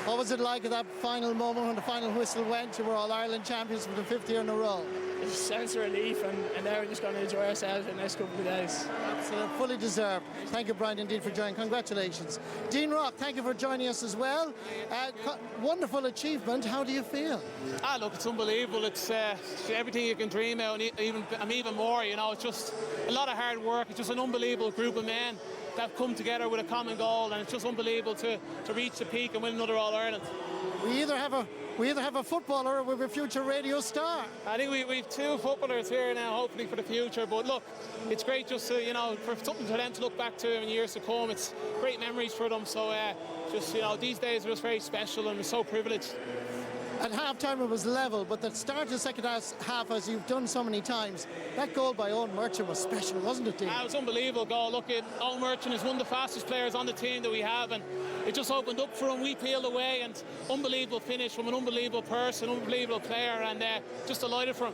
What was it like at that final moment when the final whistle went? You were All-Ireland champions for the 5th year in a row. It's a sense of relief, and now we're just going to enjoy ourselves in the next couple of days. It's fully deserved. Thank you, Brian, indeed, for joining. Congratulations. Dean Rock, thank you for joining us as well. Wonderful achievement. How do you feel? Look, it's unbelievable. It's everything you can dream of, and even more. You know, it's just a lot of hard work. It's just an unbelievable group of men that have come together with a common goal, and it's just unbelievable to reach the peak and win another All-Ireland. We either have a footballer or we have a future radio star. I think we've 2 footballers here now, hopefully for the future. But look, it's great just to, for something for them to look back to in years to come. It's great memories for them. So these days are just very special, and we're so privileged. At half-time it was level, but the start of the second half, as you've done so many times, that goal by Owen Merchant was special, wasn't it, Dean? It was an unbelievable goal. Look, Owen Merchant is one of the fastest players on the team that we have, and it just opened up for him. We peeled away, and unbelievable finish from an unbelievable person, unbelievable player, and just delighted for him.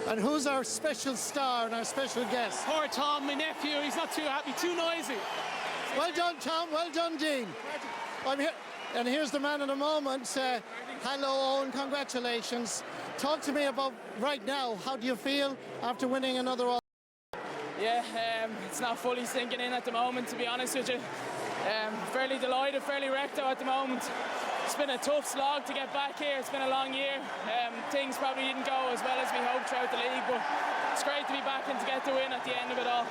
And who's our special star and our special guest? Poor Tom, my nephew. He's not too happy, too noisy. Well done, Tom. Well done, Dean. I'm here. And here's the man in a moment. Hello, Owen. Congratulations. Talk to me about right now. How do you feel after winning another All? Yeah, it's not fully sinking in at the moment, to be honest with you. Fairly delighted, fairly wrecked out at the moment. It's been a tough slog to get back here. It's been a long year. Things probably didn't go as well as we hoped throughout the league, but it's great to be back and to get the win at the end of it all.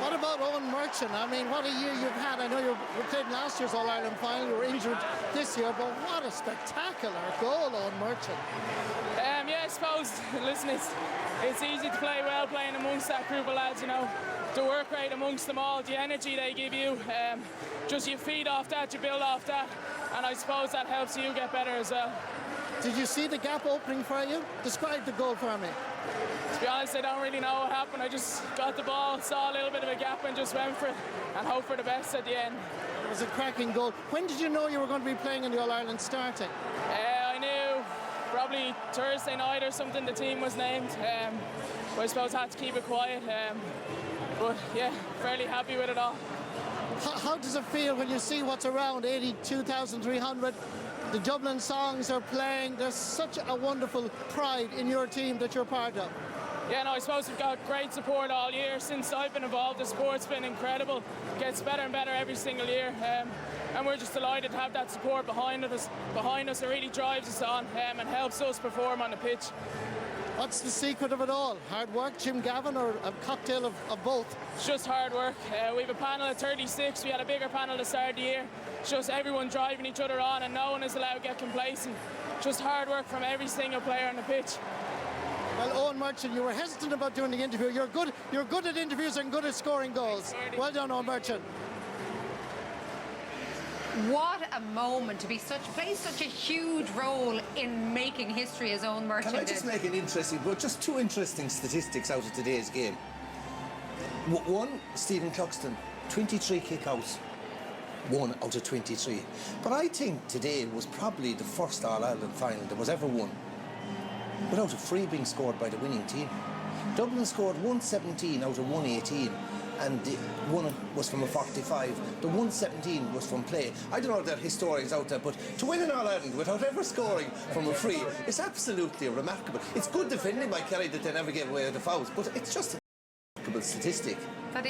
What about Owen Merchant? I mean, what a year you've had. I know you played last year's All-Ireland final. You were injured this year, but what a spectacular goal, Owen Merchant. Yeah, I suppose, listen, it's easy to play well playing amongst that group of lads, the work rate amongst them all, the energy they give you, just you feed off that, you build off that, and I suppose that helps you get better as well. Did you see the gap opening for you? Describe the goal for me. To be honest, I don't really know what happened. I just got the ball, saw a little bit of a gap and just went for it and hope for the best at the end. It was a cracking goal. When did you know you were going to be playing in the All-Ireland starting? I knew probably Thursday night or something the team was named. But I suppose I had to keep it quiet. But yeah, fairly happy with it all. How does it feel when you see what's around 82,300? The Dublin songs are playing. There's such a wonderful pride in your team that you're part of. Yeah, no, I suppose we've got great support all year. Since I've been involved, the support's been incredible. It gets better and better every single year. And we're just delighted to have that support behind us. It really drives us on and helps us perform on the pitch. What's the secret of it all? Hard work, Jim Gavin, or a cocktail of both? It's just hard work. We have a panel of 36. We had a bigger panel at the start of the year. It's just everyone driving each other on, and no one is allowed to get complacent. Just hard work from every single player on the pitch. Well, Owen Merchant, you were hesitant about doing the interview. You're good at interviews and good at scoring goals. Well done, Owen Merchant. What a moment to play such a huge role in making history as Owen Merchant. Can I just make an interesting, but just 2 interesting statistics out of today's game. One, Stephen Cluxton, 23 kickouts, 1 out of 23. But I think today was probably the first All-Ireland final that was ever won without a free being scored by the winning team. Dublin scored 117 out of 118, and the one was from a 45. The 117 was from play. I don't know if there are historians out there, but to win in All-Ireland without ever scoring from a free is absolutely remarkable. It's good defending by Kerry that they never gave away the fouls, but it's just a remarkable statistic. That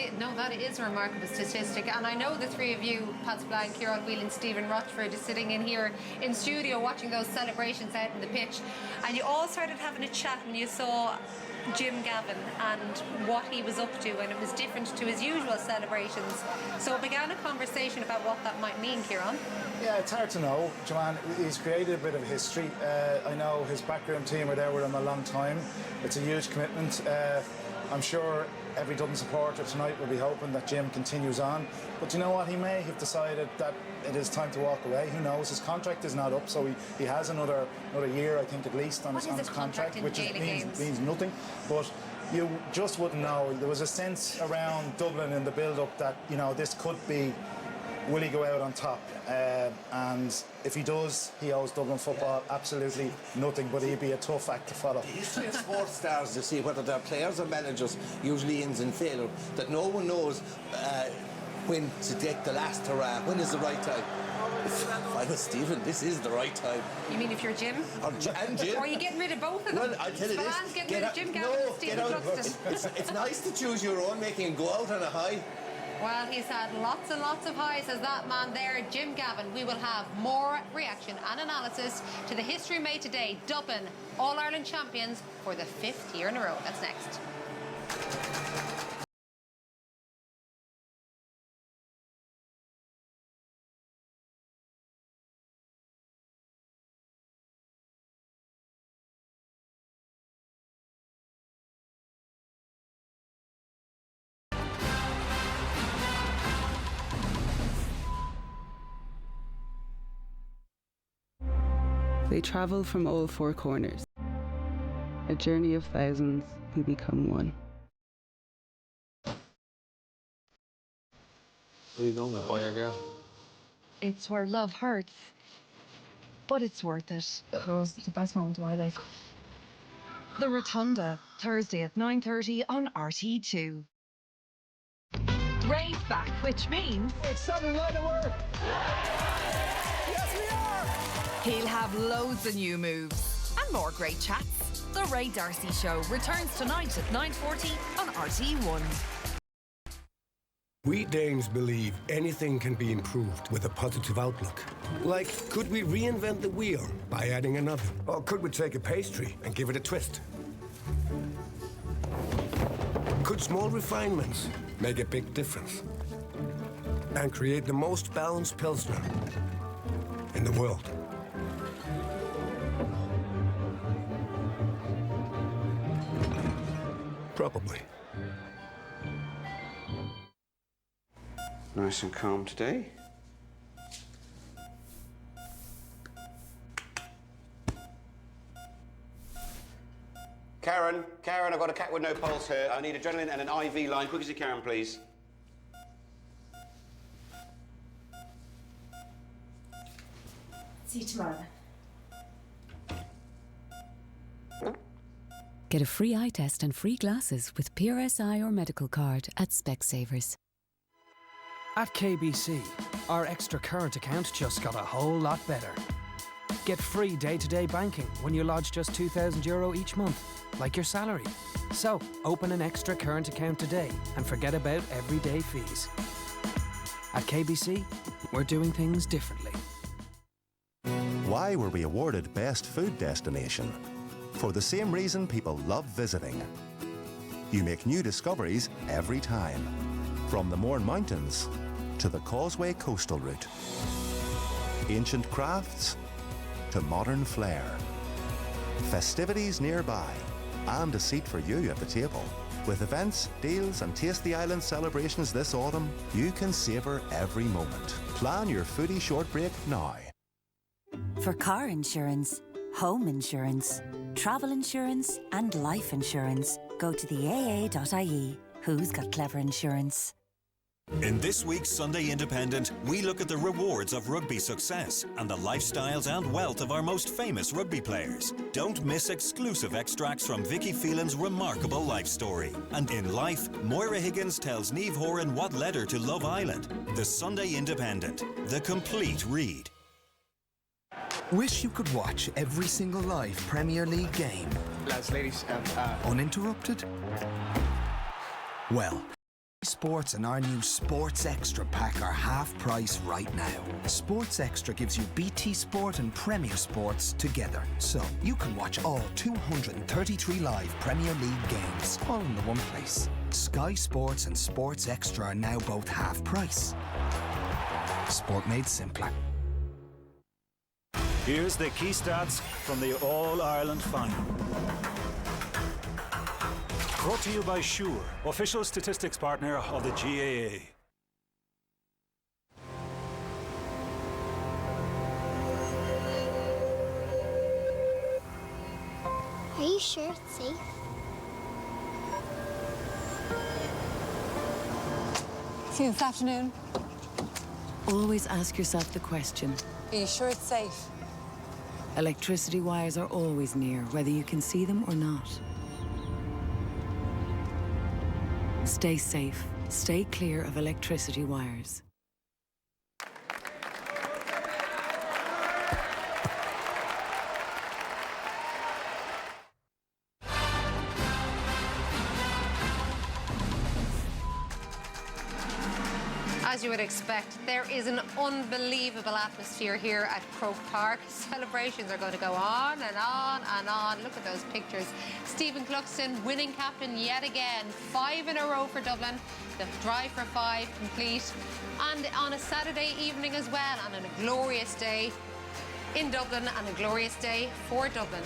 is a remarkable statistic. And I know the three of you, Pat Blank, Kieran Whelan, Stephen Rochford, is sitting in here in studio watching those celebrations out on the pitch. And you all started having a chat when you saw Jim Gavin and what he was up to, and it was different to his usual celebrations. So it began a conversation about what that might mean, Kieran. Yeah, it's hard to know, Joanne. He's created a bit of history. I know his background team were there with him a long time. It's a huge commitment. I'm sure every Dublin supporter tonight will be hoping that Jim continues on. But you know what? He may have decided that it is time to walk away. Who knows? His contract is not up, so he has another year, I think, at least on his contract, which means nothing. But you just wouldn't know. There was a sense around Dublin in the build-up that, you know, this could be, will he go out on top? And if he does, he owes Dublin football absolutely nothing, but he'd be a tough act to follow. The history of sports stars, you see, whether they're players or managers, usually ends in failure, that no one knows when to take the last hurrah, when is the right time. If I was Stephen, this is the right time. You mean if you're Jim? And Jim. Or are you getting rid of both of them? Well, I tell you this. Getting rid of Jim Gavin and Stephen Cluxton. It's nice to choose your own, making him go out on a high. Well, he's had lots and lots of highs as that man there, Jim Gavin. We will have more reaction and analysis to the history made today. Dublin, All-Ireland champions for the 5th year in a row. That's next. They travel from all four corners. A journey of thousands who become one. Where are you going, boy or girl? It's where love hurts, but it's worth it. It was the best moment of my life. The Rotunda, Thursday at 9:30 on RT2. Rave back, which means it's Saturday night at work. He'll have loads of new moves and more great chats. The Ray Darcy Show returns tonight at 9:40 on RT1. We Danes believe anything can be improved with a positive outlook. Like, could we reinvent the wheel by adding an oven? Or could we take a pastry and give it a twist? Could small refinements make a big difference? And create the most balanced Pilsner in the world? Probably. Nice and calm today. Karen, I've got a cat with no pulse here. I need adrenaline and an IV line. Quick as you can, please. See you tomorrow. Get a free eye test and free glasses with PRSI or medical card at Specsavers. At KBC, our extra current account just got a whole lot better. Get free day-to-day banking when you lodge just €2,000 each month, like your salary. So, open an extra current account today and forget about everyday fees. At KBC, we're doing things differently. Why were we awarded Best Food Destination? For the same reason people love visiting. You make new discoveries every time. From the Mourne Mountains to the Causeway Coastal Route. Ancient crafts to modern flair. Festivities nearby and a seat for you at the table. With events, deals and Taste the Island celebrations this autumn, you can savour every moment. Plan your foodie short break now. For car insurance, home insurance, travel insurance and life insurance, go to the aa.ie. Who's got clever insurance? In this week's Sunday Independent, we look at the rewards of rugby success and the lifestyles and wealth of our most famous rugby players. Don't miss exclusive extracts from Vicky Phelan's remarkable life story. And in life, Moira Higgins tells Niamh Horan what led her to Love Island. The Sunday Independent, the complete read. Wish you could watch every single live Premier League game. Lads, ladies, uninterrupted? Well, Sports and our new Sports Extra pack are half price right now. Sports Extra gives you BT Sport and Premier Sports together, so you can watch all 233 live Premier League games, all in the one place. Sky Sports and Sports Extra are now both half price. Sport made simpler. Here's the key stats from the All-Ireland final. Brought to you by Sure, official statistics partner of the GAA. Are you sure it's safe? See you this afternoon. Always ask yourself the question. Are you sure it's safe? Electricity wires are always near, whether you can see them or not. Stay safe. Stay clear of electricity wires. As you would expect, there is an unbelievable atmosphere here at Croke Park. Celebrations are going to go on and on and on. Look at those pictures. Stephen Cluxton, winning captain yet again. 5 in a row for Dublin. The drive for 5 complete. And on a Saturday evening as well, and on a glorious day in Dublin and a glorious day for Dublin.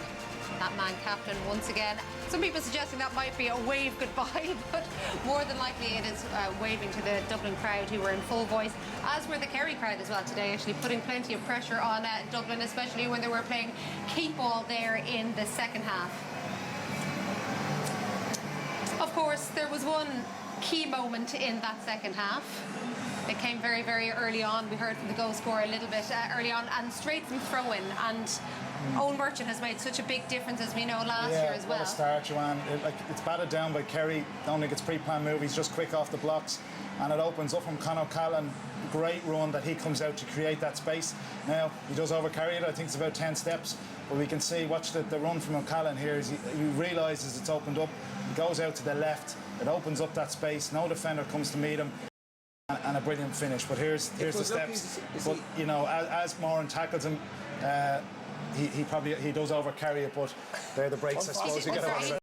That man captain once again. Some people suggesting that might be a wave goodbye, but more than likely it is waving to the Dublin crowd who were in full voice, as were the Kerry crowd as well today, actually putting plenty of pressure on Dublin, especially when they were playing keep ball there in the second half. Of course, there was one key moment in that second half. It came very, very early on. We heard from the goal scorer a little bit early on, and straight from throw-in. And Owen Merchant has made such a big difference, as we know, last year as well. What a start, Joanne. It's batted down by Kerry. Don't think it's pre-planned move. He's just quick off the blocks, and it opens up from Conor Callan. Great run that he comes out to create that space. Now he does overcarry it. I think it's about 10 steps, but we can see. Watch the run from O'Callaghan here. He realises it's opened up. He goes out to the left. It opens up that space. No defender comes to meet him. And a brilliant finish, but here's the steps. But you know, as Moran tackles him, he does overcarry it, but they're the breaks, I suppose. You get over.